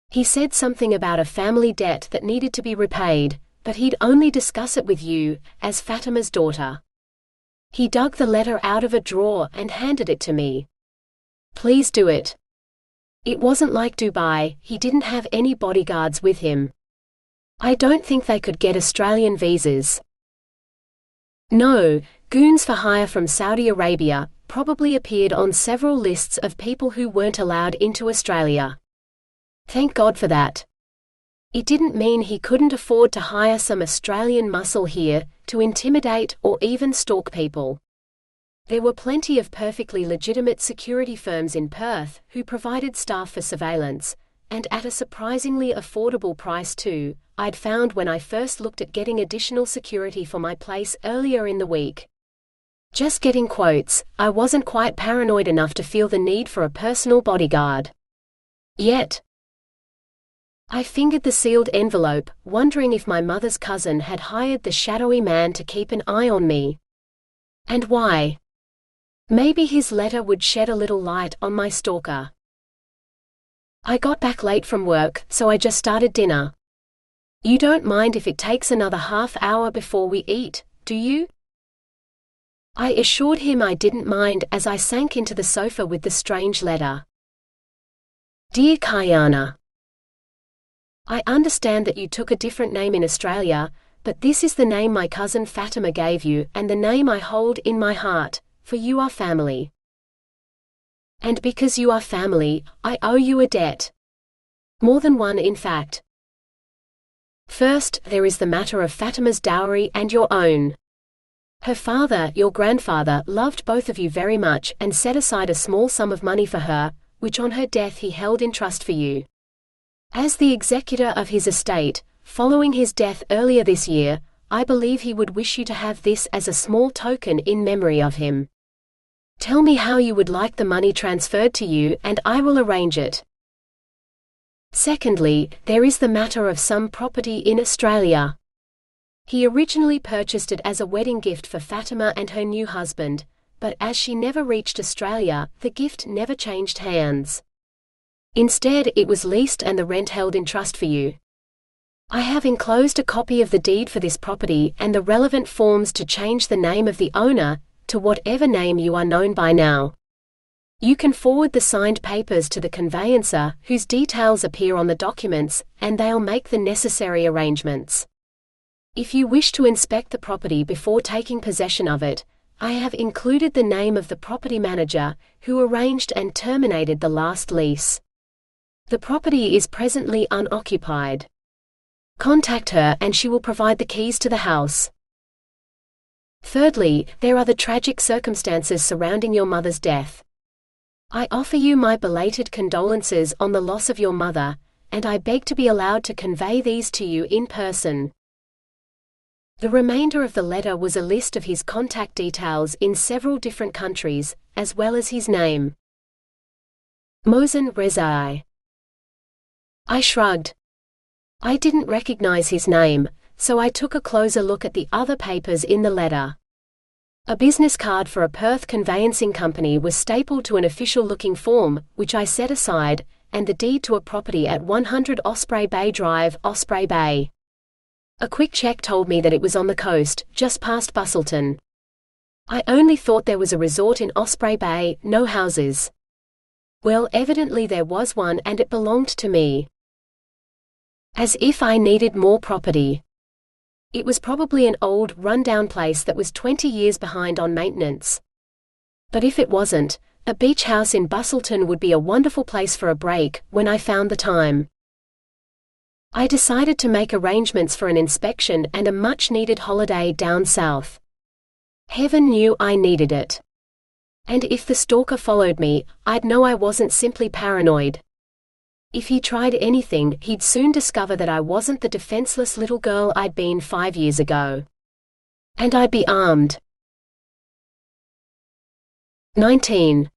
He said something about a family debt that needed to be repaid, but he'd only discuss it with you, as Fatima's daughter. He dug the letter out of a drawer and handed it to me. Please do it. It wasn't like Dubai, he didn't have any bodyguards with him. I don't think they could get Australian visas. No, goons for hire from Saudi Arabia probably appeared on several lists of people who weren't allowed into Australia. Thank God for that. It didn't mean he couldn't afford to hire some Australian muscle here to intimidate or even stalk people. There were plenty of perfectly legitimate security firms in Perth who provided staff for surveillance, and at a surprisingly affordable price too, I'd found when I first looked at getting additional security for my place earlier in the week. Just getting quotes, I wasn't quite paranoid enough to feel the need for a personal bodyguard. Yet. I fingered the sealed envelope, wondering if my mother's cousin had hired the shadowy man to keep an eye on me. And why? Maybe his letter would shed a little light on my stalker. I got back late from work, so I just started dinner. You don't mind if it takes another half hour before we eat, do you? I assured him I didn't mind as I sank into the sofa with the strange letter. Dear Kayana, I understand that you took a different name in Australia, but this is the name my cousin Fatima gave you and the name I hold in my heart, for you are family. And because you are family, I owe you a debt. More than one, in fact. First, there is the matter of Fatima's dowry and your own. Her father, your grandfather, loved both of you very much and set aside a small sum of money for her, which on her death he held in trust for you. As the executor of his estate, following his death earlier this year, I believe he would wish you to have this as a small token in memory of him. Tell me how you would like the money transferred to you and I will arrange it. Secondly, there is the matter of some property in Australia. He originally purchased it as a wedding gift for Fatima and her new husband, but as she never reached Australia, the gift never changed hands. Instead, it was leased and the rent held in trust for you. I have enclosed a copy of the deed for this property and the relevant forms to change the name of the owner to whatever name you are known by now. You can forward the signed papers to the conveyancer, whose details appear on the documents, and they'll make the necessary arrangements. If you wish to inspect the property before taking possession of it, I have included the name of the property manager, who arranged and terminated the last lease. The property is presently unoccupied. Contact her and she will provide the keys to the house. Thirdly, there are the tragic circumstances surrounding your mother's death. I offer you my belated condolences on the loss of your mother, and I beg to be allowed to convey these to you in person. The remainder of the letter was a list of his contact details in several different countries, as well as his name. Mohsen Rezai. I shrugged. I didn't recognize his name, so I took a closer look at the other papers in the letter. A business card for a Perth conveyancing company was stapled to an official-looking form, which I set aside, and the deed to a property at 100 Osprey Bay Drive, Osprey Bay. A quick check told me that it was on the coast, just past Busselton. I only thought there was a resort in Osprey Bay, no houses. Well, evidently there was one and it belonged to me. As if I needed more property. It was probably an old, run-down place that was 20 years behind on maintenance. But if it wasn't, a beach house in Busselton would be a wonderful place for a break, when I found the time. I decided to make arrangements for an inspection and a much-needed holiday down south. Heaven knew I needed it. And if the stalker followed me, I'd know I wasn't simply paranoid. If he tried anything, he'd soon discover that I wasn't the defenseless little girl I'd been 5 years ago. And I'd be armed. 19.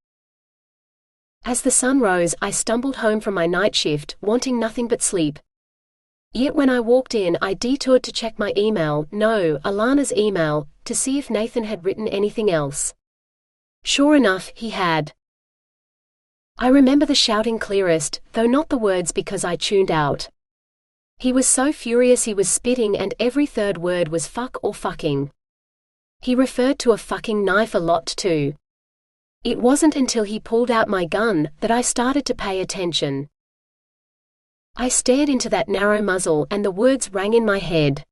As the sun rose, I stumbled home from my night shift, wanting nothing but sleep. Yet when I walked in, I detoured to check my email, no, Alanna's email, to see if Nathan had written anything else. Sure enough, he had. I remember the shouting clearest, though not the words because I tuned out. He was so furious he was spitting and every third word was fuck or fucking. He referred to a fucking knife a lot too. It wasn't until he pulled out my gun that I started to pay attention. I stared into that narrow muzzle and the words rang in my head.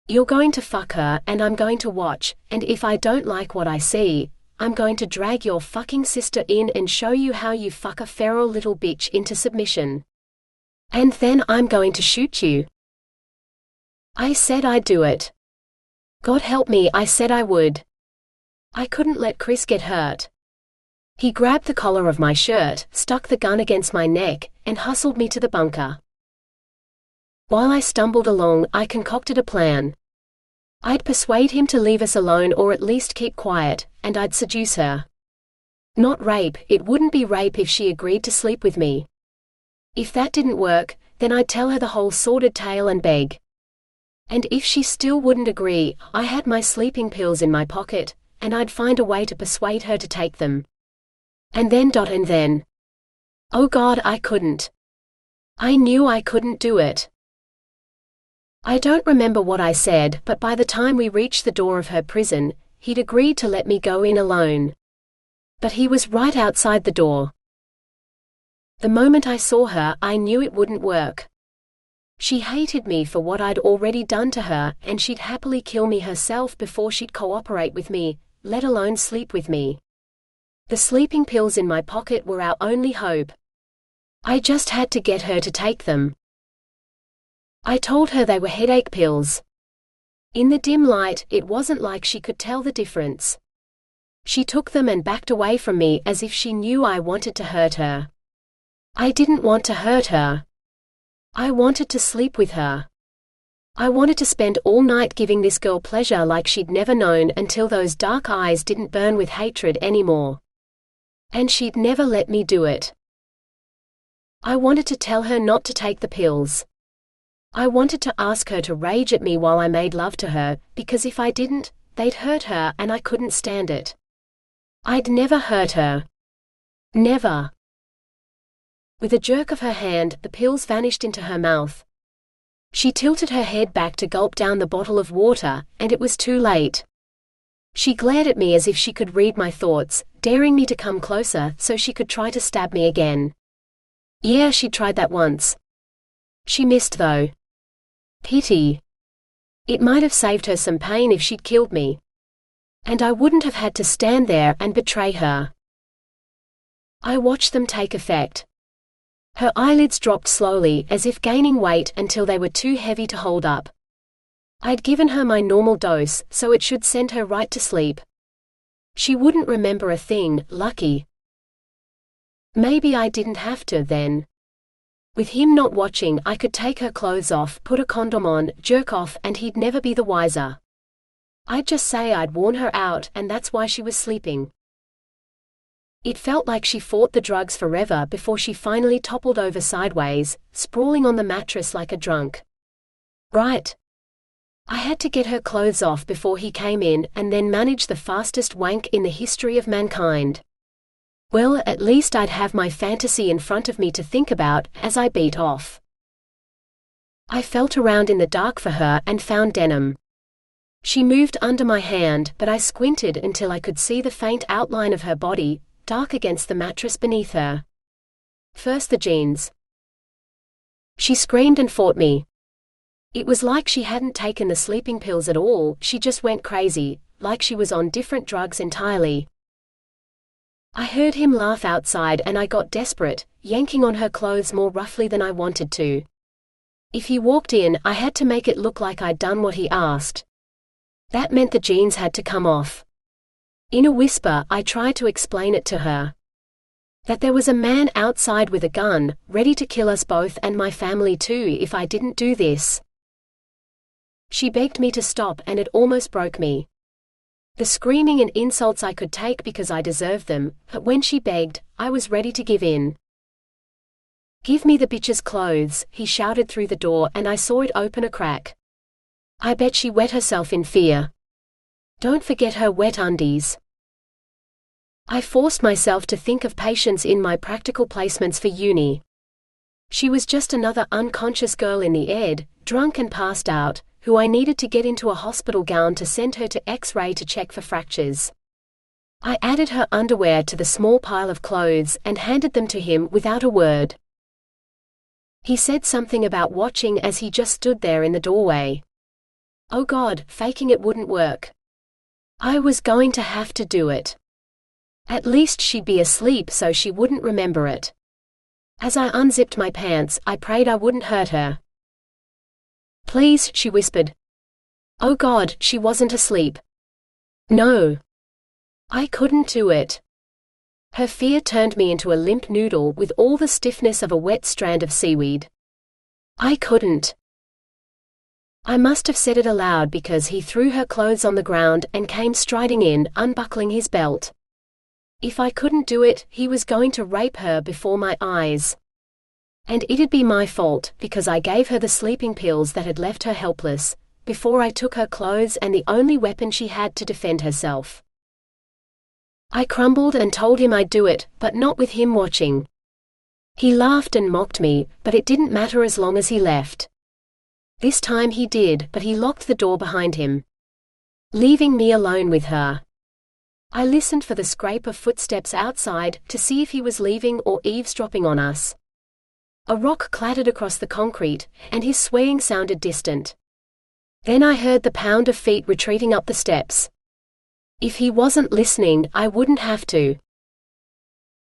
You're going to fuck her and I'm going to watch, and if I don't like what I see, I'm going to drag your fucking sister in and show you how you fuck a feral little bitch into submission. And then I'm going to shoot you. I said I'd do it. God help me, I said I would. I couldn't let Chris get hurt. He grabbed the collar of my shirt, stuck the gun against my neck, and hustled me to the bunker. While I stumbled along, I concocted a plan. I'd persuade him to leave us alone or at least keep quiet, and I'd seduce her. Not rape, it wouldn't be rape if she agreed to sleep with me. If that didn't work, then I'd tell her the whole sordid tale and beg. And if she still wouldn't agree, I had my sleeping pills in my pocket, and I'd find a way to persuade her to take them. And then. Oh God, I couldn't. I knew I couldn't do it. I don't remember what I said, but by the time we reached the door of her prison, he'd agreed to let me go in alone. But he was right outside the door. The moment I saw her, I knew it wouldn't work. She hated me for what I'd already done to her, and she'd happily kill me herself before she'd cooperate with me, let alone sleep with me. The sleeping pills in my pocket were our only hope. I just had to get her to take them. I told her they were headache pills. In the dim light, it wasn't like she could tell the difference. She took them and backed away from me as if she knew I wanted to hurt her. I didn't want to hurt her. I wanted to sleep with her. I wanted to spend all night giving this girl pleasure like she'd never known until those dark eyes didn't burn with hatred anymore. And she'd never let me do it. I wanted to tell her not to take the pills. I wanted to ask her to rage at me while I made love to her, because if I didn't, they'd hurt her and I couldn't stand it. I'd never hurt her. Never. With a jerk of her hand, the pills vanished into her mouth. She tilted her head back to gulp down the bottle of water, and it was too late. She glared at me as if she could read my thoughts, daring me to come closer so she could try to stab me again. Yeah, she tried that once. She missed though. Pity. It might have saved her some pain if she'd killed me. And I wouldn't have had to stand there and betray her. I watched them take effect. Her eyelids dropped slowly, as if gaining weight until they were too heavy to hold up. I'd given her my normal dose, so it should send her right to sleep. She wouldn't remember a thing, lucky. Maybe I didn't have to, then. With him not watching, I could take her clothes off, put a condom on, jerk off, and he'd never be the wiser. I'd just say I'd worn her out, and that's why she was sleeping. It felt like she fought the drugs forever before she finally toppled over sideways, sprawling on the mattress like a drunk. Right. I had to get her clothes off before he came in, and then manage the fastest wank in the history of mankind. Well, at least I'd have my fantasy in front of me to think about as I beat off. I felt around in the dark for her and found denim. She moved under my hand, but I squinted until I could see the faint outline of her body, dark against the mattress beneath her. First the jeans. She screamed and fought me. It was like she hadn't taken the sleeping pills at all, she just went crazy, like she was on different drugs entirely. I heard him laugh outside and I got desperate, yanking on her clothes more roughly than I wanted to. If he walked in, I had to make it look like I'd done what he asked. That meant the jeans had to come off. In a whisper, I tried to explain it to her. That there was a man outside with a gun, ready to kill us both and my family too if I didn't do this. She begged me to stop and it almost broke me. The screaming and insults I could take because I deserved them, but when she begged, I was ready to give in. "Give me the bitch's clothes," he shouted through the door and I saw it open a crack. I bet she wet herself in fear. Don't forget her wet undies. I forced myself to think of Patience in my practical placements for uni. She was just another unconscious girl in the ed, drunk and passed out, who I needed to get into a hospital gown to send her to X-ray to check for fractures. I added her underwear to the small pile of clothes and handed them to him without a word. He said something about watching as he just stood there in the doorway. Oh God, faking it wouldn't work. I was going to have to do it. At least she'd be asleep so she wouldn't remember it. As I unzipped my pants, I prayed I wouldn't hurt her. "Please," she whispered. Oh God, she wasn't asleep. No. I couldn't do it. Her fear turned me into a limp noodle with all the stiffness of a wet strand of seaweed. I couldn't. I must have said it aloud because he threw her clothes on the ground and came striding in, unbuckling his belt. If I couldn't do it, he was going to rape her before my eyes. And it'd be my fault, because I gave her the sleeping pills that had left her helpless, before I took her clothes and the only weapon she had to defend herself. I crumbled and told him I'd do it, but not with him watching. He laughed and mocked me, but it didn't matter as long as he left. This time he did, but he locked the door behind him. leaving me alone with her. I listened for the scrape of footsteps outside to see if he was leaving or eavesdropping on us. A rock clattered across the concrete, and his swaying sounded distant. Then I heard the pound of feet retreating up the steps. If he wasn't listening, I wouldn't have to.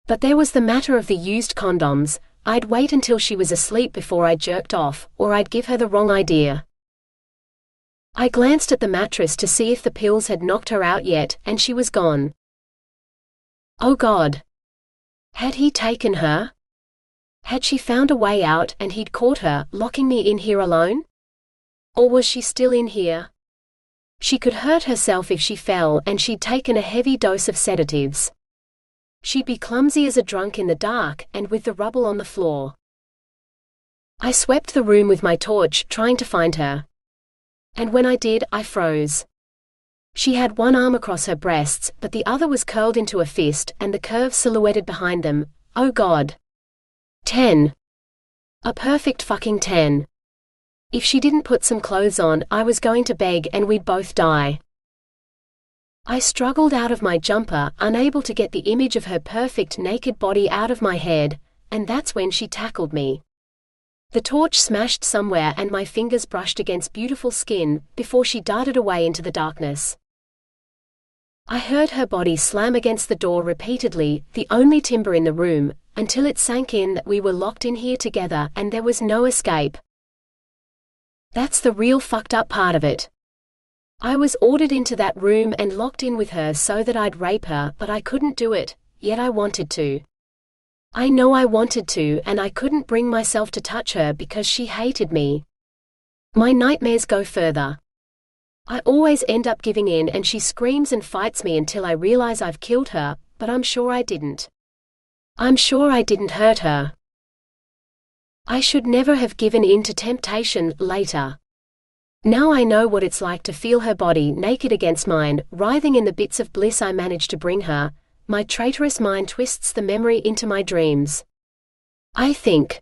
But there was the matter of the used condoms. I'd wait until she was asleep before I jerked off, or I'd give her the wrong idea. I glanced at the mattress to see if the pills had knocked her out yet, and she was gone. Oh God! Had he taken her? Had she found a way out and he'd caught her, locking me in here alone? Or was she still in here? She could hurt herself if she fell, and she'd taken a heavy dose of sedatives. She'd be clumsy as a drunk in the dark, and with the rubble on the floor. I swept the room with my torch, trying to find her. And when I did, I froze. She had one arm across her breasts, but the other was curled into a fist, and the curve silhouetted behind them. Oh God. 10. A perfect fucking 10. If she didn't put some clothes on, I was going to beg and we'd both die. I struggled out of my jumper, unable to get the image of her perfect naked body out of my head, and that's when she tackled me. The torch smashed somewhere and my fingers brushed against beautiful skin, before she darted away into the darkness. I heard her body slam against the door repeatedly, the only timber in the room, until it sank in that we were locked in here together and there was no escape. That's the real fucked up part of it. I was ordered into that room and locked in with her so that I'd rape her, but I couldn't do it, yet I wanted to. I know I wanted to, and I couldn't bring myself to touch her because she hated me. My nightmares go further. I always end up giving in and she screams and fights me until I realize I've killed her, but I'm sure I didn't. I'm sure I didn't hurt her. I should never have given in to temptation later. Now I know what it's like to feel her body naked against mine, writhing in the bits of bliss I managed to bring her. My traitorous mind twists the memory into my dreams. I think,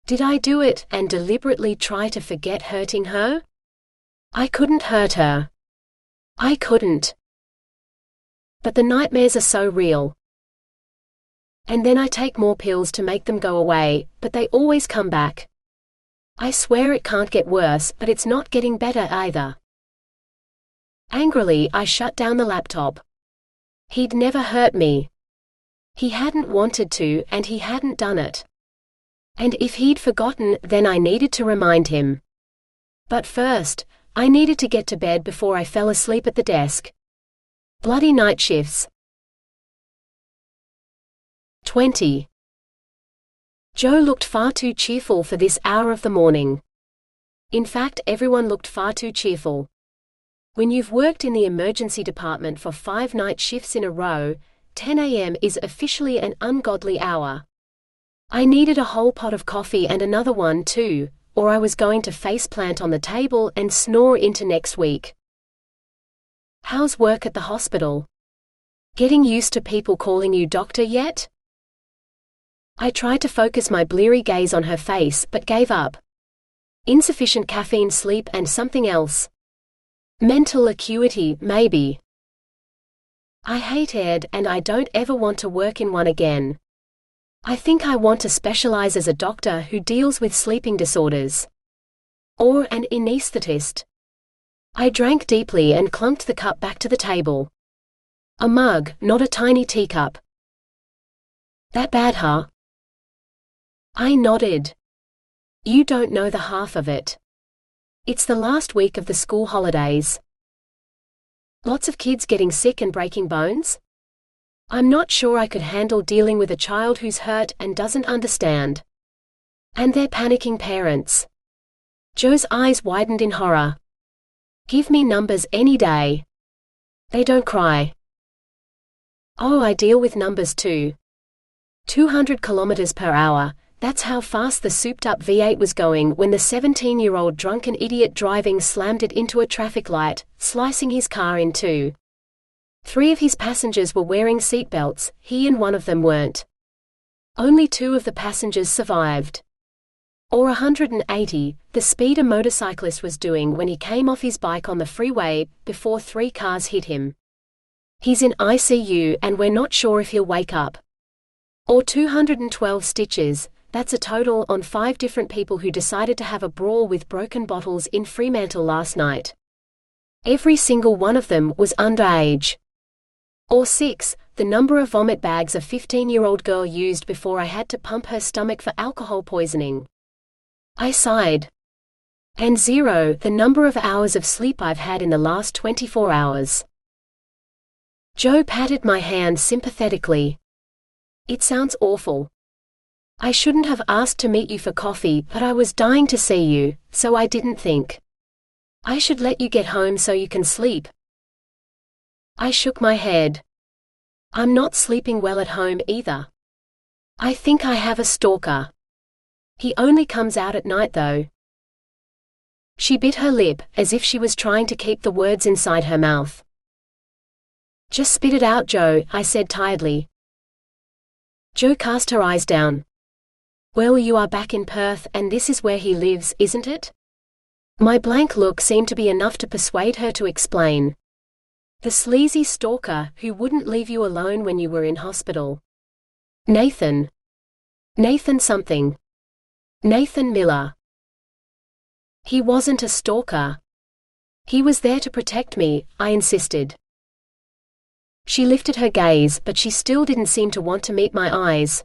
did I do it and deliberately try to forget hurting her? I couldn't hurt her. I couldn't. But the nightmares are so real. And then I take more pills to make them go away, but they always come back. I swear it can't get worse, but it's not getting better either. Angrily, I shut down the laptop. He'd never hurt me. He hadn't wanted to, and he hadn't done it. And if he'd forgotten, then I needed to remind him. But first, I needed to get to bed before I fell asleep at the desk. Bloody night shifts. 20. Joe looked far too cheerful for this hour of the morning. In fact, everyone looked far too cheerful. When you've worked in the emergency department for 5 night shifts in a row, 10 a.m. is officially an ungodly hour. I needed a whole pot of coffee and another one too, or I was going to faceplant on the table and snore into next week. How's work at the hospital? Getting used to people calling you doctor yet? I tried to focus my bleary gaze on her face but gave up. Insufficient caffeine, sleep, and something else. Mental acuity, maybe. I hate Ed and I don't ever want to work in one again. I think I want to specialize as a doctor who deals with sleeping disorders. Or an anesthetist. I drank deeply and clunked the cup back to the table. A mug, not a tiny teacup. That bad, huh? I nodded. You don't know the half of it. It's the last week of the school holidays. Lots of kids getting sick and breaking bones? I'm not sure I could handle dealing with a child who's hurt and doesn't understand. And their panicking parents. Joe's eyes widened in horror. Give me numbers any day. They don't cry. Oh, I deal with numbers too. 200 kilometers per hour. That's how fast the souped-up V8 was going when the 17-year-old drunken idiot driving slammed it into a traffic light, slicing his car in two. 3 of his passengers were wearing seatbelts, he and one of them weren't. Only 2 of the passengers survived. Or 180, the speed a motorcyclist was doing when he came off his bike on the freeway, before 3 cars hit him. He's in ICU and we're not sure if he'll wake up. Or 212 stitches, that's a total on 5 different people who decided to have a brawl with broken bottles in Fremantle last night. Every single one of them was underage. Or 6, the number of vomit bags a 15-year-old girl used before I had to pump her stomach for alcohol poisoning. I sighed. And 0, the number of hours of sleep I've had in the last 24 hours. Joe patted my hand sympathetically. It sounds awful. I shouldn't have asked to meet you for coffee, but I was dying to see you, so I didn't think. I should let you get home so you can sleep. I shook my head. I'm not sleeping well at home either. I think I have a stalker. He only comes out at night though. She bit her lip, as if she was trying to keep the words inside her mouth. Just spit it out, Joe, I said tiredly. Joe cast her eyes down. Well, you are back in Perth and this is where he lives, isn't it? My blank look seemed to be enough to persuade her to explain. The sleazy stalker who wouldn't leave you alone when you were in hospital. Nathan. Nathan something. Nathan Miller. He wasn't a stalker. He was there to protect me, I insisted. She lifted her gaze, but she still didn't seem to want to meet my eyes.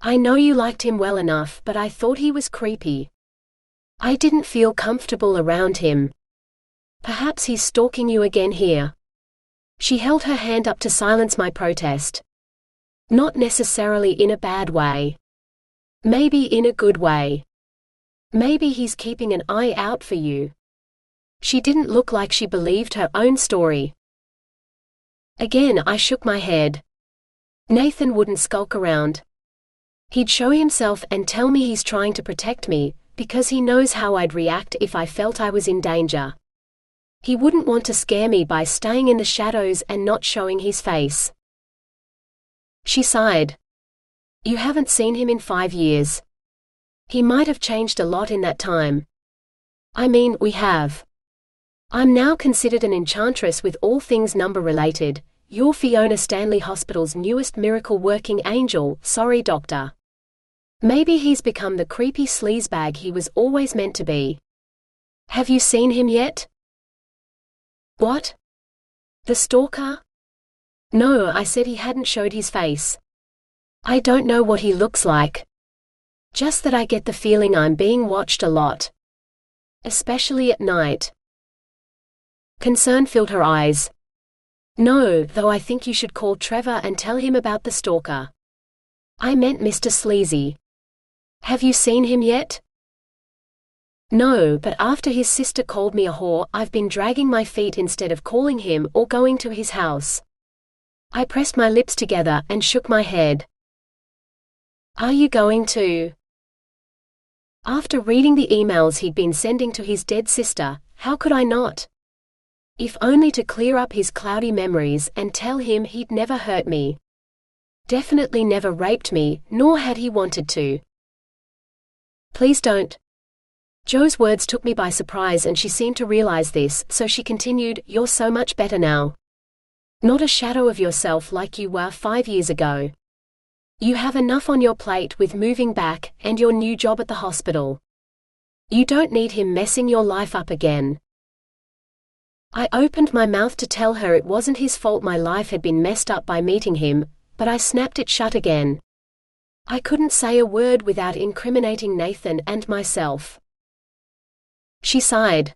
I know you liked him well enough, but I thought he was creepy. I didn't feel comfortable around him. Perhaps he's stalking you again here. She held her hand up to silence my protest. Not necessarily in a bad way. Maybe in a good way. Maybe he's keeping an eye out for you. She didn't look like she believed her own story. Again I shook my head. Nathan wouldn't skulk around. He'd show himself and tell me he's trying to protect me, because he knows how I'd react if I felt I was in danger. He wouldn't want to scare me by staying in the shadows and not showing his face. She sighed. You haven't seen him in 5 years. He might have changed a lot in that time. I mean, we have. I'm now considered an enchantress with all things number-related. You're Fiona Stanley Hospital's newest miracle-working angel, sorry doctor. Maybe he's become the creepy sleazebag he was always meant to be. Have you seen him yet? What? The stalker? No, I said he hadn't showed his face. I don't know what he looks like. Just that I get the feeling I'm being watched a lot. Especially at night. Concern filled her eyes. No, though I think you should call Trevor and tell him about the stalker. I meant Mr. Sleazy. Have you seen him yet? No, but after his sister called me a whore, I've been dragging my feet instead of calling him or going to his house. I pressed my lips together and shook my head. Are you going to? After reading the emails he'd been sending to his dead sister, how could I not? If only to clear up his cloudy memories and tell him he'd never hurt me. Definitely never raped me, nor had he wanted to. Please don't. Joe's words took me by surprise and she seemed to realize this, so she continued, You're so much better now. Not a shadow of yourself like you were 5 years ago. You have enough on your plate with moving back and your new job at the hospital. You don't need him messing your life up again. I opened my mouth to tell her it wasn't his fault my life had been messed up by meeting him, but I snapped it shut again. I couldn't say a word without incriminating Nathan and myself. She sighed.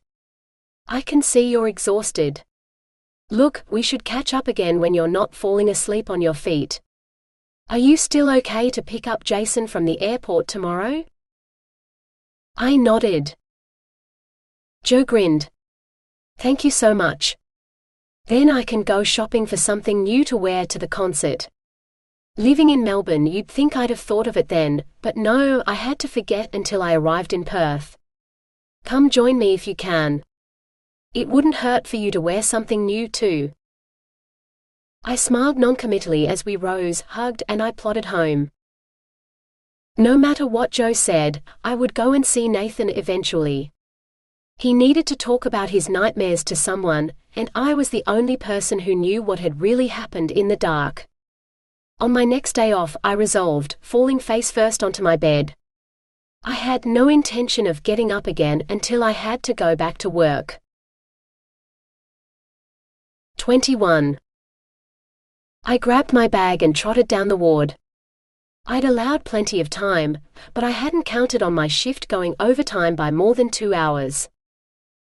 I can see you're exhausted. Look, we should catch up again when you're not falling asleep on your feet. Are you still okay to pick up Jason from the airport tomorrow? I nodded. Joe grinned. Thank you so much. Then I can go shopping for something new to wear to the concert. Living in Melbourne, you'd think I'd have thought of it then, but no, I had to forget until I arrived in Perth. Come join me if you can. It wouldn't hurt for you to wear something new too. I smiled noncommittally as we rose, hugged, and I plodded home. No matter what Joe said, I would go and see Nathan eventually. He needed to talk about his nightmares to someone, and I was the only person who knew what had really happened in the dark. On my next day off, I resolved, falling face first onto my bed. I had no intention of getting up again until I had to go back to work. 21. I grabbed my bag and trotted down the ward. I'd allowed plenty of time, but I hadn't counted on my shift going overtime by more than 2 hours.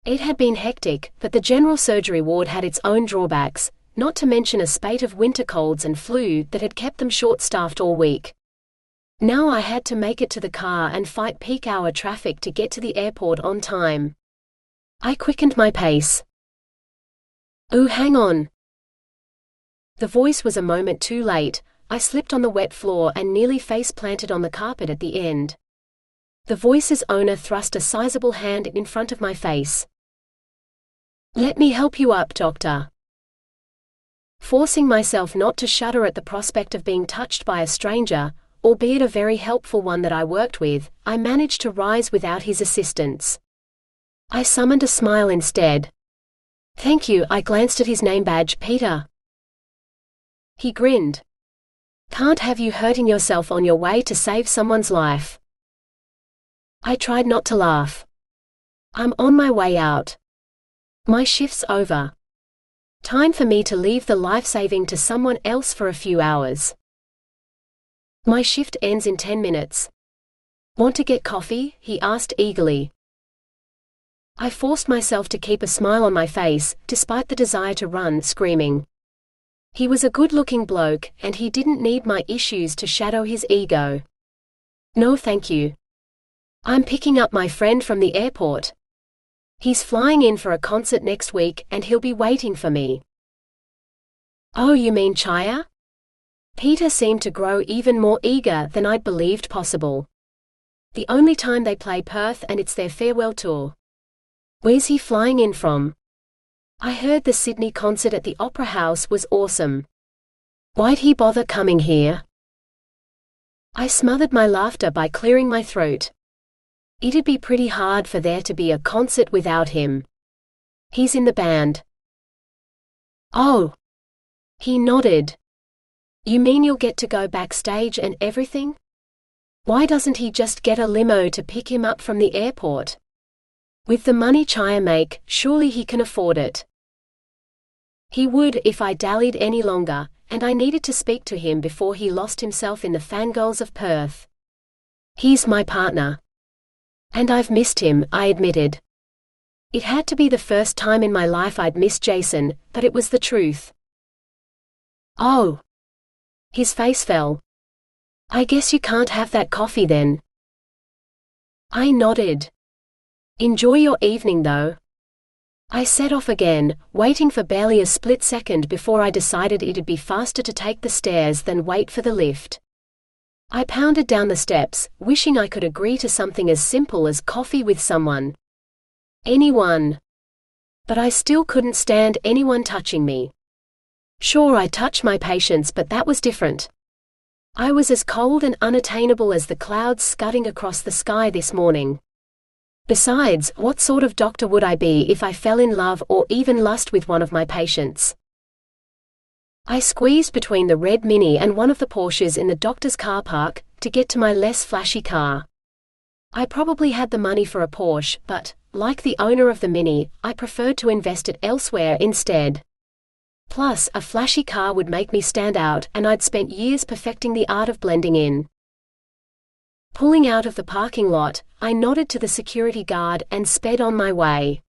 It had been hectic, but the general surgery ward had its own drawbacks, not to mention a spate of winter colds and flu that had kept them short-staffed all week. Now I had to make it to the car and fight peak-hour traffic to get to the airport on time. I quickened my pace. "Ooh, hang on." The voice was a moment too late. I slipped on the wet floor and nearly face-planted on the carpet at the end. The voice's owner thrust a sizable hand in front of my face. "Let me help you up, doctor." Forcing myself not to shudder at the prospect of being touched by a stranger, albeit a very helpful one that I worked with, I managed to rise without his assistance. I summoned a smile instead. "Thank you." I glanced at his name badge. "Peter." He grinned. "Can't have you hurting yourself on your way to save someone's life." I tried not to laugh. "I'm on my way out. My shift's over. Time for me to leave the life-saving to someone else for a few hours. My shift ends in 10 minutes. Want to get coffee?" he asked eagerly. I forced myself to keep a smile on my face, despite the desire to run screaming. He was a good-looking bloke, and he didn't need my issues to shadow his ego. "No thank you. I'm picking up my friend from the airport. He's flying in for a concert next week, and he'll be waiting for me." "Oh, you mean Chaya?" Peter seemed to grow even more eager than I'd believed possible. "The only time they play Perth, and it's their farewell tour." "Where's he flying in from?" "I heard the Sydney concert at the Opera House was awesome. Why'd he bother coming here?" I smothered my laughter by clearing my throat. It'd be pretty hard for there to be a concert without him. He's in the band. "Oh." He nodded. "You mean you'll get to go backstage and everything? Why doesn't he just get a limo to pick him up from the airport? With the money Chaya make, surely he can afford it." He would if I dallied any longer, and I needed to speak to him before he lost himself in the fangirls of Perth. "He's my partner. And I've missed him," I admitted. It had to be the first time in my life I'd missed Jason, but it was the truth. "Oh." His face fell. "I guess you can't have that coffee then." I nodded. "Enjoy your evening though." I set off again, waiting for barely a split second before I decided it'd be faster to take the stairs than wait for the lift. I pounded down the steps, wishing I could agree to something as simple as coffee with someone. Anyone. But I still couldn't stand anyone touching me. Sure, I touched my patients, but that was different. I was as cold and unattainable as the clouds scudding across the sky this morning. Besides, what sort of doctor would I be if I fell in love or even lust with one of my patients? I squeezed between the red Mini and one of the Porsches in the doctor's car park, to get to my less flashy car. I probably had the money for a Porsche, but, like the owner of the Mini, I preferred to invest it elsewhere instead. Plus, a flashy car would make me stand out, and I'd spent years perfecting the art of blending in. Pulling out of the parking lot, I nodded to the security guard and sped on my way.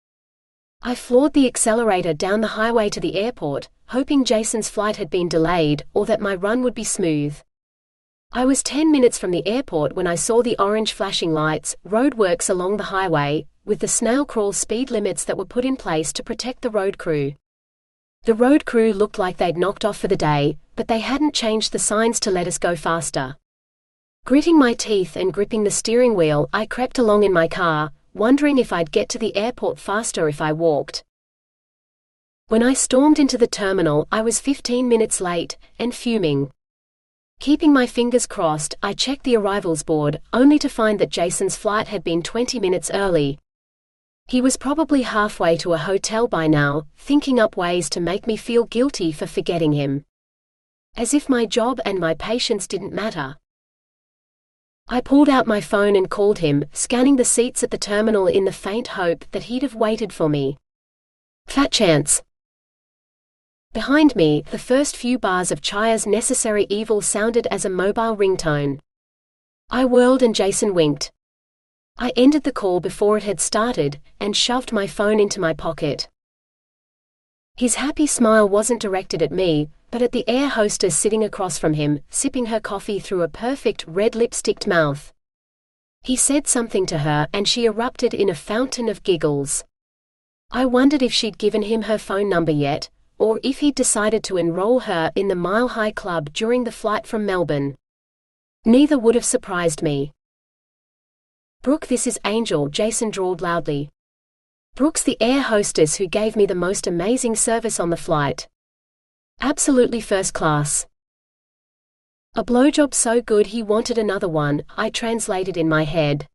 I floored the accelerator down the highway to the airport, hoping Jason's flight had been delayed or that my run would be smooth. I was 10 minutes from the airport when I saw the orange flashing lights, roadworks along the highway, with the snail-crawl speed limits that were put in place to protect the road crew. The road crew looked like they'd knocked off for the day, but they hadn't changed the signs to let us go faster. Gritting my teeth and gripping the steering wheel, I crept along in my car, wondering if I'd get to the airport faster if I walked. When I stormed into the terminal, I was 15 minutes late, and fuming. Keeping my fingers crossed, I checked the arrivals board, only to find that Jason's flight had been 20 minutes early. He was probably halfway to a hotel by now, thinking up ways to make me feel guilty for forgetting him. As if my job and my patience didn't matter. I pulled out my phone and called him, scanning the seats at the terminal in the faint hope that he'd have waited for me. Fat chance. Behind me, the first few bars of Chaya's Necessary Evil sounded as a mobile ringtone. I whirled and Jason winked. I ended the call before it had started, and shoved my phone into my pocket. His happy smile wasn't directed at me, but at the air hostess sitting across from him, sipping her coffee through a perfect red lipsticked mouth. He said something to her and she erupted in a fountain of giggles. I wondered if she'd given him her phone number yet, or if he'd decided to enroll her in the Mile High Club during the flight from Melbourne. Neither would have surprised me. "Brooke, this is Angel," Jason drawled loudly. "Brooke's the air hostess who gave me the most amazing service on the flight. Absolutely first class. A blowjob so good he wanted another one," I translated in my head.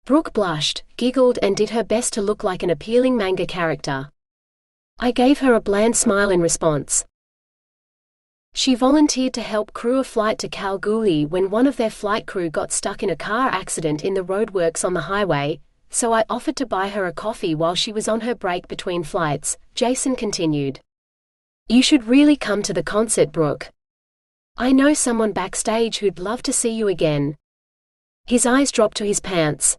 Brooke blushed, giggled and did her best to look like an appealing manga character. I gave her a bland smile in response. She volunteered to help crew a flight to Kalgoorlie when one of their flight crew got stuck in a car accident in the roadworks on the highway, so I offered to buy her a coffee while she was on her break between flights, Jason continued. "You should really come to the concert, Brooke. I know someone backstage who'd love to see you again." His eyes dropped to his pants.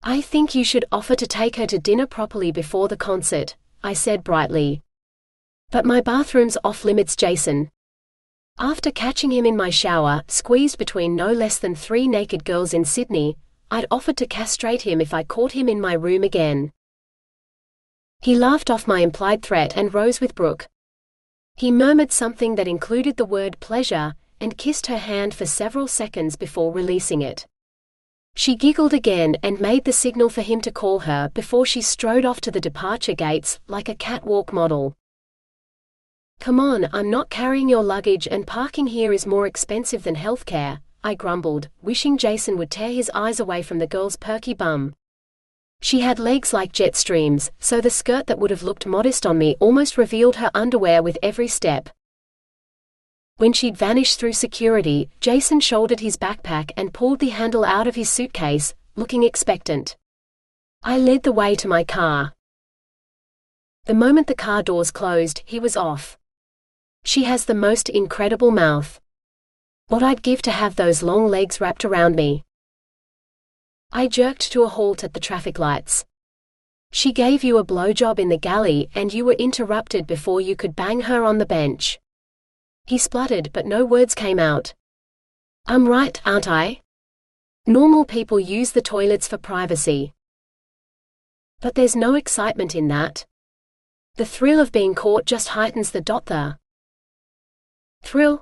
"I think you should offer to take her to dinner properly before the concert," I said brightly. "But my bathroom's off limits, Jason." After catching him in my shower, squeezed between no less than 3 naked girls in Sydney, I'd offered to castrate him if I caught him in my room again. He laughed off my implied threat and rose with Brooke. He murmured something that included the word pleasure, and kissed her hand for several seconds before releasing it. She giggled again and made the signal for him to call her before she strode off to the departure gates, like a catwalk model. "Come on, I'm not carrying your luggage and parking here is more expensive than healthcare," I grumbled, wishing Jason would tear his eyes away from the girl's perky bum. She had legs like jet streams, so the skirt that would have looked modest on me almost revealed her underwear with every step. When she'd vanished through security, Jason shouldered his backpack and pulled the handle out of his suitcase, looking expectant. I led the way to my car. The moment the car doors closed, he was off. "She has the most incredible mouth. What I'd give to have those long legs wrapped around me." I jerked to a halt at the traffic lights. "She gave you a blowjob in the galley and you were interrupted before you could bang her on the bench." He spluttered but no words came out. "I'm right, aren't I? Normal people use the toilets for privacy. But there's no excitement in that. The thrill of being caught just heightens the thrill."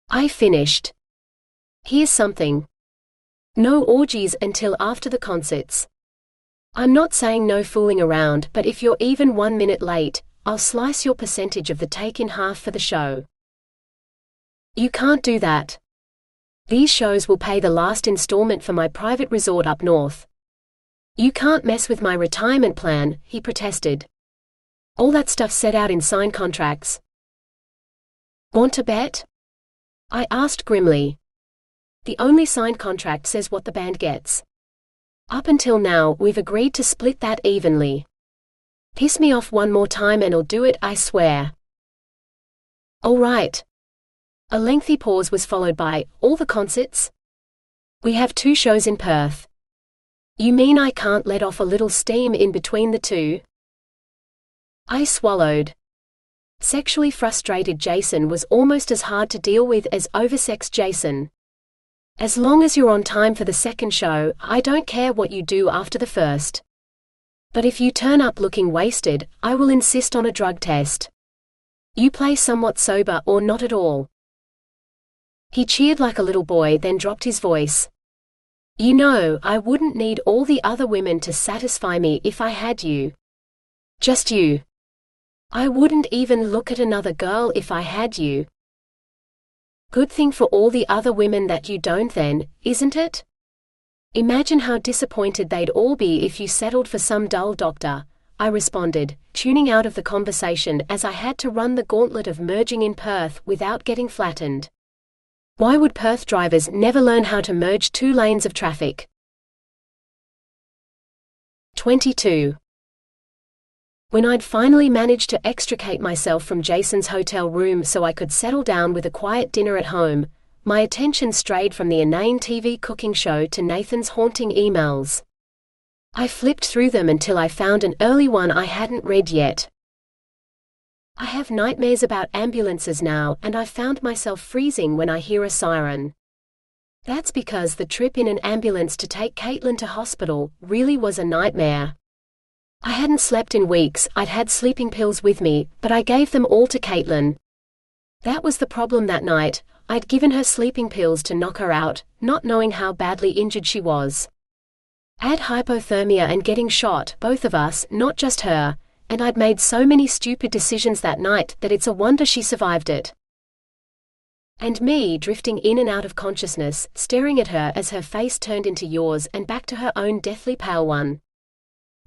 I finished. "Here's something. No orgies until after the concerts. I'm not saying no fooling around, but if you're even 1 minute late, I'll slice your percentage of the take in half for the show." "You can't do that. These shows will pay the last installment for my private resort up north. You can't mess with my retirement plan," he protested. "All that stuff's set out in signed contracts." "Want to bet?" I asked grimly. "The only signed contract says what the band gets. Up until now, we've agreed to split that evenly. Piss me off one more time and I'll do it, I swear." "All right." A lengthy pause was followed by, "All the concerts?" "We have 2 shows in Perth." "You mean I can't let off a little steam in between the 2? I swallowed. Sexually frustrated Jason was almost as hard to deal with as oversexed Jason. "As long as you're on time for the second show, I don't care what you do after the first. But if you turn up looking wasted, I will insist on a drug test. You play somewhat sober or not at all." He cheered like a little boy, then dropped his voice. "You know, I wouldn't need all the other women to satisfy me if I had you. Just you. I wouldn't even look at another girl if I had you." Good thing for all the other women that you don't then, isn't it? Imagine how disappointed they'd all be if you settled for some dull doctor, I responded, tuning out of the conversation as I had to run the gauntlet of merging in Perth without getting flattened. Why would Perth drivers never learn how to merge 2 lanes of traffic? 22. When I'd finally managed to extricate myself from Jason's hotel room so I could settle down with a quiet dinner at home, my attention strayed from the inane TV cooking show to Nathan's haunting emails. I flipped through them until I found an early one I hadn't read yet. I have nightmares about ambulances now, and I found myself freezing when I hear a siren. That's because the trip in an ambulance to take Caitlin to hospital really was a nightmare. I hadn't slept in weeks. I'd had sleeping pills with me, but I gave them all to Caitlin. That was the problem that night. I'd given her sleeping pills to knock her out, not knowing how badly injured she was. Add hypothermia and getting shot, both of us, not just her, and I'd made so many stupid decisions that night that it's a wonder she survived it. And me drifting in and out of consciousness, staring at her as her face turned into yours and back to her own deathly pale one.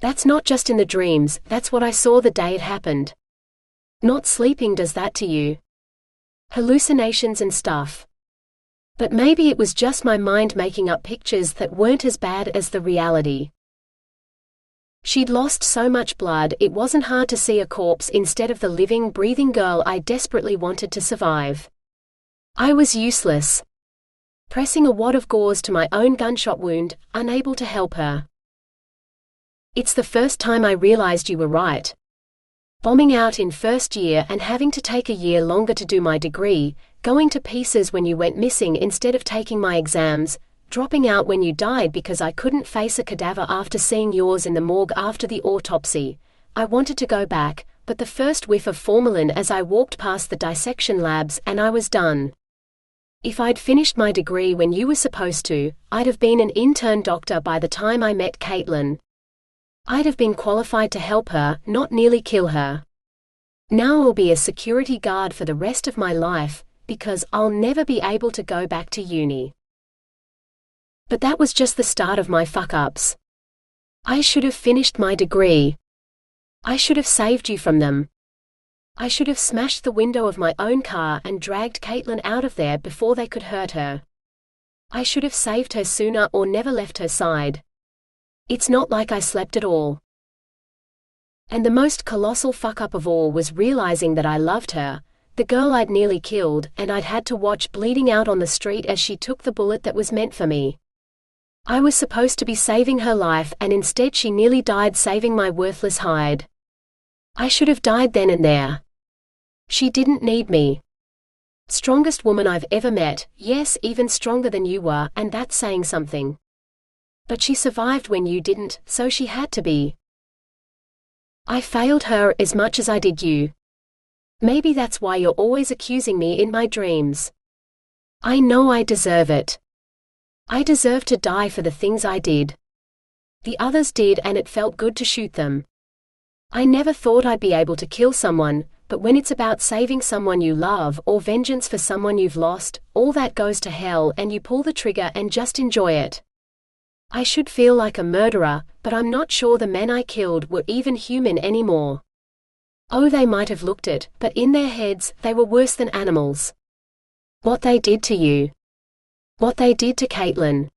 That's not just in the dreams, that's what I saw the day it happened. Not sleeping does that to you. Hallucinations and stuff. But maybe it was just my mind making up pictures that weren't as bad as the reality. She'd lost so much blood it wasn't hard to see a corpse instead of the living, breathing girl I desperately wanted to survive. I was useless. Pressing a wad of gauze to my own gunshot wound, unable to help her. It's the first time I realized you were right. Bombing out in first year and having to take a year longer to do my degree, going to pieces when you went missing instead of taking my exams, dropping out when you died because I couldn't face a cadaver after seeing yours in the morgue after the autopsy. I wanted to go back, but the first whiff of formalin as I walked past the dissection labs and I was done. If I'd finished my degree when you were supposed to, I'd have been an intern doctor by the time I met Caitlin. I'd have been qualified to help her, not nearly kill her. Now I'll be a security guard for the rest of my life, because I'll never be able to go back to uni. But that was just the start of my fuck-ups. I should have finished my degree. I should have saved you from them. I should have smashed the window of my own car and dragged Caitlin out of there before they could hurt her. I should have saved her sooner or never left her side. It's not like I slept at all. And the most colossal fuck-up of all was realizing that I loved her, the girl I'd nearly killed, and I'd had to watch bleeding out on the street as she took the bullet that was meant for me. I was supposed to be saving her life, and instead she nearly died saving my worthless hide. I should have died then and there. She didn't need me. Strongest woman I've ever met, yes, even stronger than you were, and that's saying something. But she survived when you didn't, so she had to be. I failed her as much as I did you. Maybe that's why you're always accusing me in my dreams. I know I deserve it. I deserve to die for the things I did. The others did, and it felt good to shoot them. I never thought I'd be able to kill someone, but when it's about saving someone you love or vengeance for someone you've lost, all that goes to hell and you pull the trigger and just enjoy it. I should feel like a murderer, but I'm not sure the men I killed were even human anymore. Oh, they might have looked it, but in their heads, they were worse than animals. What they did to you. What they did to Caitlin.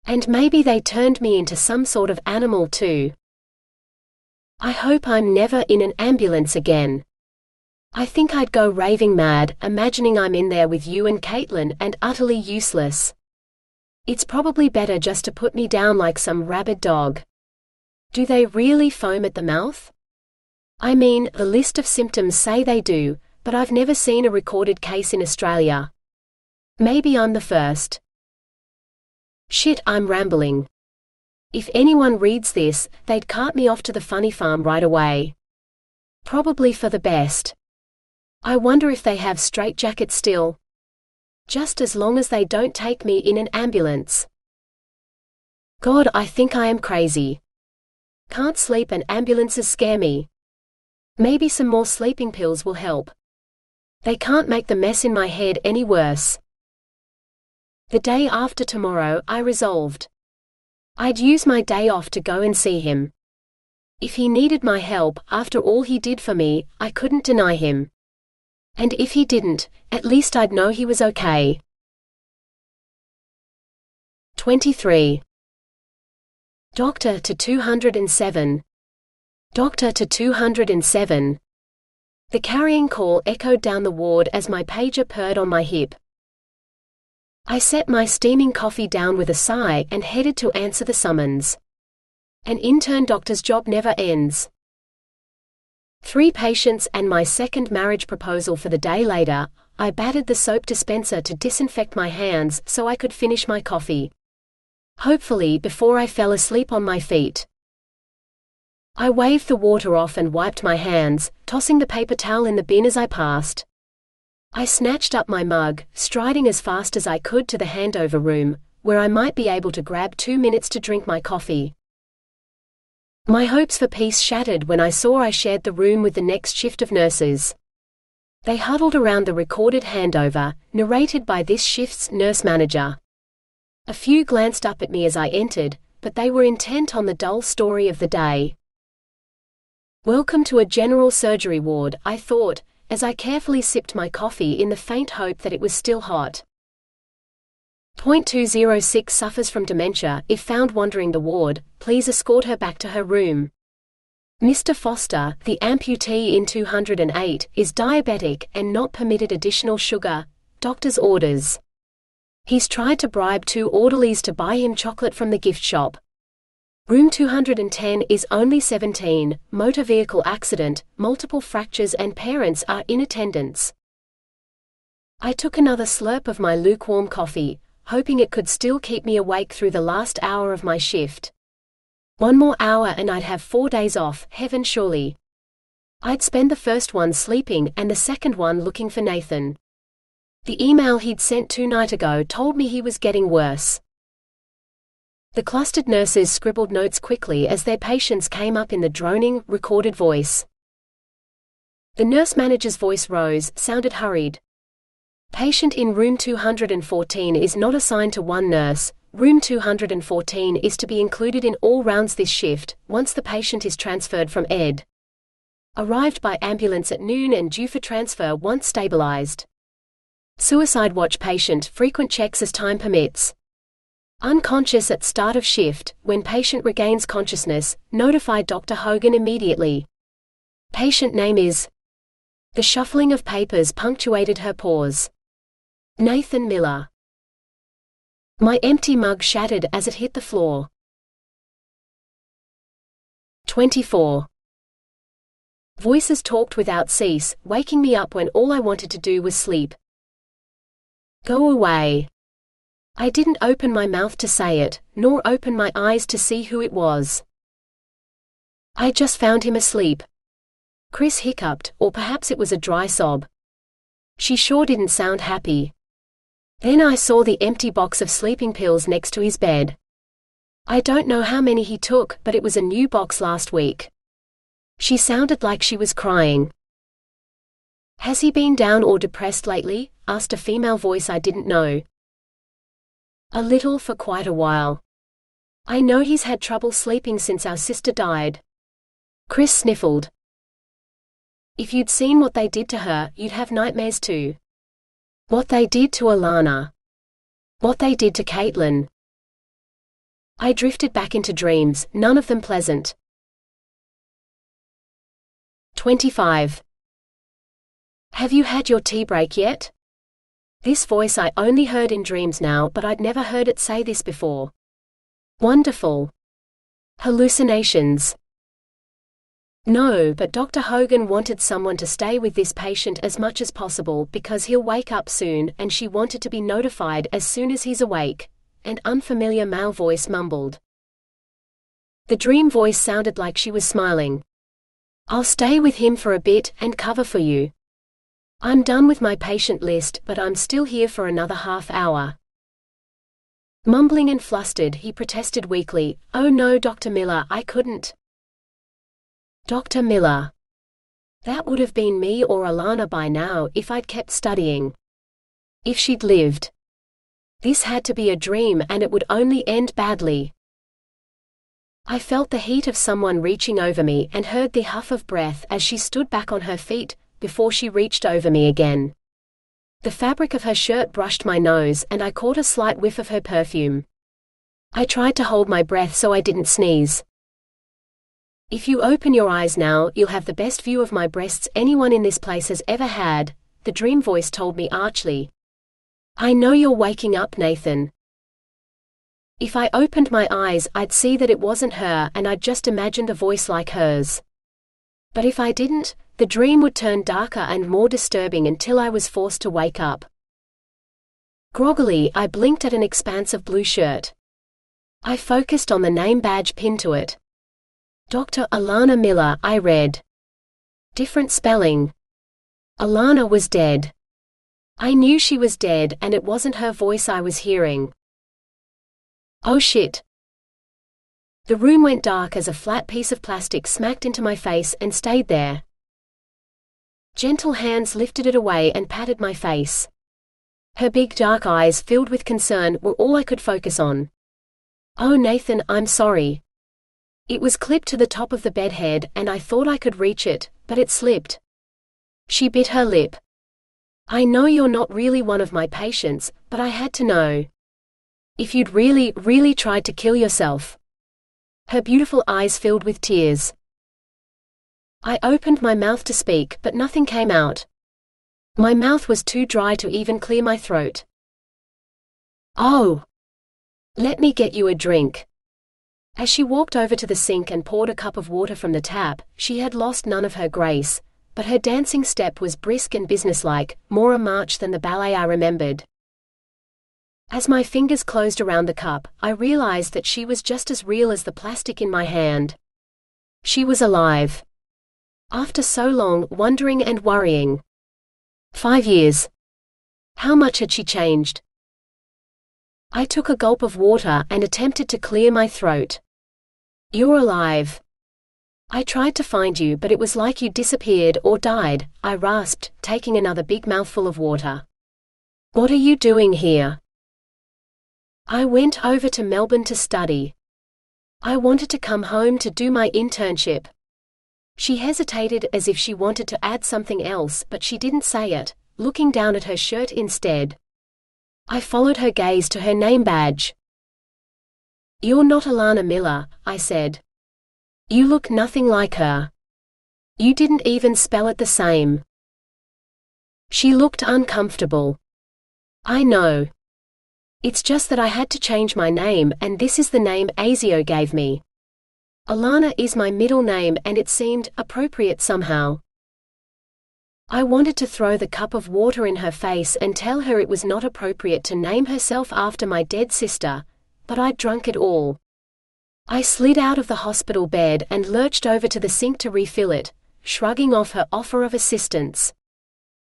And maybe they turned me into some sort of animal too. I hope I'm never in an ambulance again. I think I'd go raving mad, imagining I'm in there with you and Caitlin and utterly useless. It's probably better just to put me down like some rabid dog. Do they really foam at the mouth? I mean, the list of symptoms say they do, but I've never seen a recorded case in Australia. Maybe I'm the first. Shit, I'm rambling. If anyone reads this, they'd cart me off to the funny farm right away. Probably for the best. I wonder if they have straitjackets still. Just as long as they don't take me in an ambulance. God, I think I am crazy. Can't sleep and ambulances scare me. Maybe some more sleeping pills will help. They can't make the mess in my head any worse. The day after tomorrow, I resolved. I'd use my day off to go and see him. If he needed my help, after all he did for me, I couldn't deny him. And if he didn't, at least I'd know he was okay. 23. Doctor to 207. Doctor to 207. The carrying call echoed down the ward as my pager purred on my hip. I set my steaming coffee down with a sigh and headed to answer the summons. An intern doctor's job never ends. 3 patients and my second marriage proposal for the day later, I battered the soap dispenser to disinfect my hands so I could finish my coffee. Hopefully before I fell asleep on my feet. I waved the water off and wiped my hands, tossing the paper towel in the bin as I passed. I snatched up my mug, striding as fast as I could to the handover room, where I might be able to grab 2 minutes to drink my coffee. My hopes for peace shattered when I saw I shared the room with the next shift of nurses. They huddled around the recorded handover, narrated by this shift's nurse manager. A few glanced up at me as I entered, but they were intent on the dull story of the day. Welcome to a general surgery ward, I thought, as I carefully sipped my coffee in the faint hope that it was still hot. .206 suffers from dementia. If found wandering the ward, please escort her back to her room. Mr. Foster, the amputee in 208, is diabetic and not permitted additional sugar. Doctor's orders. He's tried to bribe 2 orderlies to buy him chocolate from the gift shop. Room 210 is only 17, motor vehicle accident, multiple fractures and parents are in attendance. I took another slurp of my lukewarm coffee, hoping it could still keep me awake through the last hour of my shift. 1 more hour and I'd have 4 days off, heaven surely. I'd spend the first one sleeping and the second one looking for Nathan. The email he'd sent 2 nights ago told me he was getting worse. The clustered nurses scribbled notes quickly as their patients came up in the droning, recorded voice. The nurse manager's voice rose, sounded hurried. Patient in room 214 is not assigned to one nurse. Room 214 is to be included in all rounds this shift, once the patient is transferred from ED. Arrived by ambulance at noon and due for transfer once stabilized. Suicide watch patient, frequent checks as time permits. Unconscious at start of shift, when patient regains consciousness, notify Dr. Hogan immediately. Patient name is. The shuffling of papers punctuated her pause. Nathan Miller. My empty mug shattered as it hit the floor. 24. Voices talked without cease, waking me up when all I wanted to do was sleep. Go away. I didn't open my mouth to say it, nor open my eyes to see who it was. I just found him asleep. Chris hiccuped, or perhaps it was a dry sob. She sure didn't sound happy. Then I saw the empty box of sleeping pills next to his bed. I don't know how many he took, but it was a new box last week. She sounded like she was crying. Has he been down or depressed lately? Asked a female voice I didn't know. A little, for quite a while. I know he's had trouble sleeping since our sister died. Chris sniffled. If you'd seen what they did to her, you'd have nightmares too. What they did to Alanna. What they did to Caitlin. I drifted back into dreams, none of them pleasant. 25. Have you had your tea break yet? This voice I only heard in dreams now, but I'd never heard it say this before. Wonderful. Hallucinations. No, but Dr. Hogan wanted someone to stay with this patient as much as possible because he'll wake up soon, and she wanted to be notified as soon as he's awake. An unfamiliar male voice mumbled. The dream voice sounded like she was smiling. I'll stay with him for a bit and cover for you. I'm done with my patient list, but I'm still here for another half hour. Mumbling and flustered, he protested weakly, Oh no, Dr. Miller, I couldn't. Dr. Miller. That would have been me or Alanna by now if I'd kept studying. If she'd lived. This had to be a dream and it would only end badly. I felt the heat of someone reaching over me and heard the huff of breath as she stood back on her feet, before she reached over me again. The fabric of her shirt brushed my nose and I caught a slight whiff of her perfume. I tried to hold my breath so I didn't sneeze. If you open your eyes now, you'll have the best view of my breasts anyone in this place has ever had, the dream voice told me archly. I know you're waking up, Nathan. If I opened my eyes, I'd see that it wasn't her and I'd just imagined a voice like hers. But if I didn't, the dream would turn darker and more disturbing until I was forced to wake up. Groggily, I blinked at an expanse of blue shirt. I focused on the name badge pinned to it. Dr. Alanna Miller, I read. Different spelling. Alanna was dead. I knew she was dead and it wasn't her voice I was hearing. Oh shit. The room went dark as a flat piece of plastic smacked into my face and stayed there. Gentle hands lifted it away and patted my face. Her big dark eyes filled with concern were all I could focus on. Oh Nathan, I'm sorry. It was clipped to the top of the bed head and I thought I could reach it, but it slipped. She bit her lip. I know you're not really one of my patients, but I had to know. If you'd really tried to kill yourself. Her beautiful eyes filled with tears. I opened my mouth to speak, but nothing came out. My mouth was too dry to even clear my throat. Oh. Let me get you a drink. As she walked over to the sink and poured a cup of water from the tap, she had lost none of her grace, but her dancing step was brisk and businesslike, more a march than the ballet I remembered. As my fingers closed around the cup, I realized that she was just as real as the plastic in my hand. She was alive. After so long wondering and worrying. 5 years. How much had she changed? I took a gulp of water and attempted to clear my throat. You're alive. I tried to find you, but it was like you disappeared or died, I rasped, taking another big mouthful of water. What are you doing here? I went over to Melbourne to study. I wanted to come home to do my internship. She hesitated as if she wanted to add something else, but she didn't say it, looking down at her shirt instead. I followed her gaze to her name badge. You're not Alanna Miller, I said. You look nothing like her. You didn't even spell it the same. She looked uncomfortable. I know. It's just that I had to change my name and this is the name ASIO gave me. Alanna is my middle name and it seemed appropriate somehow. I wanted to throw the cup of water in her face and tell her it was not appropriate to name herself after my dead sister, but I'd drunk it all. I slid out of the hospital bed and lurched over to the sink to refill it, shrugging off her offer of assistance.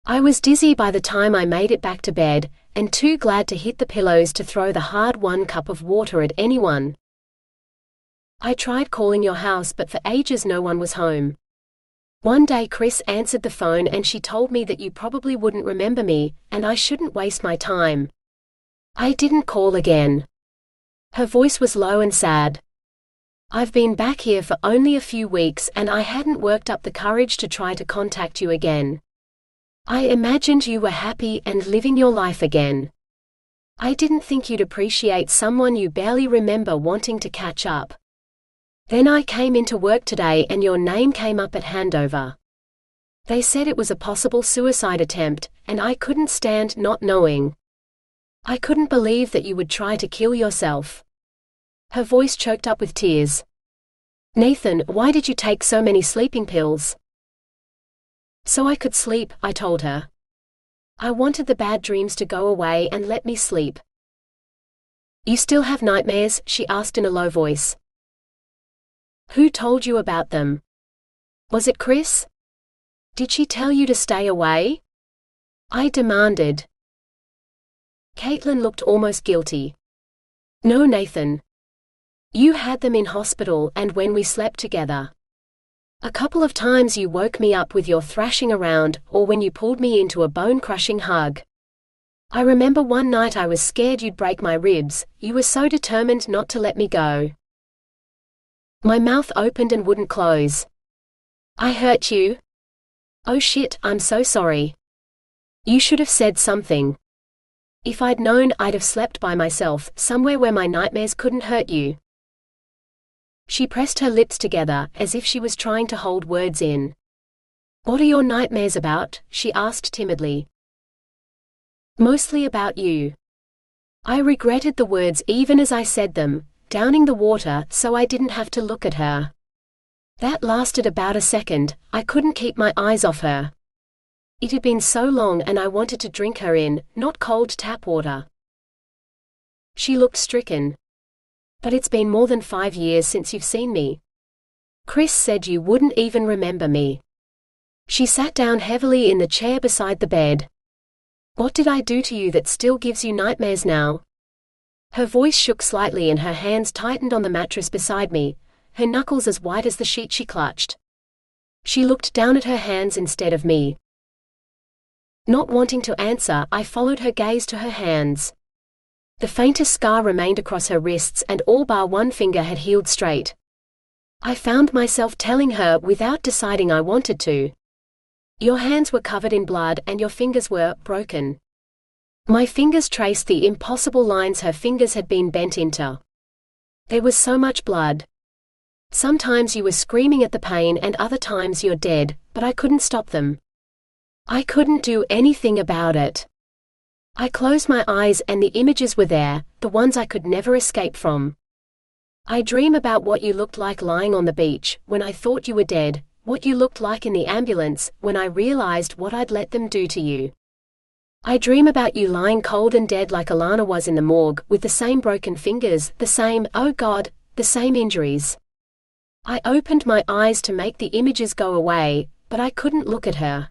I was dizzy by the time I made it back to bed, and too glad to hit the pillows to throw the hard-won cup of water at anyone. I tried calling your house but for ages no one was home. One day Chris answered the phone and she told me that you probably wouldn't remember me, and I shouldn't waste my time. I didn't call again. Her voice was low and sad. I've been back here for only a few weeks and I hadn't worked up the courage to try to contact you again. I imagined you were happy and living your life again. I didn't think you'd appreciate someone you barely remember wanting to catch up. Then I came into work today and your name came up at handover. They said it was a possible suicide attempt, and I couldn't stand not knowing. I couldn't believe that you would try to kill yourself. Her voice choked up with tears. Nathan, why did you take so many sleeping pills? So I could sleep, I told her. I wanted the bad dreams to go away and let me sleep. You still have nightmares? She asked in a low voice. Who told you about them? Was it Chris? Did she tell you to stay away? I demanded. Caitlin looked almost guilty. No, Nathan. You had them in hospital and when we slept together. A couple of times you woke me up with your thrashing around, or when you pulled me into a bone-crushing hug. I remember one night I was scared you'd break my ribs, you were so determined not to let me go. My mouth opened and wouldn't close. I hurt you? Oh shit, I'm so sorry. You should have said something. If I'd known, I'd have slept by myself, somewhere where my nightmares couldn't hurt you. She pressed her lips together, as if she was trying to hold words in. What are your nightmares about? She asked timidly. Mostly about you. I regretted the words even as I said them, downing the water so I didn't have to look at her. That lasted about a second. I couldn't keep my eyes off her. It had been so long and I wanted to drink her in, not cold tap water. She looked stricken. But it's been more than 5 years since you've seen me. Chris said you wouldn't even remember me. She sat down heavily in the chair beside the bed. What did I do to you that still gives you nightmares now? Her voice shook slightly and her hands tightened on the mattress beside me, her knuckles as white as the sheet she clutched. She looked down at her hands instead of me. Not wanting to answer, I followed her gaze to her hands. The faintest scar remained across her wrists and all bar one finger had healed straight. I found myself telling her without deciding I wanted to. Your hands were covered in blood and your fingers were broken. My fingers traced the impossible lines her fingers had been bent into. There was so much blood. Sometimes you were screaming at the pain and other times you're dead, but I couldn't stop them. I couldn't do anything about it. I closed my eyes and the images were there, the ones I could never escape from. I dream about what you looked like lying on the beach, when I thought you were dead, what you looked like in the ambulance, when I realized what I'd let them do to you. I dream about you lying cold and dead like Alanna was in the morgue, with the same broken fingers, the same, oh God, the same injuries. I opened my eyes to make the images go away, but I couldn't look at her.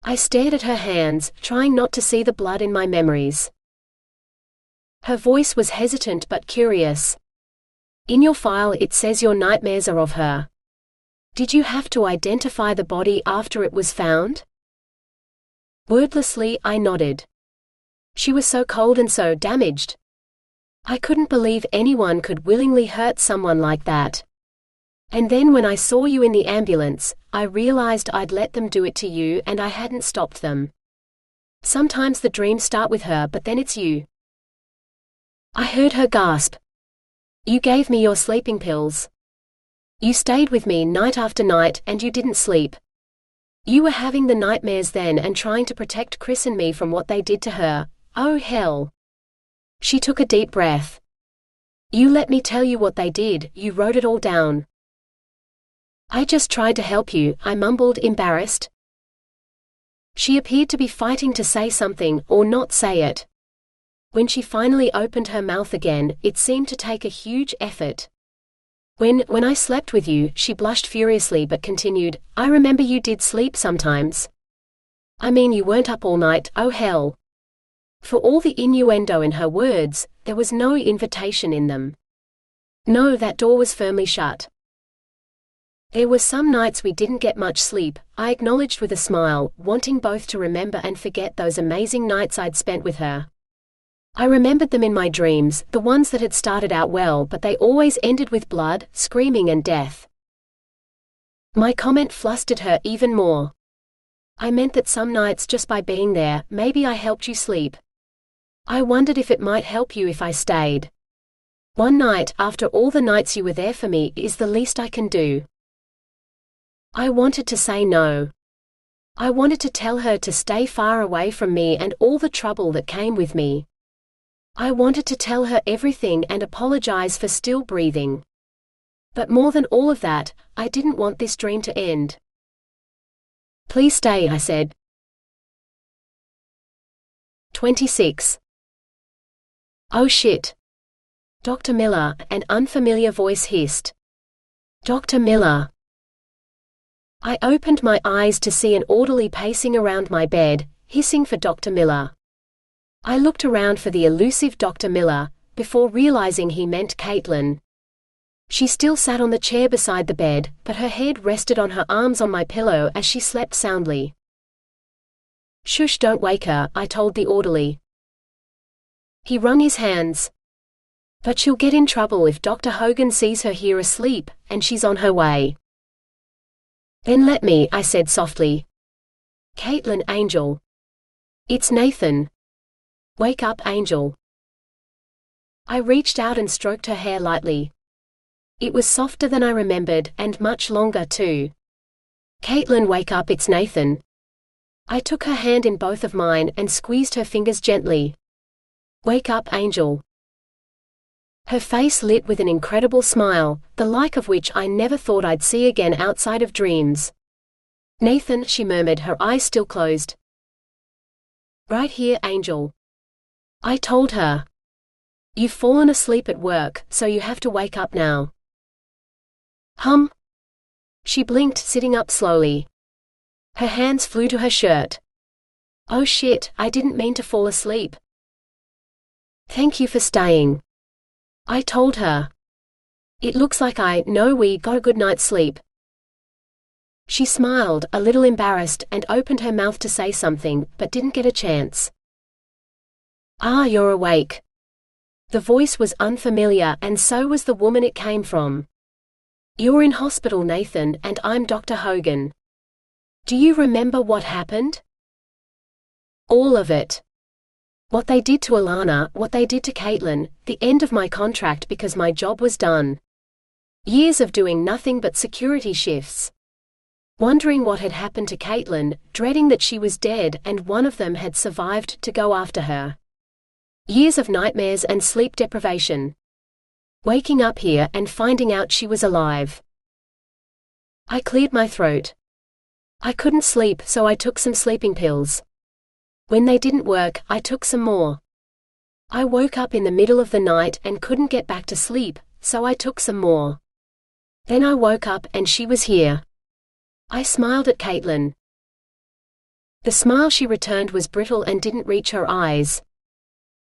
I stared at her hands, trying not to see the blood in my memories. Her voice was hesitant but curious. In your file it says your nightmares are of her. Did you have to identify the body after it was found? Wordlessly, I nodded. She was so cold and so damaged. I couldn't believe anyone could willingly hurt someone like that. And then when I saw you in the ambulance, I realized I'd let them do it to you and I hadn't stopped them. Sometimes the dreams start with her, but then it's you. I heard her gasp. You gave me your sleeping pills. You stayed with me night after night and you didn't sleep. You were having the nightmares then and trying to protect Chris and me from what they did to her. Oh hell. She took a deep breath. You let me tell you what they did, you wrote it all down. I just tried to help you, I mumbled, embarrassed. She appeared to be fighting to say something, or not say it. When she finally opened her mouth again, it seemed to take a huge effort. When I slept with you, she blushed furiously but continued, I remember you did sleep sometimes. I mean you weren't up all night, oh hell. For all the innuendo in her words, there was no invitation in them. No, that door was firmly shut. There were some nights we didn't get much sleep, I acknowledged with a smile, wanting both to remember and forget those amazing nights I'd spent with her. I remembered them in my dreams, the ones that had started out well but they always ended with blood, screaming and death. My comment flustered her even more. I meant that some nights just by being there, maybe I helped you sleep. I wondered if it might help you if I stayed. One night, after all the nights you were there for me, is the least I can do. I wanted to say no. I wanted to tell her to stay far away from me and all the trouble that came with me. I wanted to tell her everything and apologize for still breathing. But more than all of that, I didn't want this dream to end. Please stay, I said. 26. Oh shit. Dr. Miller, an unfamiliar voice hissed. Dr. Miller. I opened my eyes to see an orderly pacing around my bed, hissing for Dr. Miller. I looked around for the elusive Dr. Miller, before realizing he meant Caitlin. She still sat on the chair beside the bed, but her head rested on her arms on my pillow as she slept soundly. "Shush, don't wake her," I told the orderly. He wrung his hands. "But she'll get in trouble if Dr. Hogan sees her here asleep, and she's on her way." "Then let me," I said softly. "Caitlin, Angel. It's Nathan. Wake up, Angel." I reached out and stroked her hair lightly. It was softer than I remembered, and much longer too. "Caitlin, wake up, it's Nathan." I took her hand in both of mine and squeezed her fingers gently. "Wake up, Angel." Her face lit with an incredible smile, the like of which I never thought I'd see again outside of dreams. "Nathan," she murmured, her eyes still closed. "Right here, Angel." I told her. "You've fallen asleep at work, so you have to wake up now." She blinked, sitting up slowly. Her hands flew to her shirt. "Oh shit, I didn't mean to fall asleep." "Thank you for staying." I told her. "It looks like we got a good night's sleep." She smiled, a little embarrassed, and opened her mouth to say something, but didn't get a chance. "Ah, you're awake." The voice was unfamiliar, and so was the woman it came from. "You're in hospital, Nathan, and I'm Dr. Hogan. Do you remember what happened?" "All of it. What they did to Alanna, what they did to Caitlin, the end of my contract because my job was done. Years of doing nothing but security shifts. Wondering what had happened to Caitlin, dreading that she was dead and one of them had survived to go after her. Years of nightmares and sleep deprivation. Waking up here and finding out she was alive." I cleared my throat. I couldn't sleep, so I took some sleeping pills. When they didn't work, I took some more. I woke up in the middle of the night and couldn't get back to sleep, so I took some more. Then I woke up and she was here. I smiled at Caitlin. The smile she returned was brittle and didn't reach her eyes.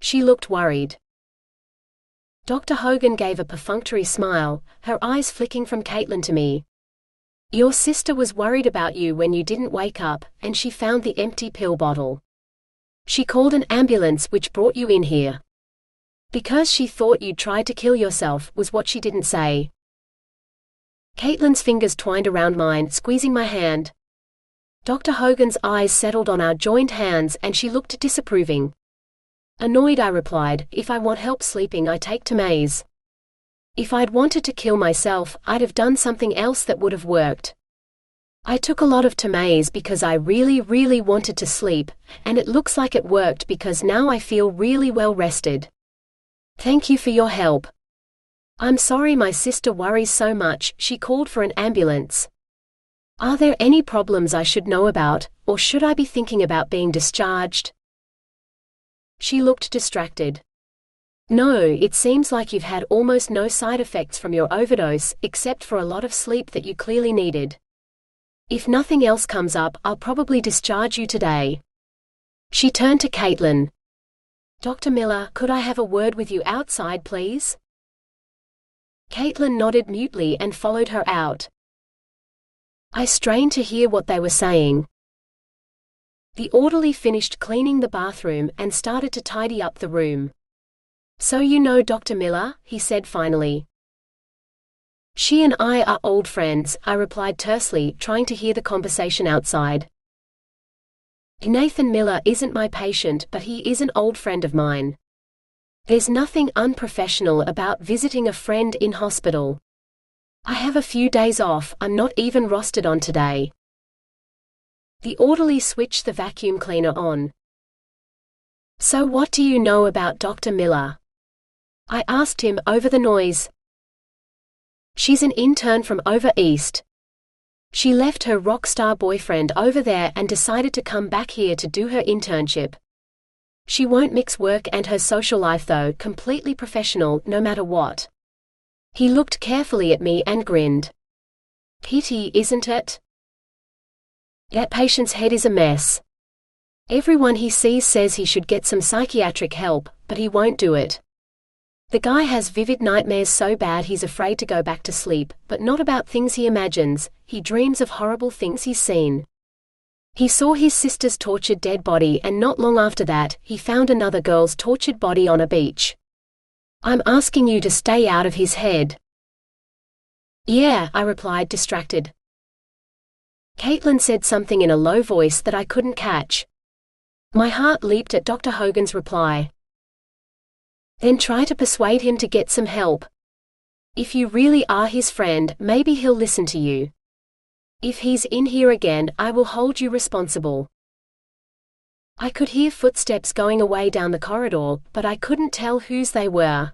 She looked worried. Dr. Hogan gave a perfunctory smile, her eyes flicking from Caitlin to me. "Your sister was worried about you when you didn't wake up, and she found the empty pill bottle. She called an ambulance which brought you in here. Because she thought you'd tried to kill yourself," was what she didn't say. Caitlin's fingers twined around mine, squeezing my hand. Dr. Hogan's eyes settled on our joined hands and she looked disapproving. Annoyed, I replied, "If I want help sleeping, I take Demelza. If I'd wanted to kill myself, I'd have done something else that would have worked. I took a lot of Demelza because I really wanted to sleep, and it looks like it worked because now I feel really well rested. Thank you for your help. I'm sorry my sister worries so much, she called for an ambulance. Are there any problems I should know about, or should I be thinking about being discharged?" She looked distracted. "No, it seems like you've had almost no side effects from your overdose, except for a lot of sleep that you clearly needed. If nothing else comes up, I'll probably discharge you today." She turned to Caitlin. "Dr. Miller, could I have a word with you outside, please?" Caitlin nodded mutely and followed her out. I strained to hear what they were saying. The orderly finished cleaning the bathroom and started to tidy up the room. "So you know Dr. Miller?" he said finally. "She and I are old friends," I replied tersely, trying to hear the conversation outside. "Nathan Miller isn't my patient, but he is an old friend of mine. There's nothing unprofessional about visiting a friend in hospital. I have a few days off, I'm not even rostered on today." The orderly switched the vacuum cleaner on. "So what do you know about Dr. Miller?" I asked him over the noise. "She's an intern from over east. She left her rock star boyfriend over there and decided to come back here to do her internship. She won't mix work and her social life though, completely professional, no matter what." He looked carefully at me and grinned. "Pity, isn't it? That patient's head is a mess. Everyone he sees says he should get some psychiatric help, but he won't do it. The guy has vivid nightmares so bad he's afraid to go back to sleep, but not about things he imagines, he dreams of horrible things he's seen. He saw his sister's tortured dead body, and not long after that, he found another girl's tortured body on a beach. I'm asking you to stay out of his head. Yeah, I replied, distracted. Caitlin said something in a low voice that I couldn't catch. My heart leaped at Dr. Hogan's reply. Then try to persuade him to get some help. If you really are his friend, maybe he'll listen to you. If he's in here again, I will hold you responsible. I could hear footsteps going away down the corridor, but I couldn't tell whose they were.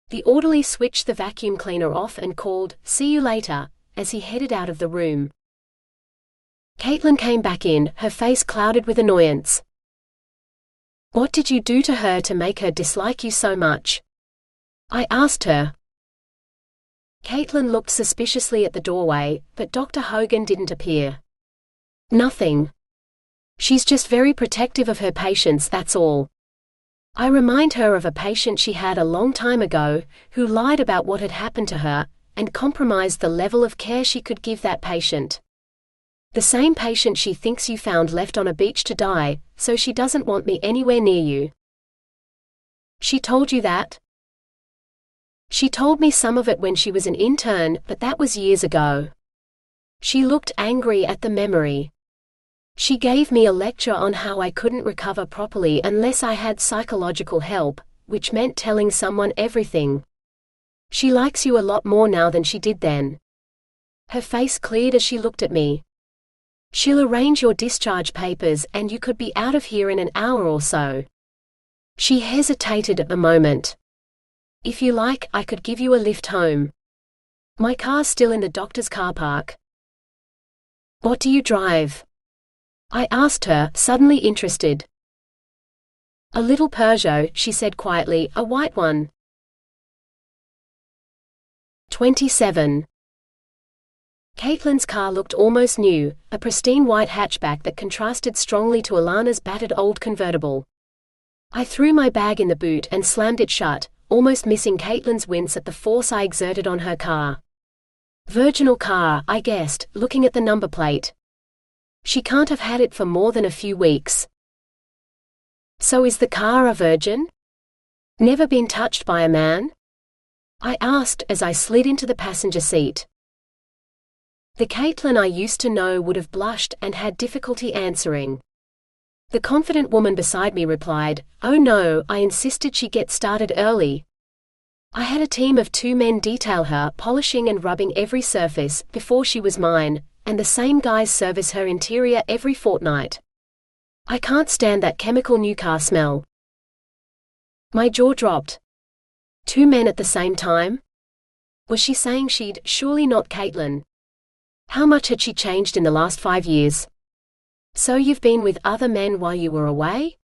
The orderly switched the vacuum cleaner off and called, "See you later," as he headed out of the room. Caitlin came back in, her face clouded with annoyance. What did you do to her to make her dislike you so much? I asked her. Caitlin looked suspiciously at the doorway, but Dr. Hogan didn't appear. Nothing. She's just very protective of her patients, that's all. I remind her of a patient she had a long time ago, who lied about what had happened to her, and compromised the level of care she could give that patient. The same patient she thinks you found left on a beach to die, so she doesn't want me anywhere near you. She told you that? She told me some of it when she was an intern, but that was years ago. She looked angry at the memory. She gave me a lecture on how I couldn't recover properly unless I had psychological help, which meant telling someone everything. She likes you a lot more now than she did then. Her face cleared as she looked at me. She'll arrange your discharge papers and you could be out of here in an hour or so. She hesitated a moment. If you like, I could give you a lift home. My car's still in the doctor's car park. What do you drive? I asked her, suddenly interested. A little Peugeot, she said quietly, a white one. 27. Caitlin's car looked almost new, a pristine white hatchback that contrasted strongly to Alanna's battered old convertible. I threw my bag in the boot and slammed it shut, almost missing Caitlin's wince at the force I exerted on her car. Virginal car, I guessed, looking at the number plate. She can't have had it for more than a few weeks. So is the car a virgin? Never been touched by a man? I asked as I slid into the passenger seat. The Caitlin I used to know would have blushed and had difficulty answering. The confident woman beside me replied, "Oh no, I insisted she get started early. I had a team of 2 men detail her, polishing and rubbing every surface, before she was mine, and the same guys service her interior every fortnight. I can't stand that chemical new car smell." My jaw dropped. 2 men at the same time? Was she saying she'd surely not Caitlin? How much had she changed in the last 5 years? So you've been with other men while you were away?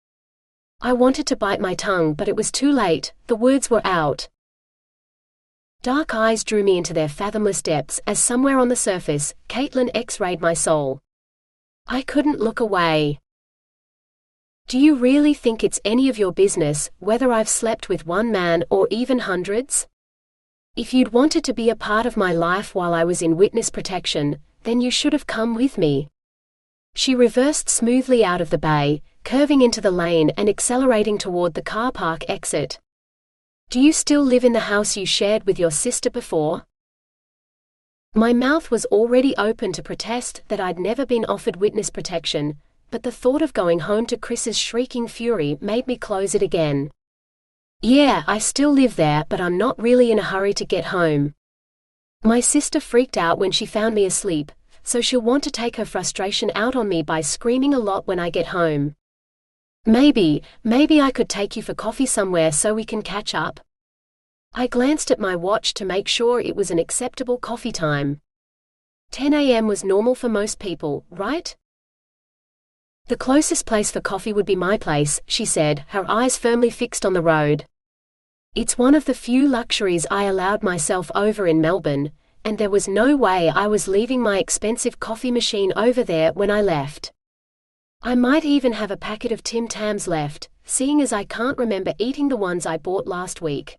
I wanted to bite my tongue, but it was too late, the words were out. Dark eyes drew me into their fathomless depths as somewhere on the surface, Caitlin X-rayed my soul. I couldn't look away. Do you really think it's any of your business, whether I've slept with 1 man or even hundreds? If you'd wanted to be a part of my life while I was in witness protection, then you should have come with me. She reversed smoothly out of the bay, curving into the lane and accelerating toward the car park exit. Do you still live in the house you shared with your sister before? My mouth was already open to protest that I'd never been offered witness protection, but the thought of going home to Chris's shrieking fury made me close it again. Yeah, I still live there, but I'm not really in a hurry to get home. My sister freaked out when she found me asleep, so she'll want to take her frustration out on me by screaming a lot when I get home. Maybe I could take you for coffee somewhere so we can catch up. I glanced at my watch to make sure it was an acceptable coffee time. 10 a.m. was normal for most people, right? The closest place for coffee would be my place, she said, her eyes firmly fixed on the road. It's one of the few luxuries I allowed myself over in Melbourne, and there was no way I was leaving my expensive coffee machine over there when I left. I might even have a packet of Tim Tams left, seeing as I can't remember eating the ones I bought last week.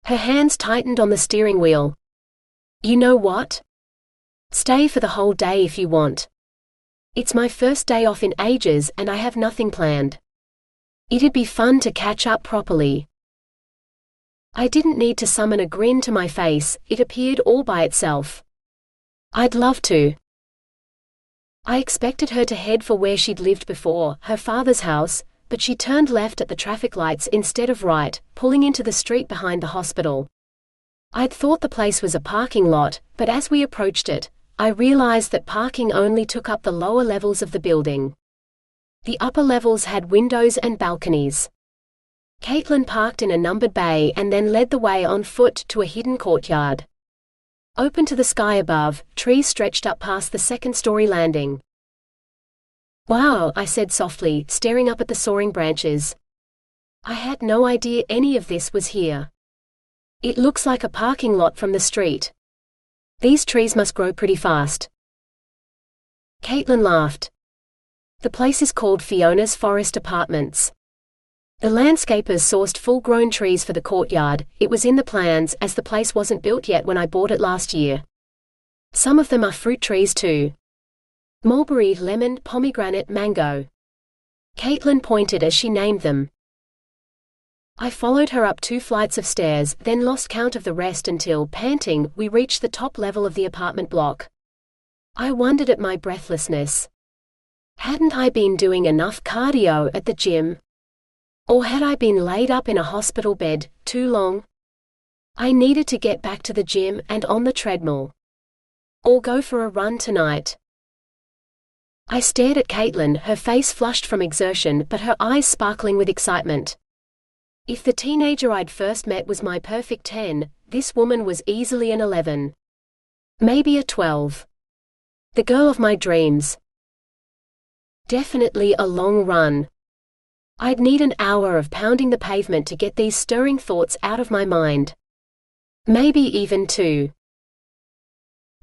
Her hands tightened on the steering wheel. You know what? Stay for the whole day if you want. It's my first day off in ages and I have nothing planned. It'd be fun to catch up properly. I didn't need to summon a grin to my face, it appeared all by itself. I'd love to. I expected her to head for where she'd lived before, her father's house, but she turned left at the traffic lights instead of right, pulling into the street behind the hospital. I'd thought the place was a parking lot, but as we approached it, I realized that parking only took up the lower levels of the building. The upper levels had windows and balconies. Caitlin parked in a numbered bay and then led the way on foot to a hidden courtyard. Open to the sky above, trees stretched up past the second-story landing. Wow, I said softly, staring up at the soaring branches. I had no idea any of this was here. It looks like a parking lot from the street. These trees must grow pretty fast. Caitlin laughed. The place is called Fiona's Forest Apartments. The landscapers sourced full-grown trees for the courtyard. It was in the plans, as the place wasn't built yet when I bought it last year. Some of them are fruit trees too. Mulberry, lemon, pomegranate, mango. Caitlin pointed as she named them. I followed her up 2 flights of stairs, then lost count of the rest until, panting, we reached the top level of the apartment block. I wondered at my breathlessness. Hadn't I been doing enough cardio at the gym? Or had I been laid up in a hospital bed too long? I needed to get back to the gym and on the treadmill. Or go for a run tonight. I stared at Caitlin, her face flushed from exertion but her eyes sparkling with excitement. If the teenager I'd first met was my perfect 10, this woman was easily an 11. Maybe a 12. The girl of my dreams. Definitely a long run. I'd need an hour of pounding the pavement to get these stirring thoughts out of my mind. Maybe even 2.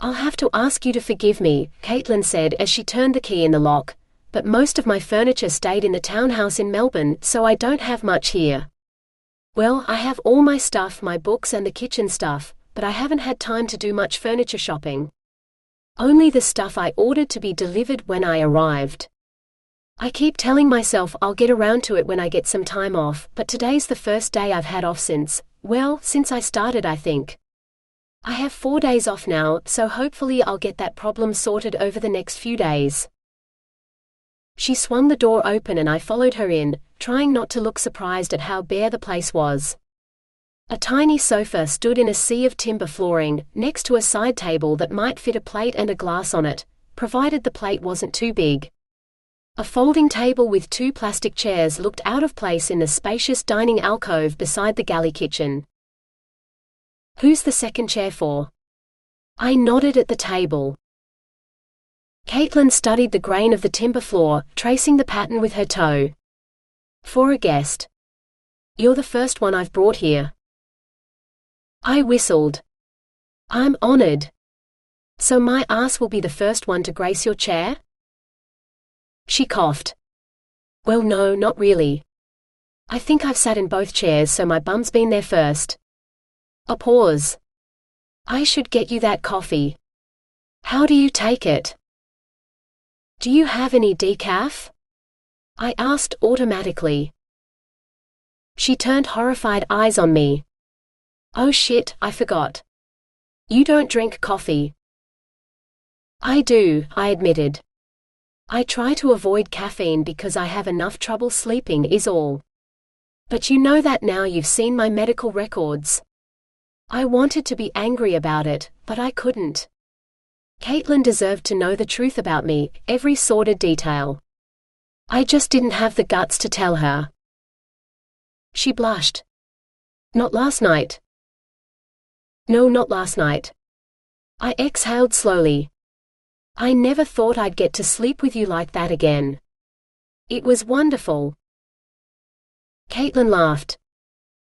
I'll have to ask you to forgive me, Caitlin said as she turned the key in the lock, but most of my furniture stayed in the townhouse in Melbourne, so I don't have much here. Well, I have all my stuff, my books and the kitchen stuff, but I haven't had time to do much furniture shopping. Only the stuff I ordered to be delivered when I arrived. I keep telling myself I'll get around to it when I get some time off, but today's the first day I've had off since I started, I think. I have 4 days off now, so hopefully I'll get that problem sorted over the next few days. She swung the door open and I followed her in, trying not to look surprised at how bare the place was. A tiny sofa stood in a sea of timber flooring, next to a side table that might fit a plate and a glass on it, provided the plate wasn't too big. A folding table with 2 plastic chairs looked out of place in the spacious dining alcove beside the galley kitchen. Who's the second chair for? I nodded at the table. Caitlin studied the grain of the timber floor, tracing the pattern with her toe. For a guest. You're the first one I've brought here. I whistled. I'm honored. So my ass will be the first one to grace your chair? She coughed. Well, no, not really. I think I've sat in both chairs, so my bum's been there first. A pause. I should get you that coffee. How do you take it? Do you have any decaf? I asked automatically. She turned horrified eyes on me. Oh shit, I forgot. You don't drink coffee. I do, I admitted. I try to avoid caffeine because I have enough trouble sleeping is all. But you know that now you've seen my medical records. I wanted to be angry about it, but I couldn't. Caitlin deserved to know the truth about me, every sordid detail. I just didn't have the guts to tell her. She blushed. Not last night. No, not last night. I exhaled slowly. I never thought I'd get to sleep with you like that again. It was wonderful. Caitlin laughed.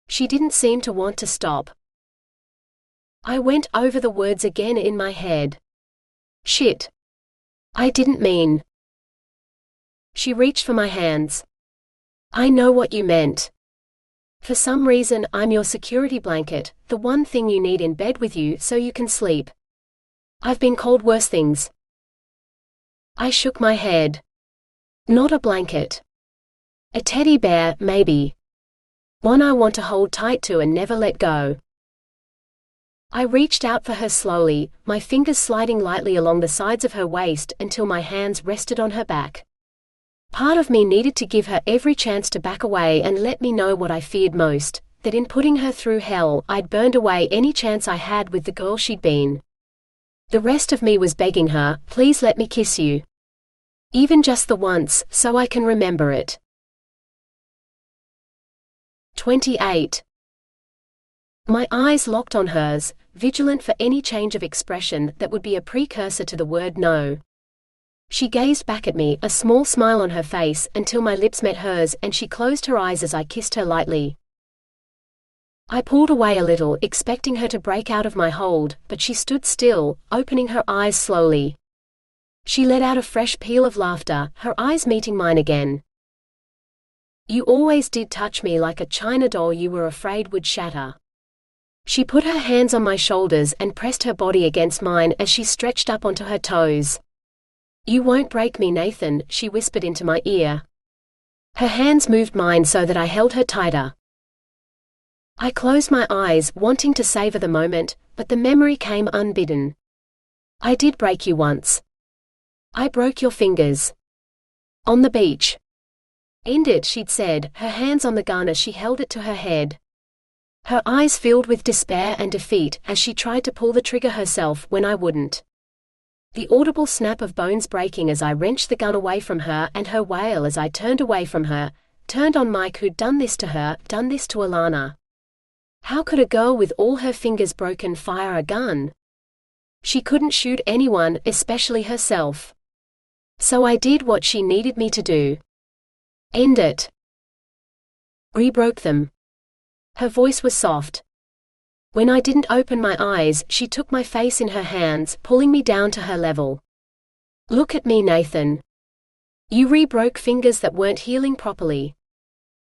She didn't seem to want to stop. I went over the words again in my head. Shit. I didn't mean. She reached for my hands. I know what you meant. For some reason, I'm your security blanket, the one thing you need in bed with you so you can sleep. I've been called worse things. I shook my head. Not a blanket. A teddy bear, maybe. One I want to hold tight to and never let go. I reached out for her slowly, my fingers sliding lightly along the sides of her waist until my hands rested on her back. Part of me needed to give her every chance to back away and let me know what I feared most, that in putting her through hell I'd burned away any chance I had with the girl she'd been. The rest of me was begging her, please let me kiss you. Even just the once, so I can remember it. 28. My eyes locked on hers, vigilant for any change of expression that would be a precursor to the word no. She gazed back at me, a small smile on her face, until my lips met hers and she closed her eyes as I kissed her lightly. I pulled away a little, expecting her to break out of my hold, but she stood still, opening her eyes slowly. She let out a fresh peal of laughter, her eyes meeting mine again. You always did touch me like a china doll you were afraid would shatter. She put her hands on my shoulders and pressed her body against mine as she stretched up onto her toes. You won't break me, Nathan, she whispered into my ear. Her hands moved mine so that I held her tighter. I closed my eyes, wanting to savor the moment, but the memory came unbidden. I did break you once. I broke your fingers. On the beach. End it, she'd said, her hands on the gun as she held it to her head. Her eyes filled with despair and defeat as she tried to pull the trigger herself when I wouldn't. The audible snap of bones breaking as I wrenched the gun away from her and her wail as I turned away from her, turned on Mike who'd done this to her, done this to Alanna. How could a girl with all her fingers broken fire a gun? She couldn't shoot anyone, especially herself. So I did what she needed me to do. End it. Rebroke them. Her voice was soft. When I didn't open my eyes, she took my face in her hands, pulling me down to her level. Look at me, Nathan. You rebroke fingers that weren't healing properly.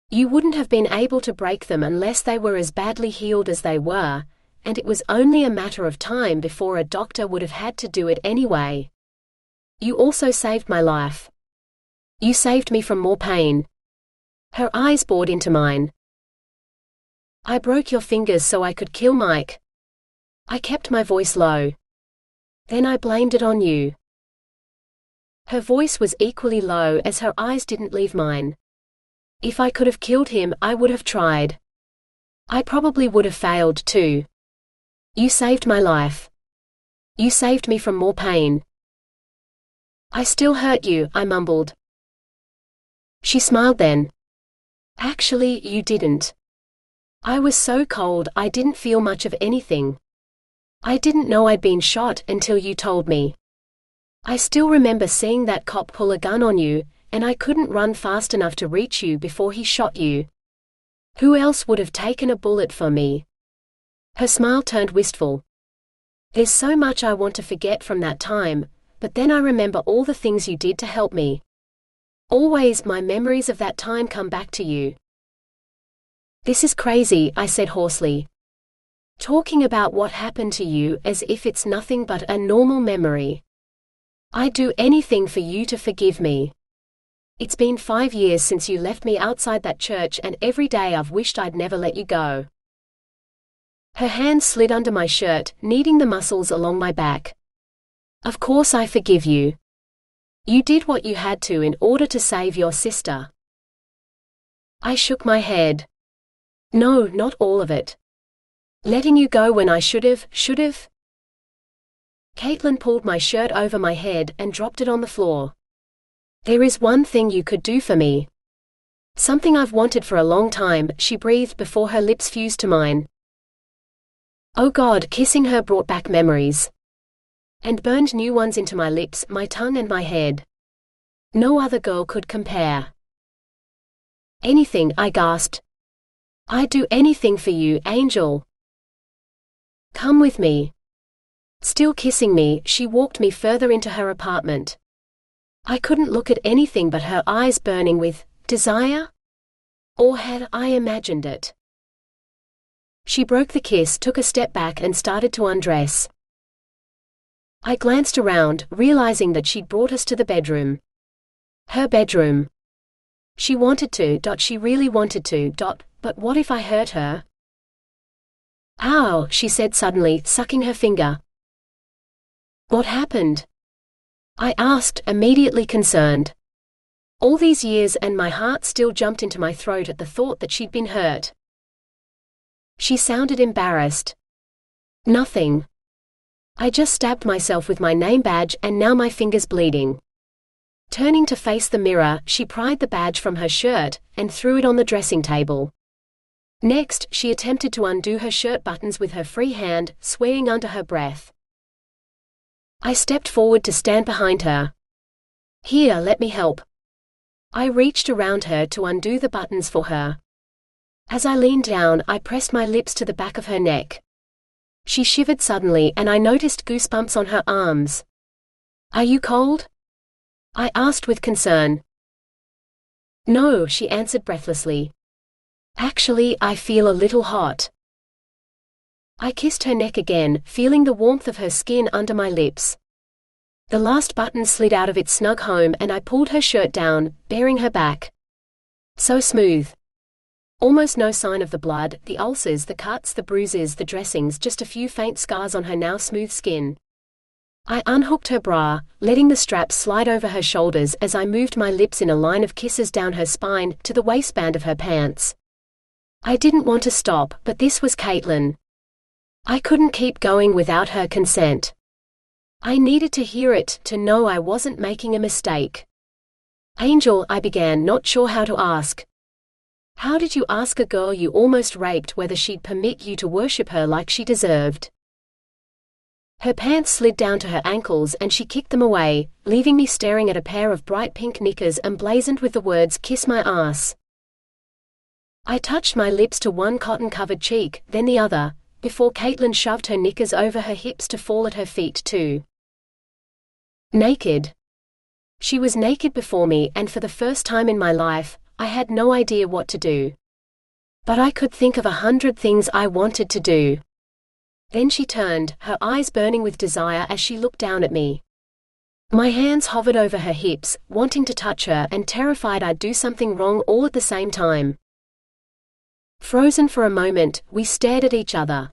You wouldn't have been able to break them unless they were as badly healed as they were, and it was only a matter of time before a doctor would have had to do it anyway. You also saved my life. You saved me from more pain. Her eyes bored into mine. I broke your fingers so I could kill Mike. I kept my voice low. Then I blamed it on you. Her voice was equally low as her eyes didn't leave mine. If I could have killed him, I would have tried. I probably would have failed too. You saved my life. You saved me from more pain. I still hurt you, I mumbled. She smiled then. Actually, you didn't. I was so cold I didn't feel much of anything. I didn't know I'd been shot until you told me. I still remember seeing that cop pull a gun on you, and I couldn't run fast enough to reach you before he shot you. Who else would have taken a bullet for me? Her smile turned wistful. There's so much I want to forget from that time, but then I remember all the things you did to help me. Always my memories of that time come back to you. This is crazy, I said hoarsely. Talking about what happened to you as if it's nothing but a normal memory. I'd do anything for you to forgive me. It's been 5 years since you left me outside that church and every day I've wished I'd never let you go. Her hand slid under my shirt, kneading the muscles along my back. Of course I forgive you. You did what you had to in order to save your sister. I shook my head. No, not all of it. Letting you go when I should've. Caitlin pulled my shirt over my head and dropped it on the floor. There is one thing you could do for me. Something I've wanted for a long time, she breathed before her lips fused to mine. Oh God, kissing her brought back memories. And burned new ones into my lips, my tongue and my head. No other girl could compare. Anything, I gasped. I'd do anything for you, Angel. Come with me. Still kissing me, she walked me further into her apartment. I couldn't look at anything but her eyes burning with desire. Or had I imagined it? She broke the kiss, took a step back and started to undress. I glanced around, realizing that she'd brought us to the bedroom. Her bedroom. She wanted to. She really wanted to. But what if I hurt her? Ow, she said suddenly, sucking her finger. What happened? I asked, immediately concerned. All these years and my heart still jumped into my throat at the thought that she'd been hurt. She sounded embarrassed. Nothing. I just stabbed myself with my name badge and now my finger's bleeding. Turning to face the mirror, she pried the badge from her shirt and threw it on the dressing table. Next, she attempted to undo her shirt buttons with her free hand, swearing under her breath. I stepped forward to stand behind her. Here, let me help. I reached around her to undo the buttons for her. As I leaned down, I pressed my lips to the back of her neck. She shivered suddenly and I noticed goosebumps on her arms. Are you cold? I asked with concern. No, she answered breathlessly. Actually, I feel a little hot. I kissed her neck again, feeling the warmth of her skin under my lips. The last button slid out of its snug home and I pulled her shirt down, baring her back. So smooth. Almost no sign of the blood, the ulcers, the cuts, the bruises, the dressings, just a few faint scars on her now smooth skin. I unhooked her bra, letting the straps slide over her shoulders as I moved my lips in a line of kisses down her spine to the waistband of her pants. I didn't want to stop, but this was Caitlin. I couldn't keep going without her consent. I needed to hear it, to know I wasn't making a mistake. Angel, I began, not sure how to ask. How did you ask a girl you almost raped whether she'd permit you to worship her like she deserved? Her pants slid down to her ankles and she kicked them away, leaving me staring at a pair of bright pink knickers emblazoned with the words "Kiss my ass." I touched my lips to one cotton-covered cheek, then the other, before Caitlin shoved her knickers over her hips to fall at her feet too. Naked. She was naked before me, and for the first time in my life, I had no idea what to do. But I could think of 100 things I wanted to do. Then she turned, her eyes burning with desire as she looked down at me. My hands hovered over her hips, wanting to touch her and terrified I'd do something wrong all at the same time. Frozen for a moment, we stared at each other.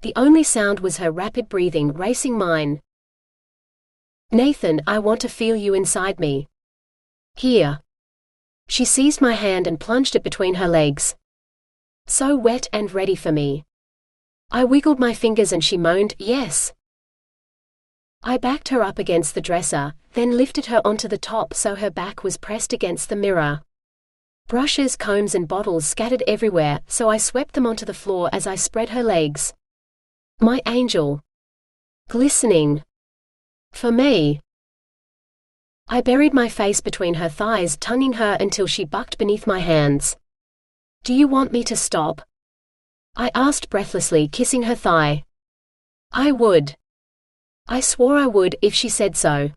The only sound was her rapid breathing racing mine. Nathan, I want to feel you inside me. Here. She seized my hand and plunged it between her legs. So wet and ready for me. I wiggled my fingers and she moaned, yes. I backed her up against the dresser, then lifted her onto the top so her back was pressed against the mirror. Brushes, combs and bottles scattered everywhere, so I swept them onto the floor as I spread her legs. My angel. Glistening. For me. I buried my face between her thighs, tonguing her until she bucked beneath my hands. Do you want me to stop? I asked breathlessly, kissing her thigh. I would. I swore I would if she said so.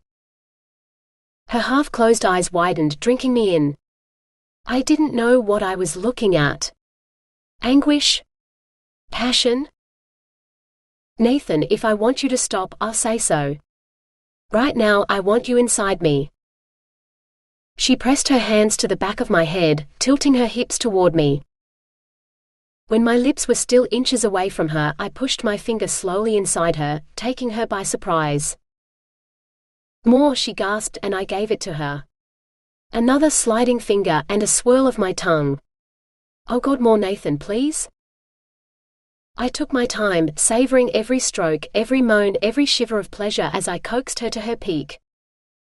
Her half-closed eyes widened, drinking me in. I didn't know what I was looking at. Anguish? Passion? Nathan, if I want you to stop, I'll say so. Right now, I want you inside me. She pressed her hands to the back of my head, tilting her hips toward me. When my lips were still inches away from her, I pushed my finger slowly inside her, taking her by surprise. More, she gasped, and I gave it to her. Another sliding finger and a swirl of my tongue. Oh God, more Nathan, please? I took my time, savoring every stroke, every moan, every shiver of pleasure as I coaxed her to her peak.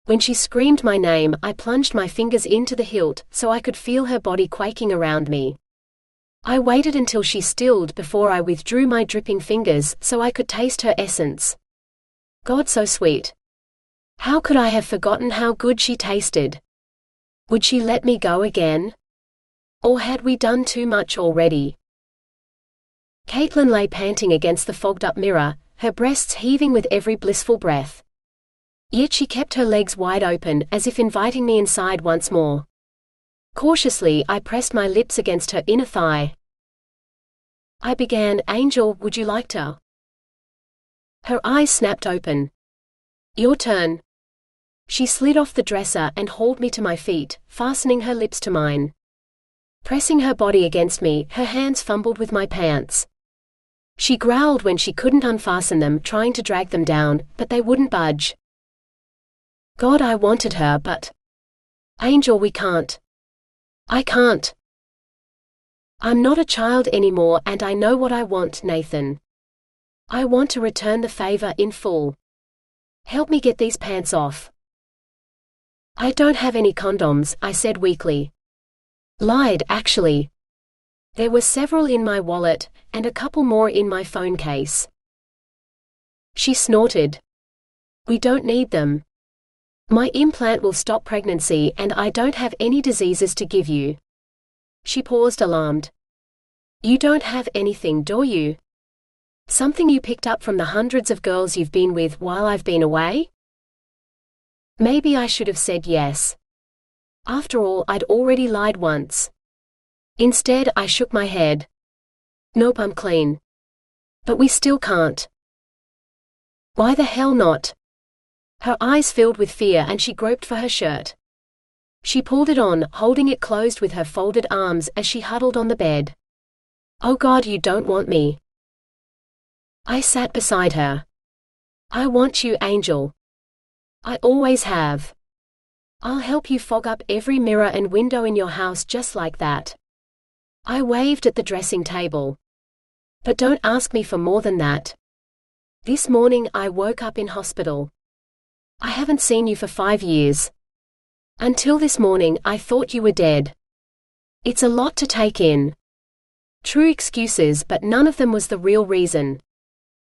When she screamed my name, I plunged my fingers into the hilt so I could feel her body quaking around me. I waited until she stilled before I withdrew my dripping fingers so I could taste her essence. God, so sweet. How could I have forgotten how good she tasted? Would she let me go again? Or had we done too much already? Caitlin lay panting against the fogged-up mirror, her breasts heaving with every blissful breath. Yet she kept her legs wide open, as if inviting me inside once more. Cautiously, I pressed my lips against her inner thigh. I began, "Angel, would you like to?" Her eyes snapped open. "Your turn." She slid off the dresser and hauled me to my feet, fastening her lips to mine. Pressing her body against me, her hands fumbled with my pants. She growled when she couldn't unfasten them, trying to drag them down, but they wouldn't budge. God, I wanted her, but... Angel, we can't. I can't. I'm not a child anymore, and I know what I want, Nathan. I want to return the favor in full. Help me get these pants off. I don't have any condoms, I said weakly. Lied, actually. There were several in my wallet, and a couple more in my phone case. She snorted. We don't need them. My implant will stop pregnancy, and I don't have any diseases to give you. She paused, alarmed. You don't have anything, do you? Something you picked up from the hundreds of girls you've been with while I've been away? Maybe I should have said yes. After all, I'd already lied once. Instead, I shook my head. Nope, I'm clean. But we still can't. Why the hell not? Her eyes filled with fear and she groped for her shirt. She pulled it on, holding it closed with her folded arms as she huddled on the bed. Oh God, you don't want me. I sat beside her. I want you, Angel. I always have. I'll help you fog up every mirror and window in your house just like that. I waved at the dressing table. But don't ask me for more than that. This morning I woke up in hospital. I haven't seen you for 5 years. Until this morning I thought you were dead. It's a lot to take in. True excuses, but none of them was the real reason.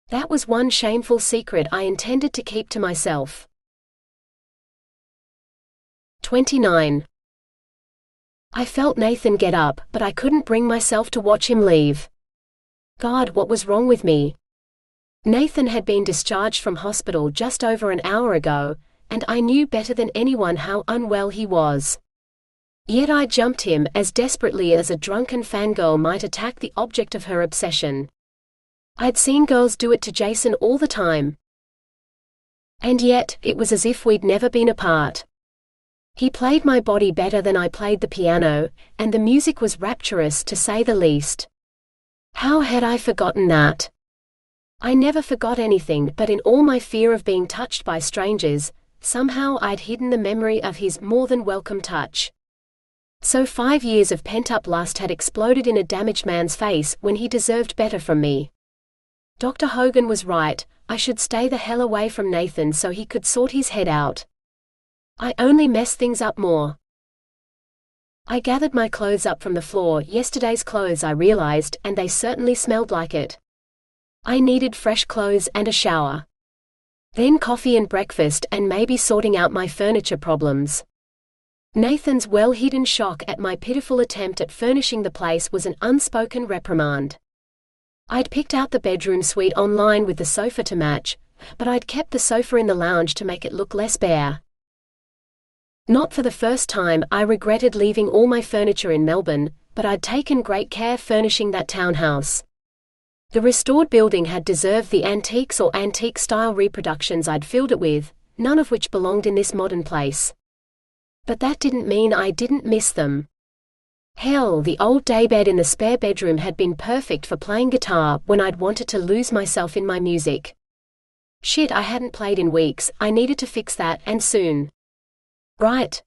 That was one shameful secret I intended to keep to myself. 29. I felt Nathan get up, but I couldn't bring myself to watch him leave. God, what was wrong with me? Nathan had been discharged from hospital just over an hour ago, and I knew better than anyone how unwell he was. Yet I jumped him as desperately as a drunken fangirl might attack the object of her obsession. I'd seen girls do it to Jason all the time. And yet, it was as if we'd never been apart. He played my body better than I played the piano, and the music was rapturous to say the least. How had I forgotten that? I never forgot anything, but in all my fear of being touched by strangers, somehow I'd hidden the memory of his more than welcome touch. So 5 years of pent-up lust had exploded in a damaged man's face when he deserved better from me. Dr. Hogan was right, I should stay the hell away from Nathan so he could sort his head out. I only messed things up more. I gathered my clothes up from the floor, yesterday's clothes I realized, and they certainly smelled like it. I needed fresh clothes and a shower. Then coffee and breakfast and maybe sorting out my furniture problems. Nathan's well-hidden shock at my pitiful attempt at furnishing the place was an unspoken reprimand. I'd picked out the bedroom suite online with the sofa to match, but I'd kept the sofa in the lounge to make it look less bare. Not for the first time, I regretted leaving all my furniture in Melbourne, but I'd taken great care furnishing that townhouse. The restored building had deserved the antiques or antique-style reproductions I'd filled it with, none of which belonged in this modern place. But that didn't mean I didn't miss them. Hell, the old daybed in the spare bedroom had been perfect for playing guitar when I'd wanted to lose myself in my music. Shit, I hadn't played in weeks, I needed to fix that, and soon. Right.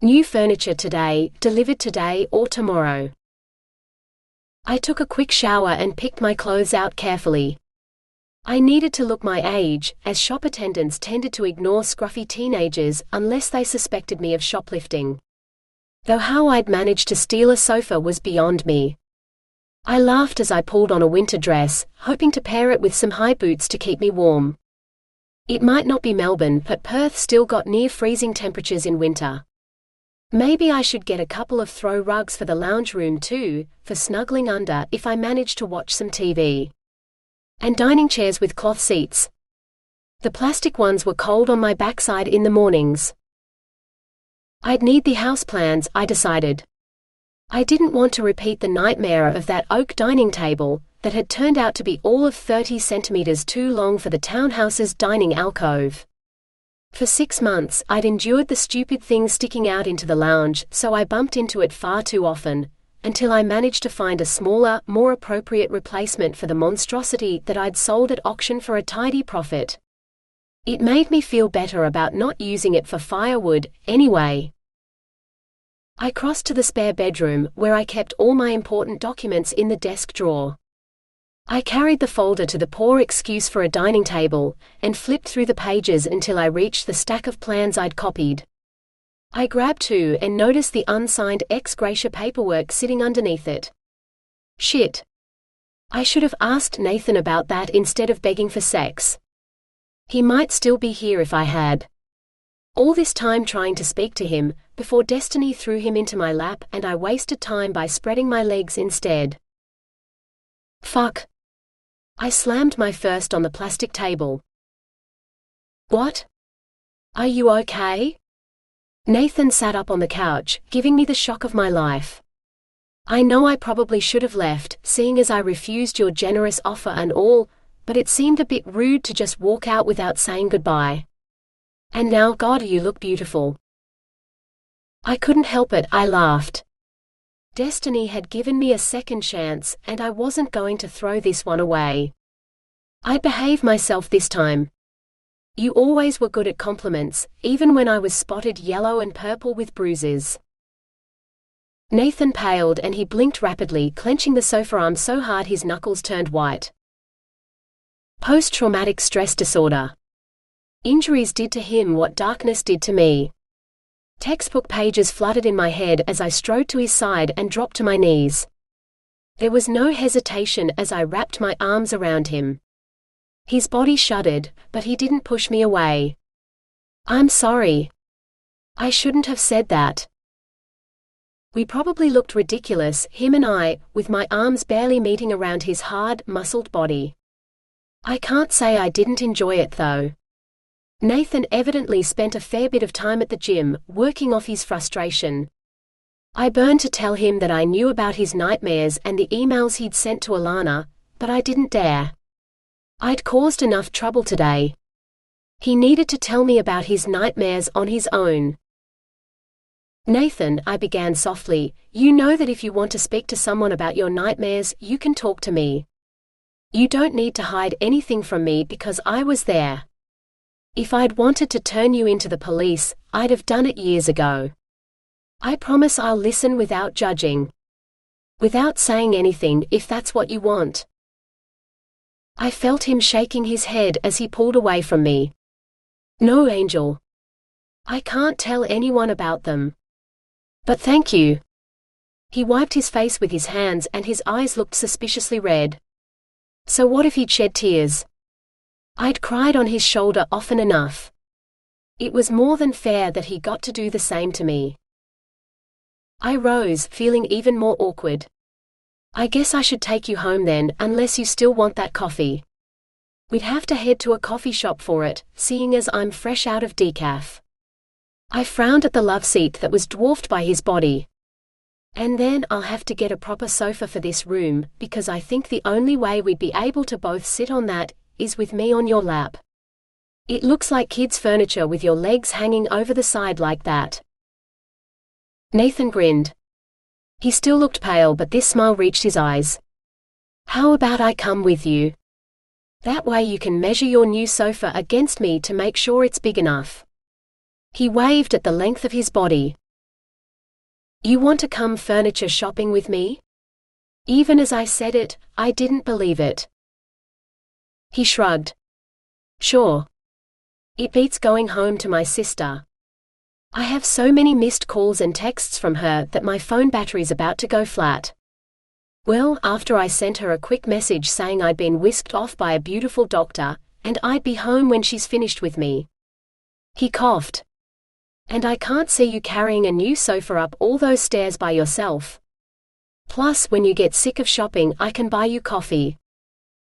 New furniture today, delivered today or tomorrow. I took a quick shower and picked my clothes out carefully. I needed to look my age, as shop attendants tended to ignore scruffy teenagers unless they suspected me of shoplifting. Though how I'd managed to steal a sofa was beyond me. I laughed as I pulled on a winter dress, hoping to pair it with some high boots to keep me warm. It might not be Melbourne, but Perth still got near freezing temperatures in winter. Maybe I should get a couple of throw rugs for the lounge room too, for snuggling under if I managed to watch some TV. And dining chairs with cloth seats. The plastic ones were cold on my backside in the mornings. I'd need the house plans, I decided. I didn't want to repeat the nightmare of that oak dining table that had turned out to be all of 30 centimeters too long for the townhouse's dining alcove. For 6 months, I'd endured the stupid thing sticking out into the lounge, so I bumped into it far too often, until I managed to find a smaller, more appropriate replacement for the monstrosity that I'd sold at auction for a tidy profit. It made me feel better about not using it for firewood, anyway. I crossed to the spare bedroom, where I kept all my important documents in the desk drawer. I carried the folder to the poor excuse for a dining table, and flipped through the pages until I reached the stack of plans I'd copied. I grabbed two and noticed the unsigned ex gratia paperwork sitting underneath it. Shit. I should have asked Nathan about that instead of begging for sex. He might still be here if I had. All this time trying to speak to him, before destiny threw him into my lap and I wasted time by spreading my legs instead. Fuck. I slammed my fist on the plastic table. What? Are you okay? Nathan sat up on the couch, giving me the shock of my life. I know I probably should have left, seeing as I refused your generous offer and all, but it seemed a bit rude to just walk out without saying goodbye. And now, God, you look beautiful. I couldn't help it, I laughed. Destiny had given me a second chance, and I wasn't going to throw this one away. I'd behave myself this time. You always were good at compliments, even when I was spotted yellow and purple with bruises. Nathan paled and he blinked rapidly, clenching the sofa arm so hard his knuckles turned white. Post-traumatic stress disorder. Injuries did to him what darkness did to me. Textbook pages flooded in my head as I strode to his side and dropped to my knees. There was no hesitation as I wrapped my arms around him. His body shuddered, but he didn't push me away. I'm sorry. I shouldn't have said that. We probably looked ridiculous, him and I, with my arms barely meeting around his hard, muscled body. I can't say I didn't enjoy it though. Nathan evidently spent a fair bit of time at the gym, working off his frustration. I burned to tell him that I knew about his nightmares and the emails he'd sent to Alanna, but I didn't dare. I'd caused enough trouble today. He needed to tell me about his nightmares on his own. Nathan, I began softly, you know that if you want to speak to someone about your nightmares, you can talk to me. You don't need to hide anything from me because I was there. If I'd wanted to turn you into the police, I'd have done it years ago. I promise I'll listen without judging. Without saying anything, if that's what you want. I felt him shaking his head as he pulled away from me. No, Angel. I can't tell anyone about them. But thank you. He wiped his face with his hands and his eyes looked suspiciously red. So what if he'd shed tears? I'd cried on his shoulder often enough. It was more than fair that he got to do the same to me. I rose, feeling even more awkward. I guess I should take you home then, unless you still want that coffee. We'd have to head to a coffee shop for it, seeing as I'm fresh out of decaf. I frowned at the love seat that was dwarfed by his body. And then I'll have to get a proper sofa for this room, because I think the only way we'd be able to both sit on that is with me on your lap. It looks like kids' furniture with your legs hanging over the side like that. Nathan grinned. He still looked pale, but this smile reached his eyes. How about I come with you? That way you can measure your new sofa against me to make sure it's big enough. He waved at the length of his body. You want to come furniture shopping with me? Even as I said it, I didn't believe it. He shrugged. Sure. It beats going home to my sister. I have so many missed calls and texts from her that my phone battery's about to go flat. Well, after I sent her a quick message saying I'd been whisked off by a beautiful doctor, and I'd be home when she's finished with me. He coughed. And I can't see you carrying a new sofa up all those stairs by yourself. Plus, when you get sick of shopping, I can buy you coffee.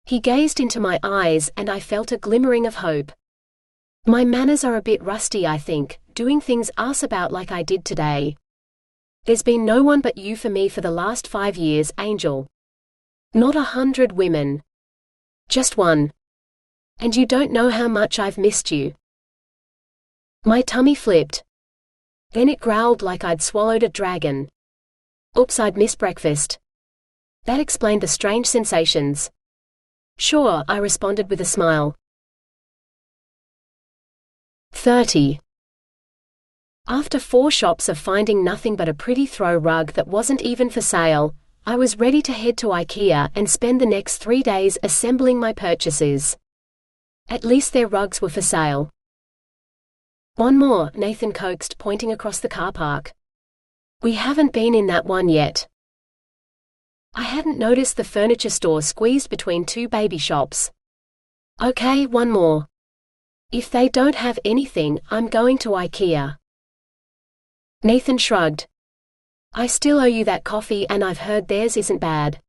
He gazed into my eyes and I felt a glimmering of hope. My manners are a bit rusty, I think, doing things ass about like I did today. There's been no one but you for me for the last 5 years, Angel. Not 100 women. Just one. And you don't know how much I've missed you. My tummy flipped. Then it growled like I'd swallowed a dragon. Oops, I'd missed breakfast. That explained the strange sensations. Sure, I responded with a smile. 30. After 4 shops of finding nothing but a pretty throw rug that wasn't even for sale, I was ready to head to IKEA and spend the next 3 days assembling my purchases. At least their rugs were for sale. One more, Nathan coaxed, pointing across the car park. We haven't been in that one yet. I hadn't noticed the furniture store squeezed between 2 baby shops. Okay, one more. If they don't have anything, I'm going to IKEA. Nathan shrugged. I still owe you that coffee and I've heard theirs isn't bad.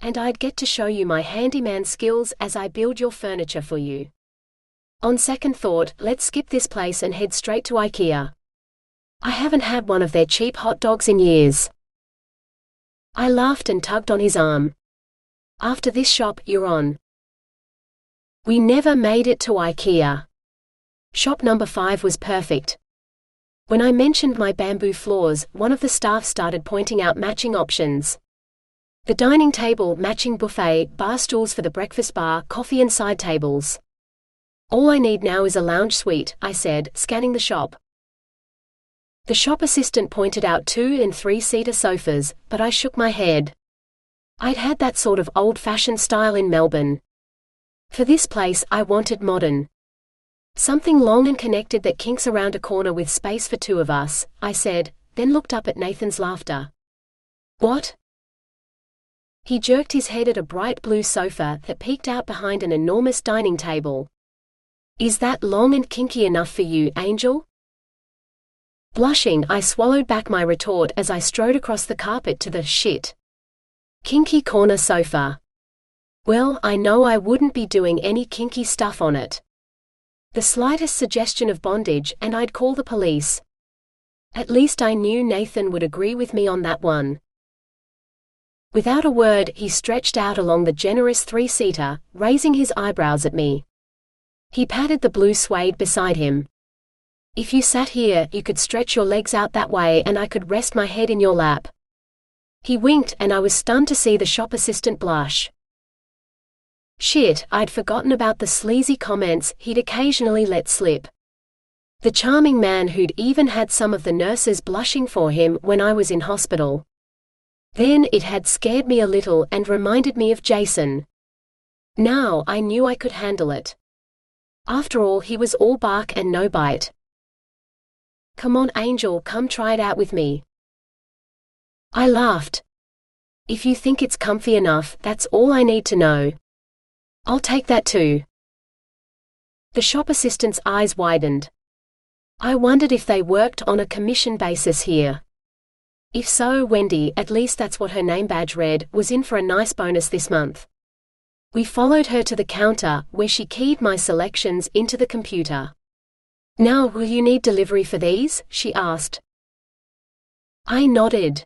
And I'd get to show you my handyman skills as I build your furniture for you. On second thought, let's skip this place and head straight to IKEA. I haven't had one of their cheap hot dogs in years. I laughed and tugged on his arm. After this shop, you're on. We never made it to IKEA. Shop number 5 was perfect. When I mentioned my bamboo floors, one of the staff started pointing out matching options. The dining table, matching buffet, bar stools for the breakfast bar, coffee and side tables. All I need now is a lounge suite, I said, scanning the shop. The shop assistant pointed out 2- and 3-seater sofas, but I shook my head. I'd had that sort of old-fashioned style in Melbourne. For this place, I wanted modern. Something long and connected that kinks around a corner with space for 2 of us, I said, then looked up at Nathan's laughter. What? He jerked his head at a bright blue sofa that peeked out behind an enormous dining table. Is that long and kinky enough for you, Angel? Blushing, I swallowed back my retort as I strode across the carpet to the shit. Kinky corner sofa. Well, I know I wouldn't be doing any kinky stuff on it. The slightest suggestion of bondage and I'd call the police. At least I knew Nathan would agree with me on that one. Without a word, he stretched out along the generous 3-seater, raising his eyebrows at me. He patted the blue suede beside him. If you sat here, you could stretch your legs out that way and I could rest my head in your lap. He winked and I was stunned to see the shop assistant blush. Shit, I'd forgotten about the sleazy comments he'd occasionally let slip. The charming man who'd even had some of the nurses blushing for him when I was in hospital. Then it had scared me a little and reminded me of Jason. Now I knew I could handle it. After all, he was all bark and no bite. Come on, Angel, come try it out with me. I laughed. If you think it's comfy enough, that's all I need to know. I'll take that too. The shop assistant's eyes widened. I wondered if they worked on a commission basis here. If so, Wendy, at least that's what her name badge read, was in for a nice bonus this month. We followed her to the counter, where she keyed my selections into the computer. Now, will you need delivery for these? She asked. I nodded.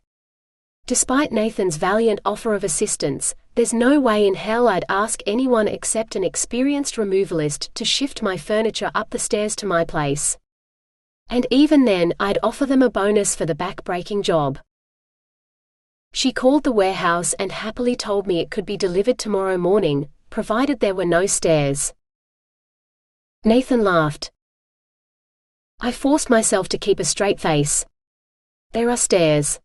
Despite Nathan's valiant offer of assistance, there's no way in hell I'd ask anyone except an experienced removalist to shift my furniture up the stairs to my place. And even then, I'd offer them a bonus for the back-breaking job. She called the warehouse and happily told me it could be delivered tomorrow morning, provided there were no stairs. Nathan laughed. I forced myself to keep a straight face. There are stairs.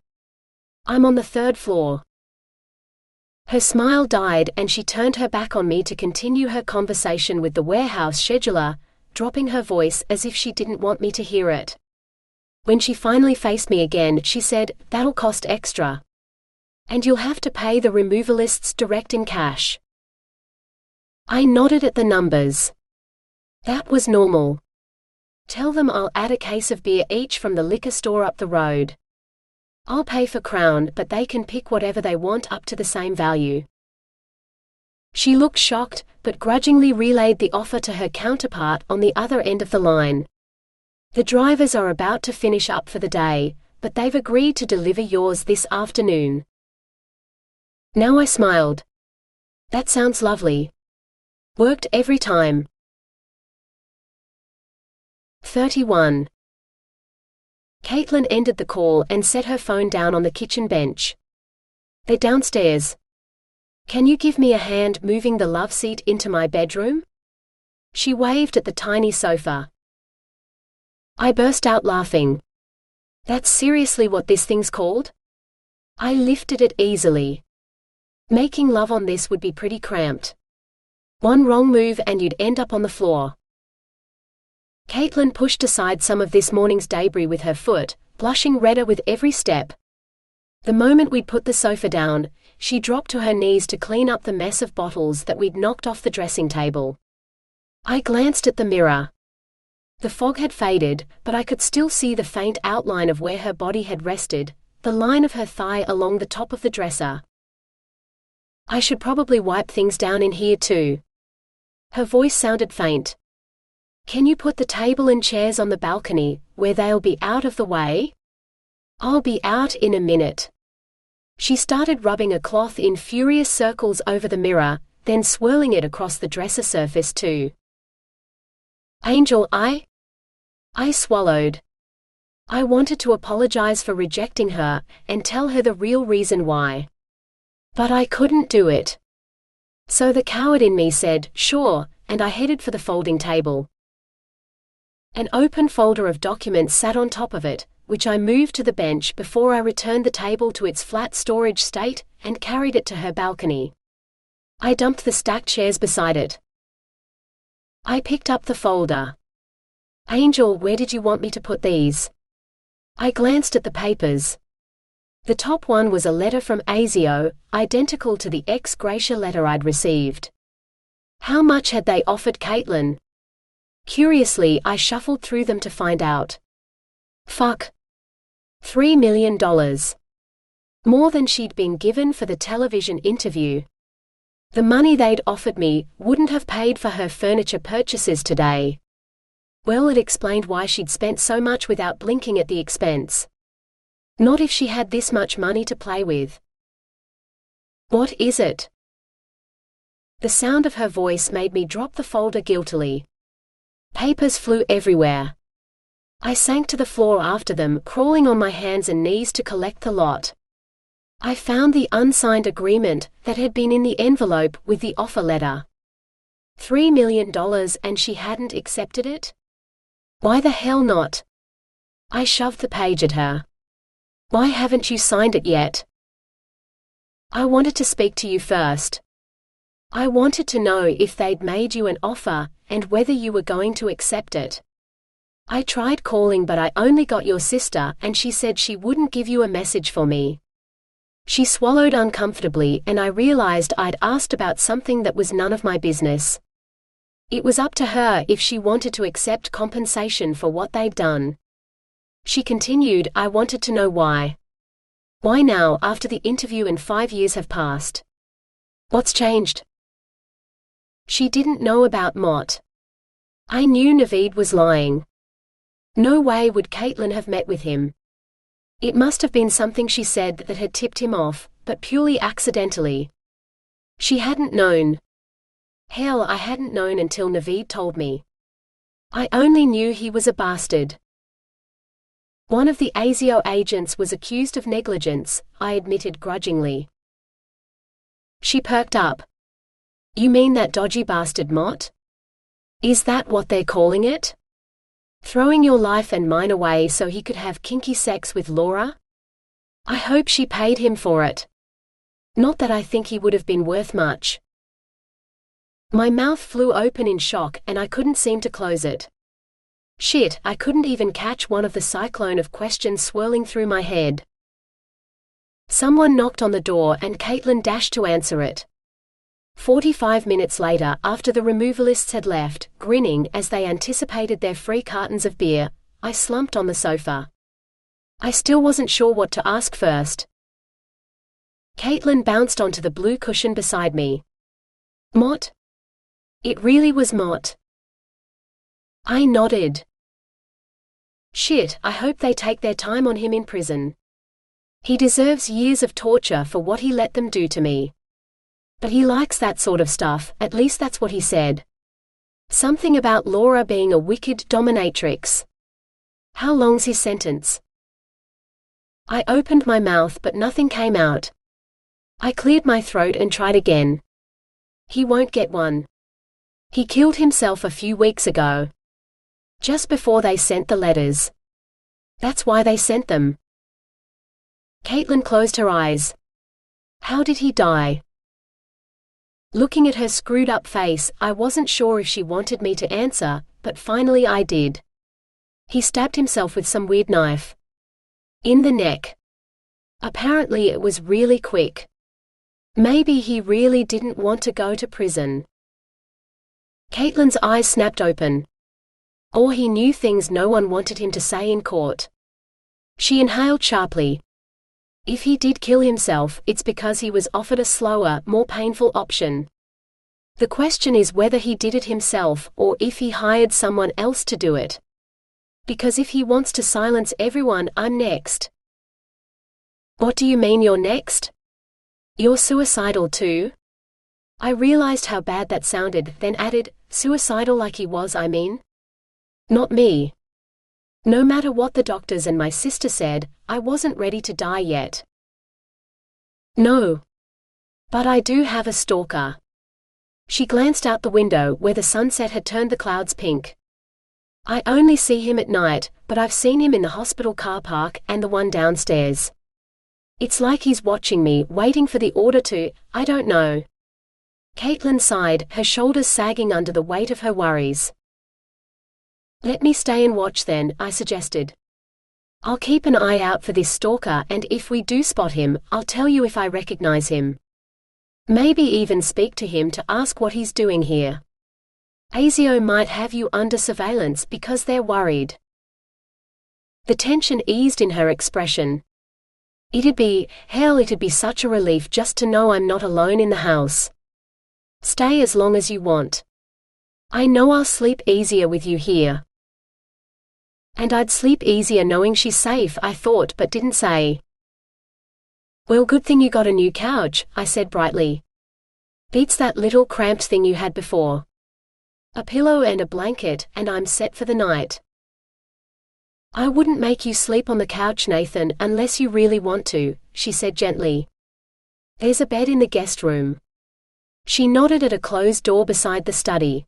I'm on the 3rd floor. Her smile died and she turned her back on me to continue her conversation with the warehouse scheduler, dropping her voice as if she didn't want me to hear it. When she finally faced me again, she said, "That'll cost extra. And you'll have to pay the removalists direct in cash." I nodded at the numbers. That was normal. Tell them I'll add a case of beer each from the liquor store up the road. I'll pay for Crown, but they can pick whatever they want up to the same value. She looked shocked, but grudgingly relayed the offer to her counterpart on the other end of the line. The drivers are about to finish up for the day, but they've agreed to deliver yours this afternoon. Now I smiled. That sounds lovely. Worked every time. 31. Caitlin ended the call and set her phone down on the kitchen bench. They're downstairs. Can you give me a hand moving the love seat into my bedroom? She waved at the tiny sofa. I burst out laughing. That's seriously what this thing's called? I lifted it easily. Making love on this would be pretty cramped. One wrong move and you'd end up on the floor. Caitlin pushed aside some of this morning's debris with her foot, blushing redder with every step. The moment we'd put the sofa down, she dropped to her knees to clean up the mess of bottles that we'd knocked off the dressing table. I glanced at the mirror. The fog had faded, but I could still see the faint outline of where her body had rested, the line of her thigh along the top of the dresser. I should probably wipe things down in here too. Her voice sounded faint. Can you put the table and chairs on the balcony, where they'll be out of the way? I'll be out in a minute. She started rubbing a cloth in furious circles over the mirror, then swirling it across the dresser surface too. Angel, I swallowed. I wanted to apologize for rejecting her, and tell her the real reason why. But I couldn't do it. So the coward in me said, sure, and I headed for the folding table. An open folder of documents sat on top of it, which I moved to the bench before I returned the table to its flat storage state, and carried it to her balcony. I dumped the stacked chairs beside it. I picked up the folder. Angel, where did you want me to put these? I glanced at the papers. The top one was a letter from Asio, identical to the ex gratia letter I'd received. How much had they offered Caitlin? Curiously, I shuffled through them to find out. Fuck. $3 million. More than she'd been given for the television interview. The money they'd offered me wouldn't have paid for her furniture purchases today. Well, it explained why she'd spent so much without blinking at the expense. Not if she had this much money to play with. What is it? The sound of her voice made me drop the folder guiltily. Papers flew everywhere. I sank to the floor after them, crawling on my hands and knees to collect the lot. I found the unsigned agreement that had been in the envelope with the offer letter. $3 million, and she hadn't accepted it? Why the hell not? I shoved the page at her. Why haven't you signed it yet? I wanted to speak to you first. I wanted to know if they'd made you an offer, and whether you were going to accept it. I tried calling, but I only got your sister, and she said she wouldn't give you a message for me. She swallowed uncomfortably, and I realized I'd asked about something that was none of my business. It was up to her if she wanted to accept compensation for what they'd done. She continued, I wanted to know why. Why now, after the interview and 5 years have passed? What's changed? She didn't know about Mott. I knew Naveed was lying. No way would Caitlin have met with him. It must have been something she said that had tipped him off, but purely accidentally. She hadn't known. Hell, I hadn't known until Naveed told me. I only knew he was a bastard. One of the ASIO agents was accused of negligence, I admitted grudgingly. She perked up. You mean that dodgy bastard Mott? Is that what they're calling it? Throwing your life and mine away so he could have kinky sex with Laura? I hope she paid him for it. Not that I think he would have been worth much. My mouth flew open in shock and I couldn't seem to close it. Shit, I couldn't even catch one of the cyclone of questions swirling through my head. Someone knocked on the door and Caitlin dashed to answer it. 45 minutes later, after the removalists had left, grinning as they anticipated their free cartons of beer, I slumped on the sofa. I still wasn't sure what to ask first. Caitlin bounced onto the blue cushion beside me. Mott? It really was Mott. I nodded. Shit, I hope they take their time on him in prison. He deserves years of torture for what he let them do to me. But he likes that sort of stuff, at least that's what he said. Something about Laura being a wicked dominatrix. How long's his sentence? I opened my mouth but nothing came out. I cleared my throat and tried again. He won't get one. He killed himself a few weeks ago. Just before they sent the letters. That's why they sent them. Caitlin closed her eyes. How did he die? Looking at her screwed-up face, I wasn't sure if she wanted me to answer, but finally I did. He stabbed himself with some weird knife. In the neck. Apparently it was really quick. Maybe he really didn't want to go to prison. Caitlin's eyes snapped open. Or he knew things no one wanted him to say in court. She inhaled sharply. If he did kill himself, it's because he was offered a slower, more painful option. The question is whether he did it himself or if he hired someone else to do it. Because if he wants to silence everyone, I'm next. What do you mean you're next? You're suicidal too? I realized how bad that sounded, then added, suicidal like he was, I mean? Not me. No matter what the doctors and my sister said, I wasn't ready to die yet. No. But I do have a stalker. She glanced out the window where the sunset had turned the clouds pink. I only see him at night, but I've seen him in the hospital car park and the one downstairs. It's like he's watching me, waiting for the order to, I don't know. Caitlin sighed, her shoulders sagging under the weight of her worries. Let me stay and watch then, I suggested. I'll keep an eye out for this stalker and if we do spot him, I'll tell you if I recognize him. Maybe even speak to him to ask what he's doing here. ASIO might have you under surveillance because they're worried. The tension eased in her expression. It'd be such a relief just to know I'm not alone in the house. Stay as long as you want. I know I'll sleep easier with you here. And I'd sleep easier knowing she's safe, I thought but didn't say. Well, good thing you got a new couch, I said brightly. Beats that little cramped thing you had before. A pillow and a blanket, and I'm set for the night. I wouldn't make you sleep on the couch, Nathan, unless you really want to, she said gently. There's a bed in the guest room. She nodded at a closed door beside the study.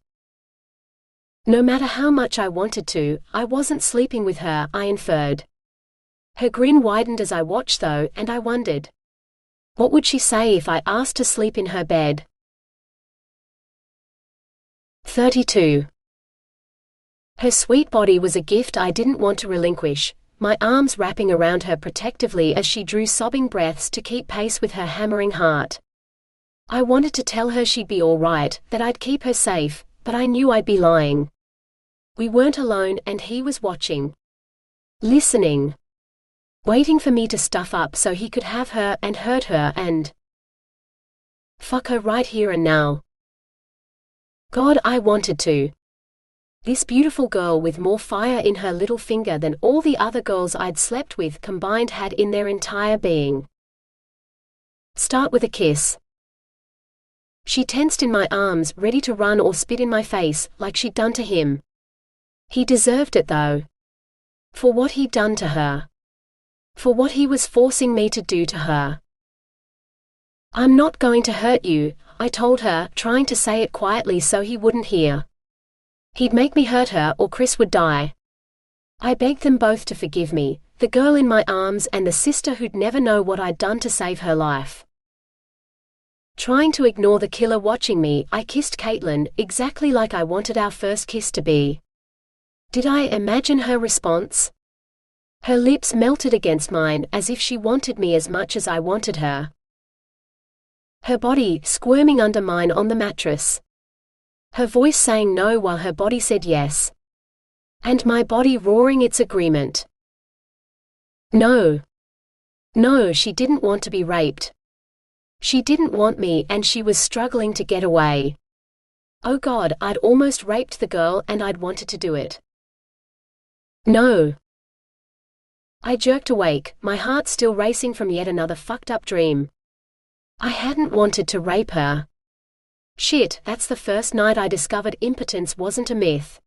No matter how much I wanted to, I wasn't sleeping with her, I inferred. Her grin widened as I watched though, and I wondered. What would she say if I asked to sleep in her bed? 32. Her sweet body was a gift I didn't want to relinquish, my arms wrapping around her protectively as she drew sobbing breaths to keep pace with her hammering heart. I wanted to tell her she'd be all right, that I'd keep her safe, but I knew I'd be lying. We weren't alone and he was watching. Listening. Waiting for me to stuff up so he could have her and hurt her and fuck her right here and now. God, I wanted to. This beautiful girl with more fire in her little finger than all the other girls I'd slept with combined had in their entire being. Start with a kiss. She tensed in my arms, ready to run or spit in my face, like she'd done to him. He deserved it though. For what he'd done to her. For what he was forcing me to do to her. I'm not going to hurt you, I told her, trying to say it quietly so he wouldn't hear. He'd make me hurt her or Chris would die. I begged them both to forgive me, the girl in my arms and the sister who'd never know what I'd done to save her life. Trying to ignore the killer watching me, I kissed Caitlin, exactly like I wanted our first kiss to be. Did I imagine her response? Her lips melted against mine as if she wanted me as much as I wanted her. Her body squirming under mine on the mattress. Her voice saying no while her body said yes. And my body roaring its agreement. No. No, she didn't want to be raped. She didn't want me and she was struggling to get away. Oh God, I'd almost raped the girl and I'd wanted to do it. No. I jerked awake, my heart still racing from yet another fucked up dream. I hadn't wanted to rape her. Shit, that's the first night I discovered impotence wasn't a myth.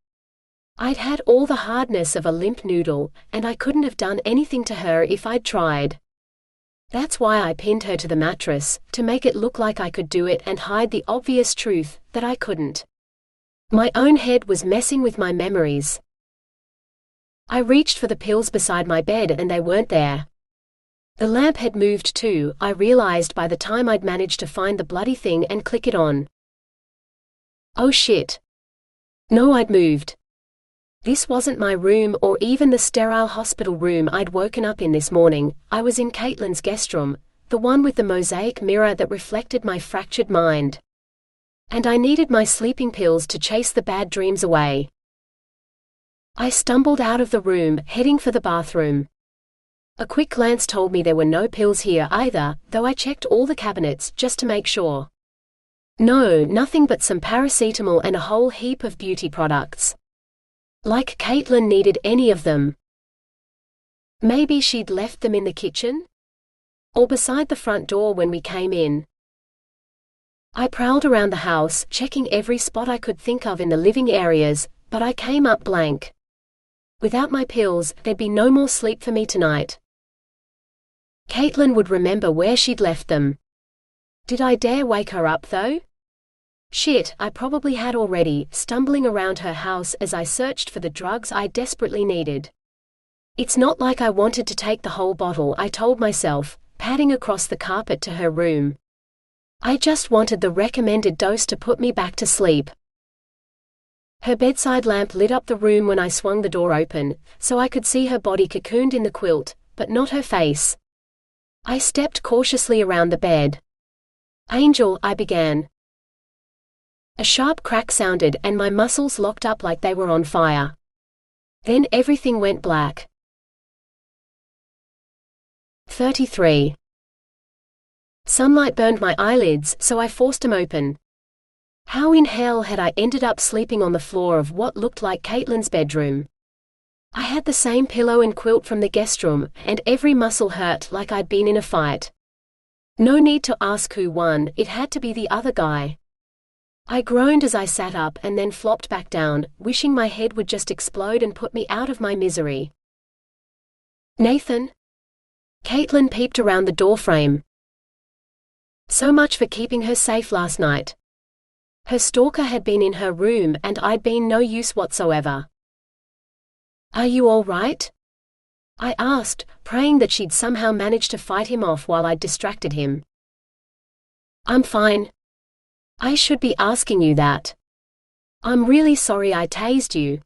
I'd had all the hardness of a limp noodle, and I couldn't have done anything to her if I'd tried. That's why I pinned her to the mattress, to make it look like I could do it and hide the obvious truth, that I couldn't. My own head was messing with my memories. I reached for the pills beside my bed and they weren't there. The lamp had moved too, I realized by the time I'd managed to find the bloody thing and click it on. Oh shit. No, I'd moved. This wasn't my room or even the sterile hospital room I'd woken up in this morning. I was in Caitlin's guest room, the one with the mosaic mirror that reflected my fractured mind. And I needed my sleeping pills to chase the bad dreams away. I stumbled out of the room, heading for the bathroom. A quick glance told me there were no pills here either, though I checked all the cabinets just to make sure. No, nothing but some paracetamol and a whole heap of beauty products. Like Caitlin needed any of them. Maybe she'd left them in the kitchen? Or beside the front door when we came in. I prowled around the house, checking every spot I could think of in the living areas, but I came up blank. Without my pills, there'd be no more sleep for me tonight. Caitlin would remember where she'd left them. Did I dare wake her up though? Shit, I probably had already, stumbling around her house as I searched for the drugs I desperately needed. It's not like I wanted to take the whole bottle, I told myself, padding across the carpet to her room. I just wanted the recommended dose to put me back to sleep. Her bedside lamp lit up the room when I swung the door open, so I could see her body cocooned in the quilt, but not her face. I stepped cautiously around the bed. Angel, I began. A sharp crack sounded and my muscles locked up like they were on fire. Then everything went black. 33. Sunlight burned my eyelids, so I forced them open. How in hell had I ended up sleeping on the floor of what looked like Caitlin's bedroom? I had the same pillow and quilt from the guest room, and every muscle hurt like I'd been in a fight. No need to ask who won, it had to be the other guy. I groaned as I sat up and then flopped back down, wishing my head would just explode and put me out of my misery. Nathan? Caitlin peeped around the doorframe. So much for keeping her safe last night. Her stalker had been in her room and I'd been no use whatsoever. Are you all right? I asked, praying that she'd somehow manage to fight him off while I'd distracted him. I'm fine. I should be asking you that. I'm really sorry I tased you.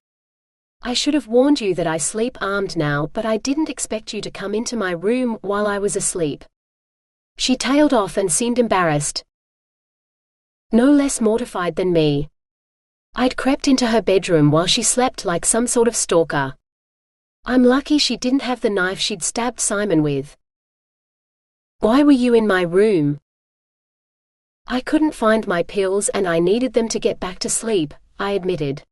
I should have warned you that I sleep armed now, but I didn't expect you to come into my room while I was asleep. She tailed off and seemed embarrassed. No less mortified than me. I'd crept into her bedroom while she slept like some sort of stalker. I'm lucky she didn't have the knife she'd stabbed Simon with. Why were you in my room? I couldn't find my pills and I needed them to get back to sleep, I admitted.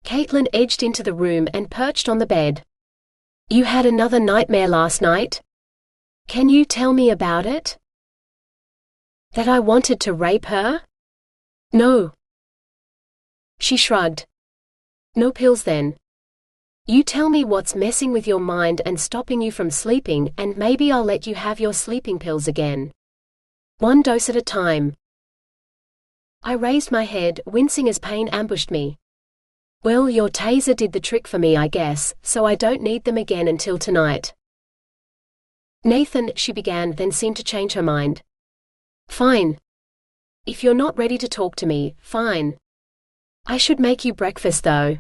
Caitlin edged into the room and perched on the bed. You had another nightmare last night? Can you tell me about it? That I wanted to rape her? No. She shrugged. No pills then. You tell me what's messing with your mind and stopping you from sleeping, and maybe I'll let you have your sleeping pills again. One dose at a time. I raised my head, wincing as pain ambushed me. Well, your taser did the trick for me, I guess, so I don't need them again until tonight. Nathan, she began, then seemed to change her mind. Fine. If you're not ready to talk to me, fine. I should make you breakfast though.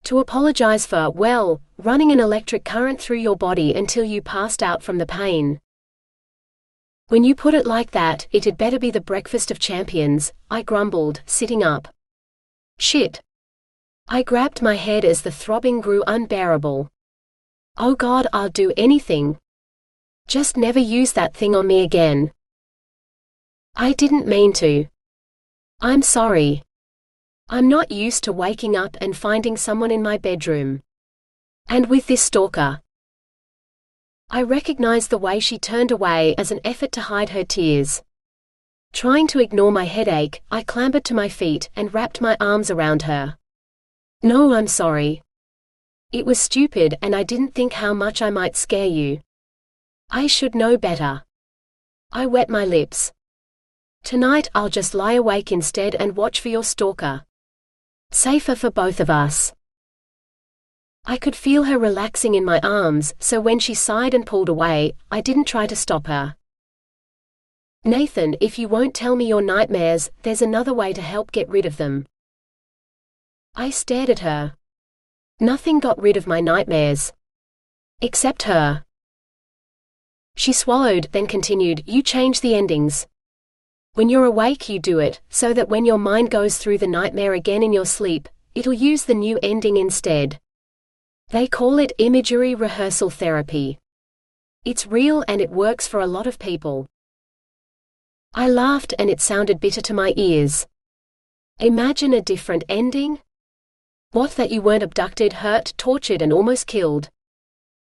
To apologize for, well, running an electric current through your body until you passed out from the pain. When you put it like that, it'd better be the breakfast of champions, I grumbled, sitting up. Shit. I grabbed my head as the throbbing grew unbearable. Oh God, I'll do anything. Just never use that thing on me again. I didn't mean to. I'm sorry. I'm not used to waking up and finding someone in my bedroom. And with this stalker. I recognized the way she turned away as an effort to hide her tears. Trying to ignore my headache, I clambered to my feet and wrapped my arms around her. No, I'm sorry. It was stupid and I didn't think how much I might scare you. I should know better. I wet my lips. Tonight I'll just lie awake instead and watch for your stalker. Safer for both of us. I could feel her relaxing in my arms, so when she sighed and pulled away, I didn't try to stop her. Nathan, if you won't tell me your nightmares, there's another way to help get rid of them. I stared at her. Nothing got rid of my nightmares. Except her. She swallowed, then continued, you change the endings. When you're awake you do it, so that when your mind goes through the nightmare again in your sleep, it'll use the new ending instead. They call it imagery rehearsal therapy. It's real and it works for a lot of people. I laughed and it sounded bitter to my ears. Imagine a different ending? What, that you weren't abducted, hurt, tortured and almost killed?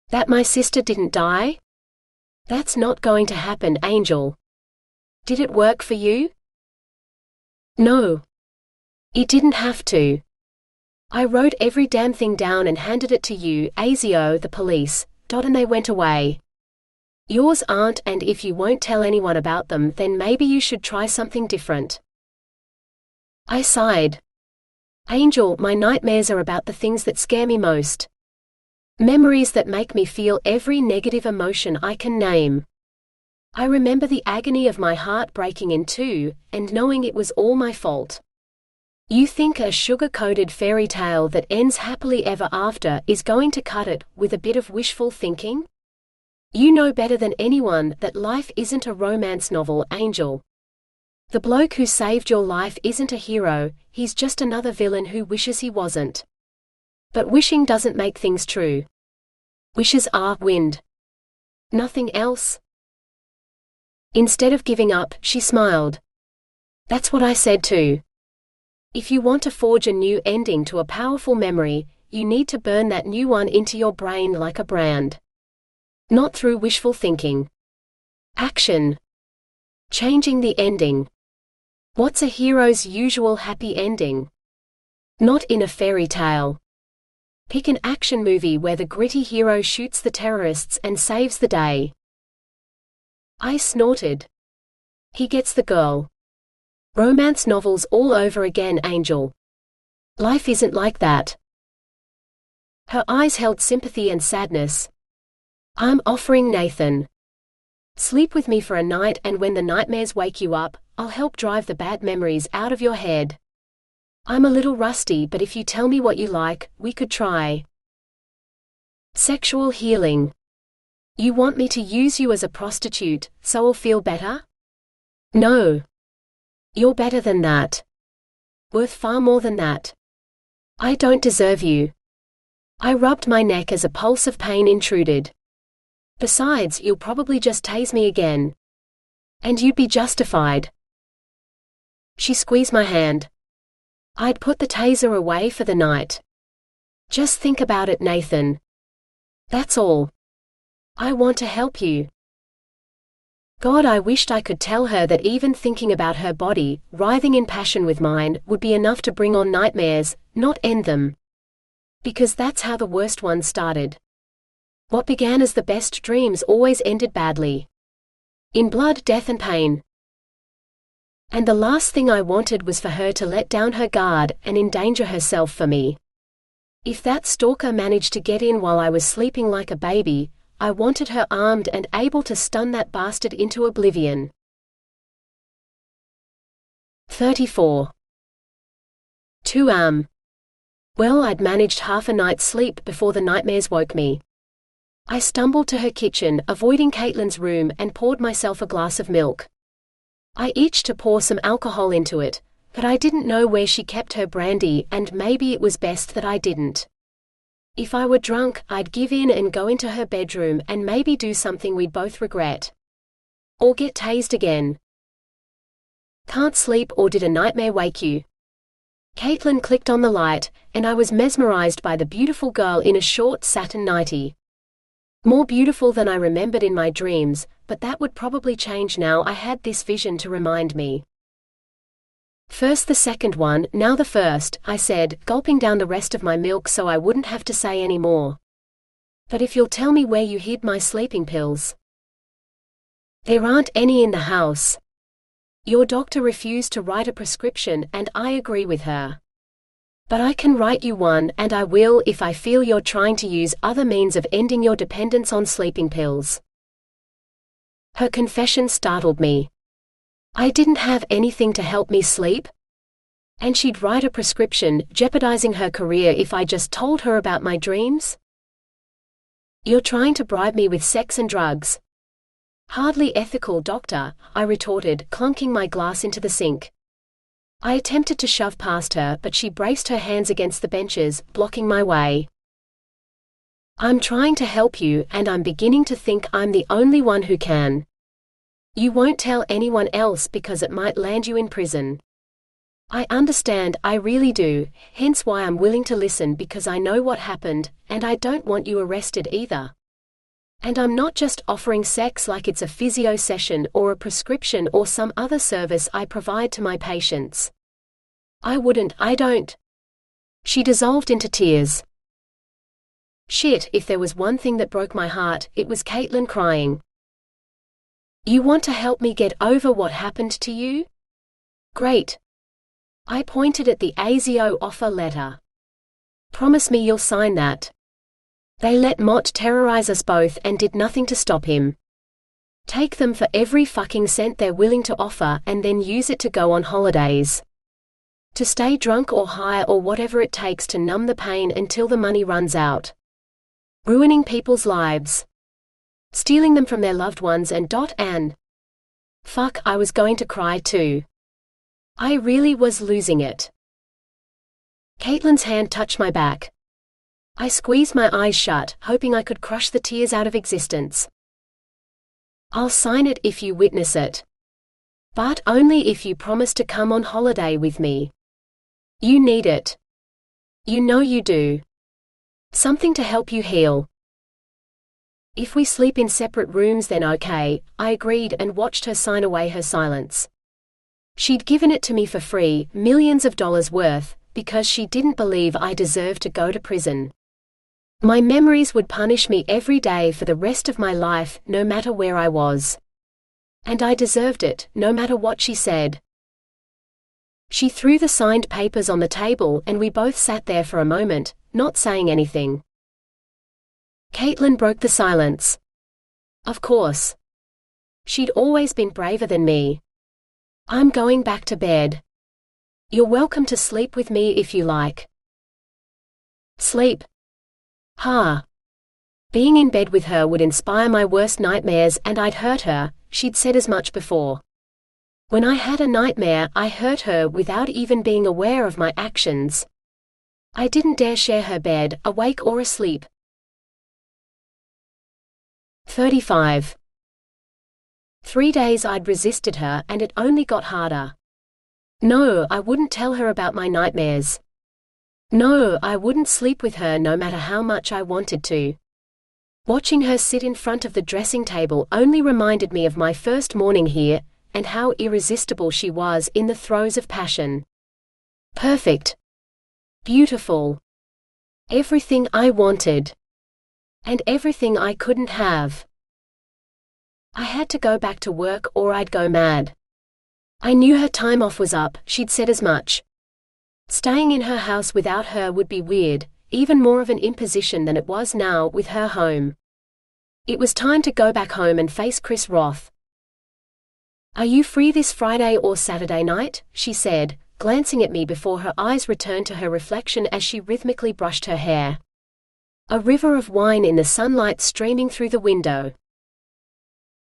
That my sister didn't die? That's not going to happen, Angel. Did it work for you? No. It didn't have to. I wrote every damn thing down and handed it to you, ASIO, the police, and they went away. Yours aren't, and if you won't tell anyone about them, then maybe you should try something different. I sighed. Angel, my nightmares are about the things that scare me most. Memories that make me feel every negative emotion I can name. I remember the agony of my heart breaking in two, and knowing it was all my fault. You think a sugar-coated fairy tale that ends happily ever after is going to cut it with a bit of wishful thinking? You know better than anyone that life isn't a romance novel, Angel. The bloke who saved your life isn't a hero, he's just another villain who wishes he wasn't. But wishing doesn't make things true. Wishes are wind. Nothing else. Instead of giving up, she smiled. That's what I said too. If you want to forge a new ending to a powerful memory, you need to burn that new one into your brain like a brand. Not through wishful thinking. Action. Changing the ending. What's a hero's usual happy ending? Not in a fairy tale. Pick an action movie where the gritty hero shoots the terrorists and saves the day. I snorted. He gets the girl. Romance novels all over again, Angel. Life isn't like that. Her eyes held sympathy and sadness. I'm offering Nathan. Sleep with me for a night, and when the nightmares wake you up, I'll help drive the bad memories out of your head. I'm a little rusty, but if you tell me what you like, we could try. Sexual healing. You want me to use you as a prostitute, so I'll feel better? No. You're better than that. Worth far more than that. I don't deserve you. I rubbed my neck as a pulse of pain intruded. Besides, you'll probably just tase me again. And you'd be justified. She squeezed my hand. I'd put the taser away for the night. Just think about it, Nathan. That's all. I want to help you. God, I wished I could tell her that even thinking about her body, writhing in passion with mine, would be enough to bring on nightmares, not end them. Because that's how the worst ones started. What began as the best dreams always ended badly. In blood, death and pain. And the last thing I wanted was for her to let down her guard and endanger herself for me. If that stalker managed to get in while I was sleeping like a baby, I wanted her armed and able to stun that bastard into oblivion. 34. 2 Well, I'd managed half a night's sleep before the nightmares woke me. I stumbled to her kitchen, avoiding Caitlin's room, and poured myself a glass of milk. I itched to pour some alcohol into it, but I didn't know where she kept her brandy, and maybe it was best that I didn't. If I were drunk, I'd give in and go into her bedroom and maybe do something we'd both regret. Or get tased again. Can't sleep, or did a nightmare wake you? Caitlin clicked on the light, and I was mesmerized by the beautiful girl in a short satin nightie. More beautiful than I remembered in my dreams, but that would probably change now I had this vision to remind me. First the second one, now the first, I said, gulping down the rest of my milk so I wouldn't have to say any more. But if you'll tell me where you hid my sleeping pills. There aren't any in the house. Your doctor refused to write a prescription and I agree with her. But I can write you one, and I will if I feel you're trying to use other means of ending your dependence on sleeping pills. Her confession startled me. I didn't have anything to help me sleep? And she'd write a prescription, jeopardizing her career if I just told her about my dreams? You're trying to bribe me with sex and drugs. Hardly ethical, doctor, I retorted, clunking my glass into the sink. I attempted to shove past her, but she braced her hands against the benches, blocking my way. I'm trying to help you, and I'm beginning to think I'm the only one who can. You won't tell anyone else because it might land you in prison. I understand, I really do, hence why I'm willing to listen because I know what happened, and I don't want you arrested either. And I'm not just offering sex like it's a physio session or a prescription or some other service I provide to my patients. I don't. She dissolved into tears. Shit, if there was one thing that broke my heart, it was Caitlin crying. You want to help me get over what happened to you? Great. I pointed at the ASIO offer letter. Promise me you'll sign that. They let Mott terrorize us both and did nothing to stop him. Take them for every fucking cent they're willing to offer and then use it to go on holidays. To stay drunk or high or whatever it takes to numb the pain until the money runs out. Ruining people's lives. Stealing them from their loved ones and fuck, I was going to cry too. I really was losing it. Caitlin's hand touched my back. I squeezed my eyes shut, hoping I could crush the tears out of existence. I'll sign it if you witness it. But only if you promise to come on holiday with me. You need it. You know you do. Something to help you heal. If we sleep in separate rooms then okay, I agreed and watched her sign away her silence. She'd given it to me for free, millions of dollars worth, because she didn't believe I deserved to go to prison. My memories would punish me every day for the rest of my life, no matter where I was. And I deserved it, no matter what she said. She threw the signed papers on the table and we both sat there for a moment, not saying anything. Caitlin broke the silence. Of course. She'd always been braver than me. I'm going back to bed. You're welcome to sleep with me if you like. Sleep. Being in bed with her would inspire my worst nightmares and I'd hurt her, she'd said as much before. When I had a nightmare, I hurt her without even being aware of my actions. I didn't dare share her bed, awake or asleep. 35. 3 days I'd resisted her and it only got harder. No, I wouldn't tell her about my nightmares. No, I wouldn't sleep with her no matter how much I wanted to. Watching her sit in front of the dressing table only reminded me of my first morning here, and how irresistible she was in the throes of passion. Perfect. Beautiful. Everything I wanted. And everything I couldn't have. I had to go back to work or I'd go mad. I knew her time off was up, she'd said as much. Staying in her house without her would be weird, even more of an imposition than it was now with her home. It was time to go back home and face Chris Roth. Are you free this Friday or Saturday night? She said, glancing at me before her eyes returned to her reflection as she rhythmically brushed her hair. A river of wine in the sunlight streaming through the window.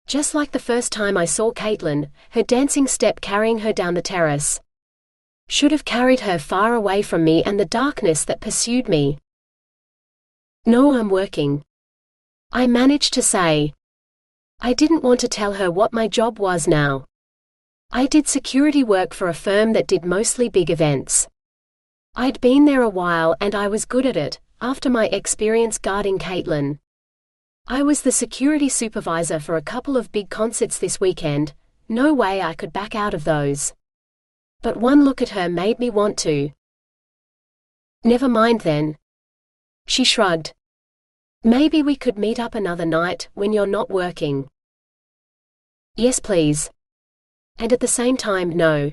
Just like the first time I saw Caitlin, her dancing step carrying her down the terrace. Should have carried her far away from me and the darkness that pursued me. No, I'm working. I managed to say. I didn't want to tell her what my job was now. I did security work for a firm that did mostly big events. I'd been there a while and I was good at it, after my experience guarding Caitlin. I was the security supervisor for a couple of big concerts this weekend, no way I could back out of those. But one look at her made me want to. Never mind then. She shrugged. Maybe we could meet up another night, when you're not working. Yes please. And at the same time, no.